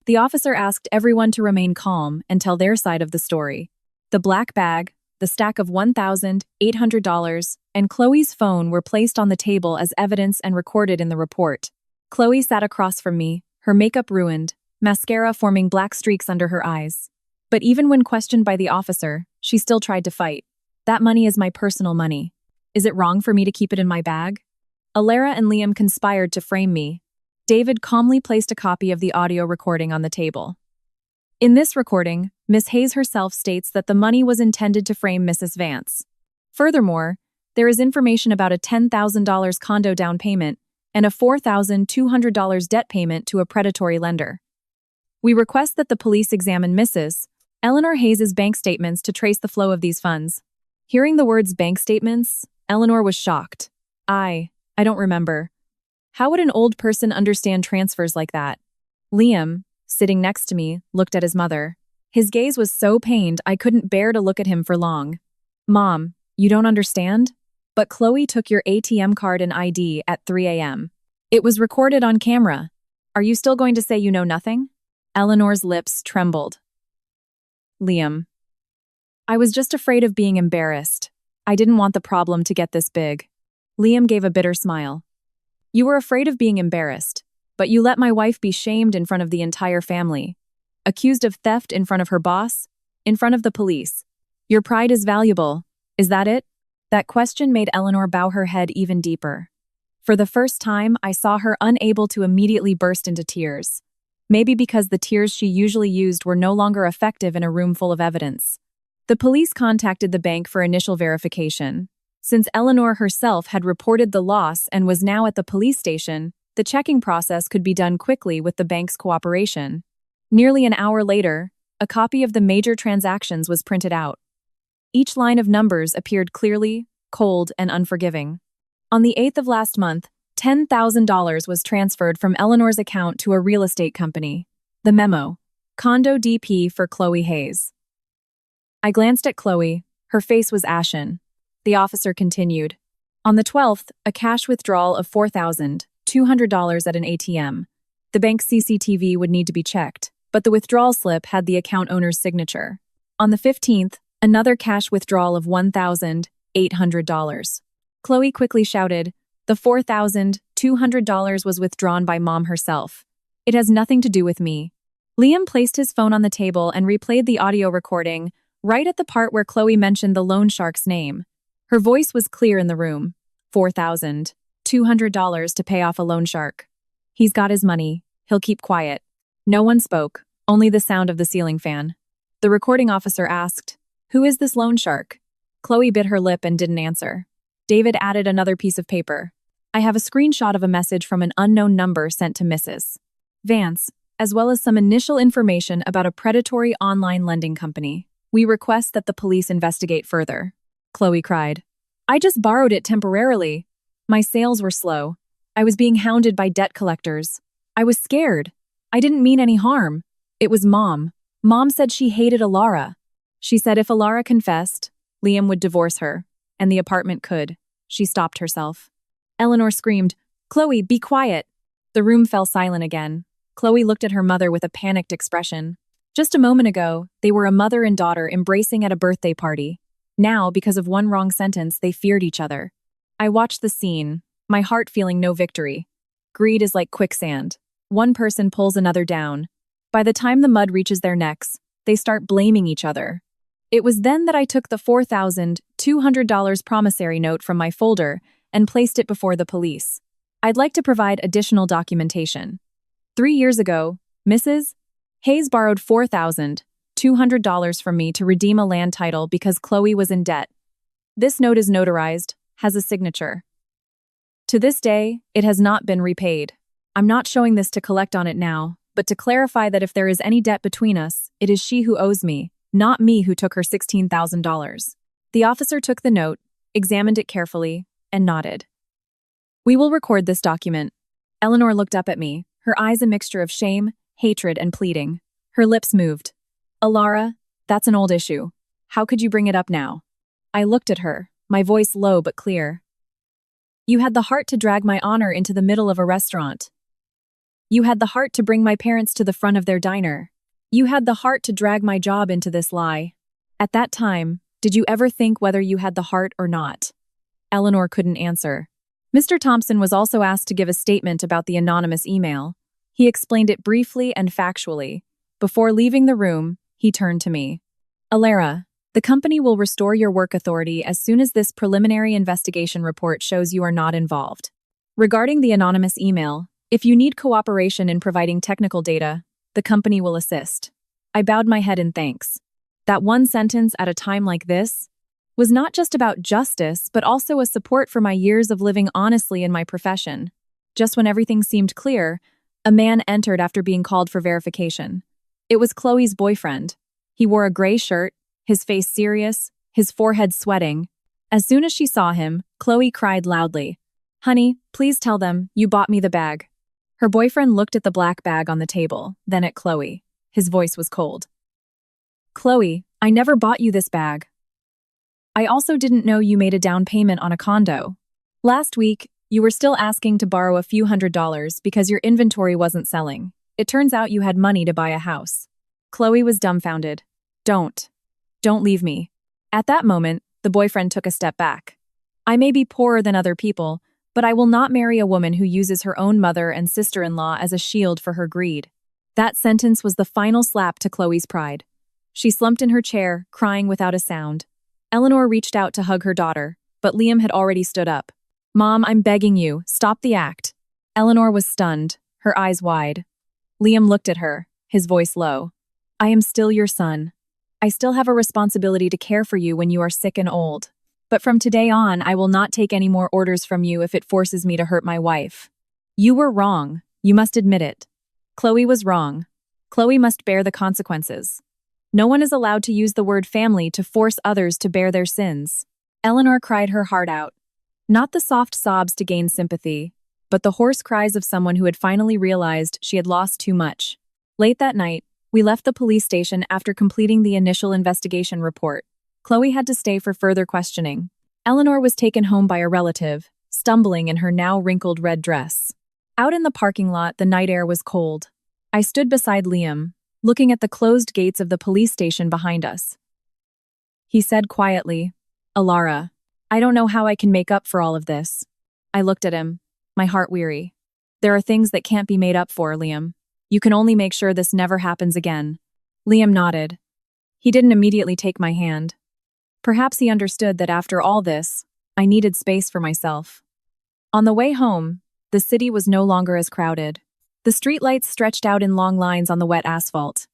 The officer asked everyone to remain calm and tell their side of the story. The black bag, the stack of $1,800, and Chloe's phone were placed on the table as evidence and recorded in the report. Chloe sat across from me, her makeup ruined, mascara forming black streaks under her eyes. But even when questioned by the officer, she still tried to fight. That money is my personal money. Is it wrong for me to keep it in my bag? Alara and Liam conspired to frame me. David calmly placed a copy of the audio recording on the table. In this recording, Miss Hayes herself states that the money was intended to frame Mrs. Vance. Furthermore, there is information about a $10,000 condo down payment and a $4,200 debt payment to a predatory lender. We request that the police examine Mrs. Eleanor Hayes' bank statements to trace the flow of these funds. Hearing the words bank statements, Eleanor was shocked. I don't remember. How would an old person understand transfers like that? Liam, sitting next to me, looked at his mother. His gaze was so pained I couldn't bear to look at him for long. Mom, you don't understand? But Chloe took your ATM card and ID at 3 a.m. It was recorded on camera. Are you still going to say you know nothing? Eleanor's lips trembled. Liam. I was just afraid of being embarrassed. I didn't want the problem to get this big. Liam gave a bitter smile. You were afraid of being embarrassed, but you let my wife be shamed in front of the entire family. Accused of theft in front of her boss? In front of the police. Your pride is valuable. Is that it? That question made Eleanor bow her head even deeper. For the first time, I saw her unable to immediately burst into tears. Maybe because the tears she usually used were no longer effective in a room full of evidence. The police contacted the bank for initial verification. Since Eleanor herself had reported the loss and was now at the police station, the checking process could be done quickly with the bank's cooperation. Nearly an hour later, a copy of the major transactions was printed out. Each line of numbers appeared clearly, cold, and unforgiving. On the 8th of last month, $10,000 was transferred from Eleanor's account to a real estate company. The memo: Condo DP for Chloe Hayes. I glanced at Chloe. Her face was ashen. The officer continued. On the 12th, a cash withdrawal of $4,200 at an ATM. The bank's CCTV would need to be checked, but the withdrawal slip had the account owner's signature. On the 15th, another cash withdrawal of $1,800. Chloe quickly shouted, "The $4,200 was withdrawn by Mom herself. It has nothing to do with me." Liam placed his phone on the table and replayed the audio recording, right at the part where Chloe mentioned the loan shark's name. Her voice was clear in the room. $4,200 to pay off a loan shark. He's got his money. He'll keep quiet. No one spoke, only the sound of the ceiling fan. The recording officer asked, "Who is this loan shark?" Chloe bit her lip and didn't answer. David added another piece of paper. "I have a screenshot of a message from an unknown number sent to Mrs. Vance, as well as some initial information about a predatory online lending company. We request that the police investigate further." Chloe cried. "I just borrowed it temporarily. My sales were slow. I was being hounded by debt collectors. I was scared. I didn't mean any harm. It was Mom. Mom said she hated Alara. She said if Alara confessed, Liam would divorce her, and the apartment could." She stopped herself. Eleanor screamed, "Chloe, be quiet." The room fell silent again. Chloe looked at her mother with a panicked expression. Just a moment ago, they were a mother and daughter embracing at a birthday party. Now, because of one wrong sentence, they feared each other. I watched the scene, my heart feeling no victory. Greed is like quicksand. One person pulls another down. By the time the mud reaches their necks, they start blaming each other. It was then that I took the $4,200 promissory note from my folder and placed it before the police. I'd like to provide additional documentation. 3 years ago, Mrs. Hayes borrowed $4,200 from me to redeem a land title because Chloe was in debt. This note is notarized, has a signature. To this day, it has not been repaid. I'm not showing this to collect on it now, but to clarify that if there is any debt between us, it is she who owes me, not me who took her $16,000. The officer took the note, examined it carefully, and nodded. "We will record this document." Eleanor looked up at me, her eyes a mixture of shame, hatred, and pleading. Her lips moved. "Alara, that's an old issue. How could you bring it up now?" I looked at her, my voice low but clear. "You had the heart to drag my honor into the middle of a restaurant. You had the heart to bring my parents to the front of their diner. You had the heart to drag my job into this lie. At that time, did you ever think whether you had the heart or not?" Eleanor couldn't answer. Mr. Thompson was also asked to give a statement about the anonymous email. He explained it briefly and factually. Before leaving the room, he turned to me. "Alara, the company will restore your work authority as soon as this preliminary investigation report shows you are not involved. Regarding the anonymous email, if you need cooperation in providing technical data, the company will assist." I bowed my head in thanks. That one sentence at a time like this was not just about justice, but also a support for my years of living honestly in my profession. Just when everything seemed clear, a man entered after being called for verification. It was Chloe's boyfriend. He wore a gray shirt, his face serious, his forehead sweating. As soon as she saw him, Chloe cried loudly, "Honey, please tell them you bought me the bag." Her boyfriend looked at the black bag on the table, then at Chloe. His voice was cold. "Chloe, I never bought you this bag. I also didn't know you made a down payment on a condo. Last week, you were still asking to borrow a few $100s because your inventory wasn't selling. It turns out you had money to buy a house." Chloe was dumbfounded. Don't leave me." At that moment, the boyfriend took a step back. "I may be poorer than other people, but I will not marry a woman who uses her own mother and sister-in-law as a shield for her greed." That sentence was the final slap to Chloe's pride. She slumped in her chair, crying without a sound. Eleanor reached out to hug her daughter, but Liam had already stood up. "Mom, I'm begging you, stop the act." Eleanor was stunned, her eyes wide. Liam looked at her, his voice low. "I am still your son. I still have a responsibility to care for you when you are sick and old. But from today on, I will not take any more orders from you if it forces me to hurt my wife. You were wrong. You must admit it. Chloe was wrong. Chloe must bear the consequences. No one is allowed to use the word family to force others to bear their sins." Eleanor cried her heart out. Not the soft sobs to gain sympathy, but the hoarse cries of someone who had finally realized she had lost too much. Late that night, we left the police station after completing the initial investigation report. Chloe had to stay for further questioning. Eleanor was taken home by a relative, stumbling in her now wrinkled red dress. Out in the parking lot, the night air was cold. I stood beside Liam, looking at the closed gates of the police station behind us. He said quietly, "Alara, I don't know how I can make up for all of this." I looked at him, my heart weary. "There are things that can't be made up for, Liam. You can only make sure this never happens again." Liam nodded. He didn't immediately take my hand. Perhaps he understood that after all this, I needed space for myself. On the way home, the city was no longer as crowded. The streetlights stretched out in long lines on the wet asphalt.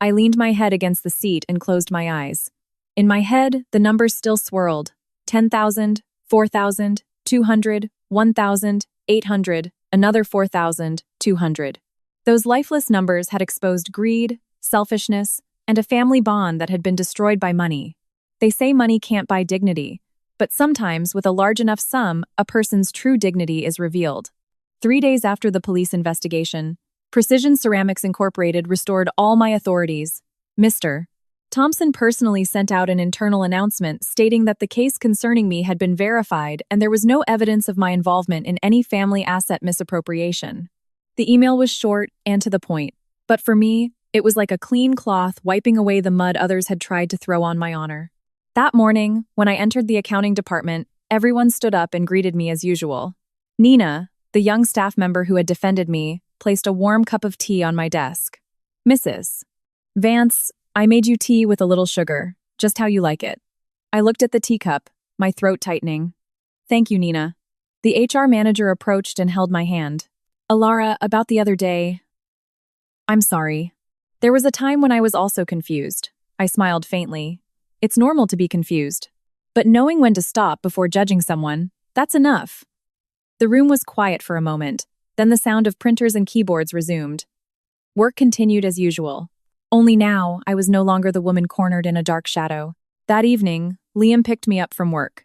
I leaned my head against the seat and closed my eyes. In my head, the numbers still swirled. 10,000, 4,000, 200, 1,000, 800, another 4,000, 200. Those lifeless numbers had exposed greed, selfishness, and a family bond that had been destroyed by money. They say money can't buy dignity, but sometimes with a large enough sum, a person's true dignity is revealed. 3 days after the police investigation, Precision Ceramics Incorporated restored all my authorities. Mr. Thompson personally sent out an internal announcement stating that the case concerning me had been verified and there was no evidence of my involvement in any family asset misappropriation. The email was short and to the point, but for me, it was like a clean cloth wiping away the mud others had tried to throw on my honor. That morning, when I entered the accounting department, everyone stood up and greeted me as usual. Nina, the young staff member who had defended me, placed a warm cup of tea on my desk. "Mrs. Vance, I made you tea with a little sugar, just how you like it." I looked at the teacup, my throat tightening. "Thank you, Nina." The HR manager approached and held my hand. "Alara, about the other day." "I'm sorry. There was a time when I was also confused." I smiled faintly. It's normal to be confused. But knowing when to stop before judging someone, that's enough. The room was quiet for a moment, then the sound of printers and keyboards resumed. Work continued as usual. Only now, I was no longer the woman cornered in a dark shadow. That evening, Liam picked me up from work.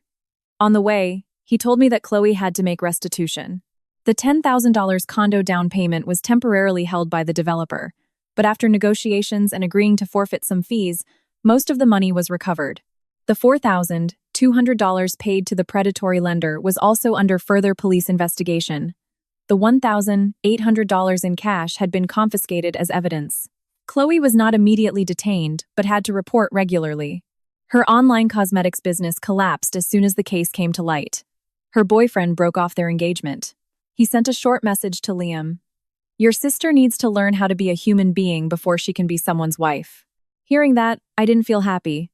On the way, he told me that Chloe had to make restitution. The $10,000 condo down payment was temporarily held by the developer, but after negotiations and agreeing to forfeit some fees, most of the money was recovered. The $4,200 paid to the predatory lender was also under further police investigation. The $1,800 in cash had been confiscated as evidence. Chloe was not immediately detained, but had to report regularly. Her online cosmetics business collapsed as soon as the case came to light. Her boyfriend broke off their engagement. He sent a short message to Liam. "Your sister needs to learn how to be a human being before she can be someone's wife." Hearing that, I didn't feel happy.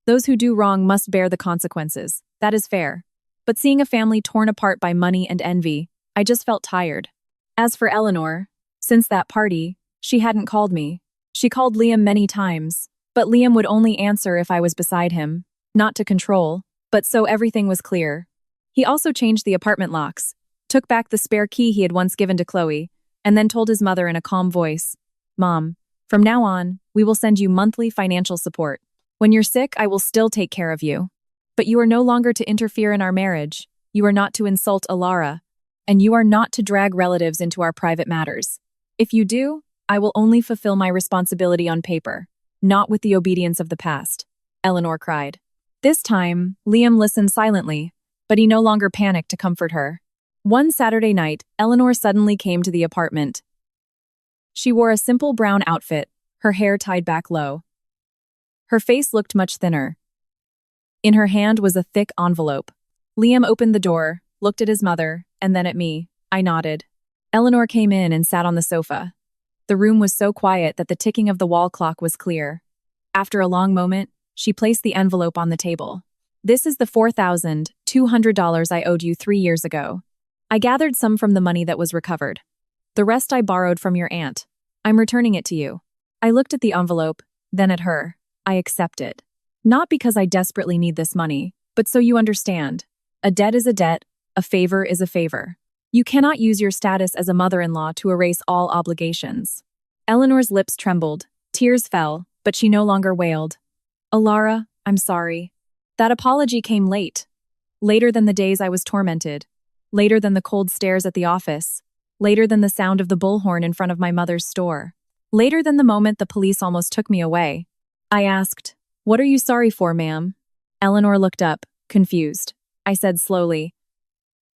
Those who do wrong must bear the consequences. That is fair. But seeing a family torn apart by money and envy, I just felt tired. As for Eleanor, since that party, she hadn't called me. She called Liam many times, but Liam would only answer if I was beside him, not to control, but so everything was clear. He also changed the apartment locks, took back the spare key he had once given to Chloe, and then told his mother in a calm voice, "Mom, from now on, we will send you monthly financial support. When you're sick, I will still take care of you. But you are no longer to interfere in our marriage, you are not to insult Alara, and you are not to drag relatives into our private matters. If you do, I will only fulfill my responsibility on paper, not with the obedience of the past," Eleanor cried. This time, Liam listened silently, but he no longer panicked to comfort her. One Saturday night, Eleanor suddenly came to the apartment. She wore a simple brown outfit, her hair tied back low. Her face looked much thinner. In her hand was a thick envelope. Liam opened the door, looked at his mother, and then at me. I nodded. Eleanor came in and sat on the sofa. The room was so quiet that the ticking of the wall clock was clear. After a long moment, she placed the envelope on the table. This is the $4,200 I owed you 3 years ago. I gathered some from the money that was recovered. The rest I borrowed from your aunt. I'm returning it to you. I looked at the envelope, then at her. I accept it. Not because I desperately need this money, but so you understand. A debt is a debt, a favor is a favor. You cannot use your status as a mother-in-law to erase all obligations. Eleanor's lips trembled, tears fell, but she no longer wailed. Alara, I'm sorry. That apology came late. Later than the days I was tormented. Later than the cold stares at the office. Later than the sound of the bullhorn in front of my mother's store. Later than the moment the police almost took me away. I asked, "What are you sorry for, ma'am?" Eleanor looked up, confused. I said slowly,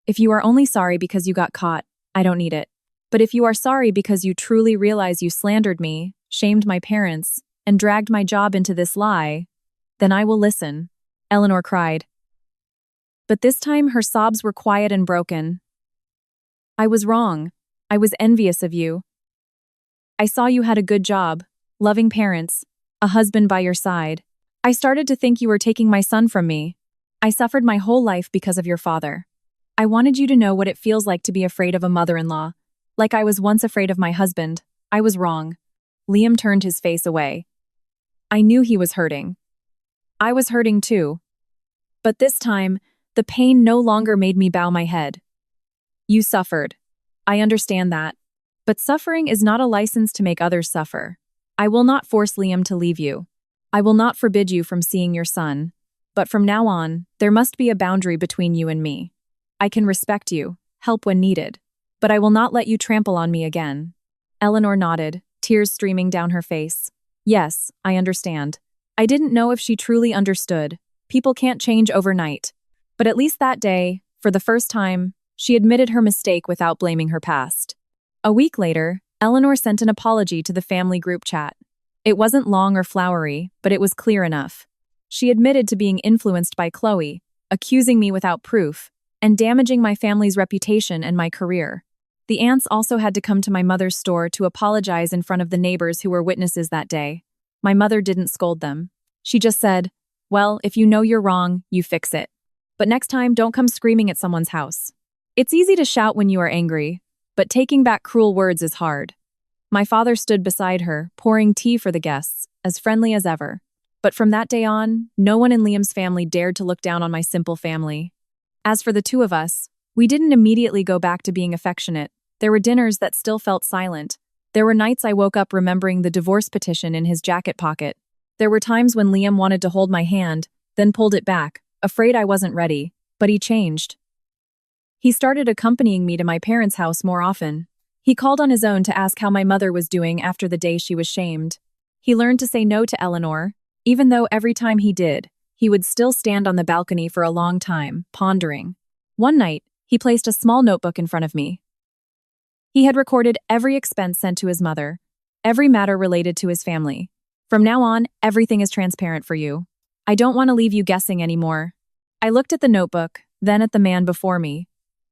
"If you are only sorry because you got caught, I don't need it. But if you are sorry because you truly realize you slandered me, shamed my parents, and dragged my job into this lie, then I will listen," Eleanor cried. But this time her sobs were quiet and broken. "I was wrong. I was envious of you. I saw you had a good job, loving parents, a husband by your side. I started to think you were taking my son from me. I suffered my whole life because of your father. I wanted you to know what it feels like to be afraid of a mother-in-law, like I was once afraid of my husband. I was wrong." Liam turned his face away. I knew he was hurting. I was hurting too. But this time, the pain no longer made me bow my head. "You suffered. I understand that. But suffering is not a license to make others suffer. I will not force Liam to leave you. I will not forbid you from seeing your son. But from now on, there must be a boundary between you and me. I can respect you, help when needed, but I will not let you trample on me again." Eleanor nodded, tears streaming down her face. "Yes, I understand." I didn't know if she truly understood. People can't change overnight. But at least that day, for the first time, she admitted her mistake without blaming her past. A week later, Eleanor sent an apology to the family group chat. It wasn't long or flowery, but it was clear enough. She admitted to being influenced by Chloe, accusing me without proof, and damaging my family's reputation and my career. The aunts also had to come to my mother's store to apologize in front of the neighbors who were witnesses that day. My mother didn't scold them. She just said, "Well, if you know you're wrong, you fix it. But next time, don't come screaming at someone's house." It's easy to shout when you are angry, but taking back cruel words is hard. My father stood beside her, pouring tea for the guests, as friendly as ever. But from that day on, no one in Liam's family dared to look down on my simple family. As for the two of us, we didn't immediately go back to being affectionate. There were dinners that still felt silent. There were nights I woke up remembering the divorce petition in his jacket pocket. There were times when Liam wanted to hold my hand, then pulled it back, afraid I wasn't ready, but he changed. He started accompanying me to my parents' house more often. He called on his own to ask how my mother was doing after the day she was shamed. He learned to say no to Eleanor, even though every time he did, he would still stand on the balcony for a long time, pondering. One night, he placed a small notebook in front of me. He had recorded every expense sent to his mother, every matter related to his family. "From now on, everything is transparent for you. I don't want to leave you guessing anymore." I looked at the notebook, then at the man before me.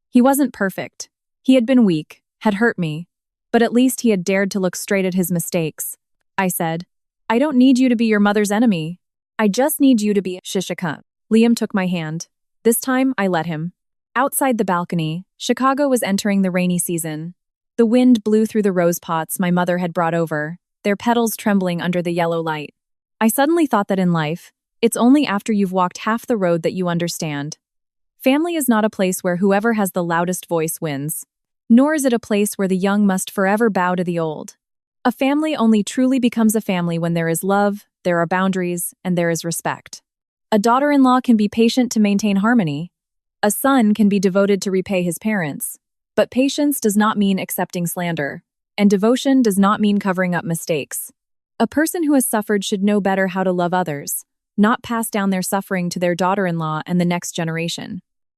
He wasn't perfect. He had been weak, had hurt me, but at least he had dared to look straight at his mistakes. I said, "I don't need you to be your mother's enemy. I just need you to be Shishika." Liam took my hand. This time, I let him. Outside the balcony, Chicago was entering the rainy season. The wind blew through the rose pots my mother had brought over, their petals trembling under the yellow light. I suddenly thought that in life, it's only after you've walked half the road that you understand. Family is not a place where whoever has the loudest voice wins. Nor is it a place where the young must forever bow to the old. A family only truly becomes a family when there is love, there are boundaries, and there is respect. A daughter-in-law can be patient to maintain harmony. A son can be devoted to repay his parents. But patience does not mean accepting slander, and devotion does not mean covering up mistakes. A person who has suffered should know better how to love others, not pass down their suffering to their daughter-in-law and the next generation.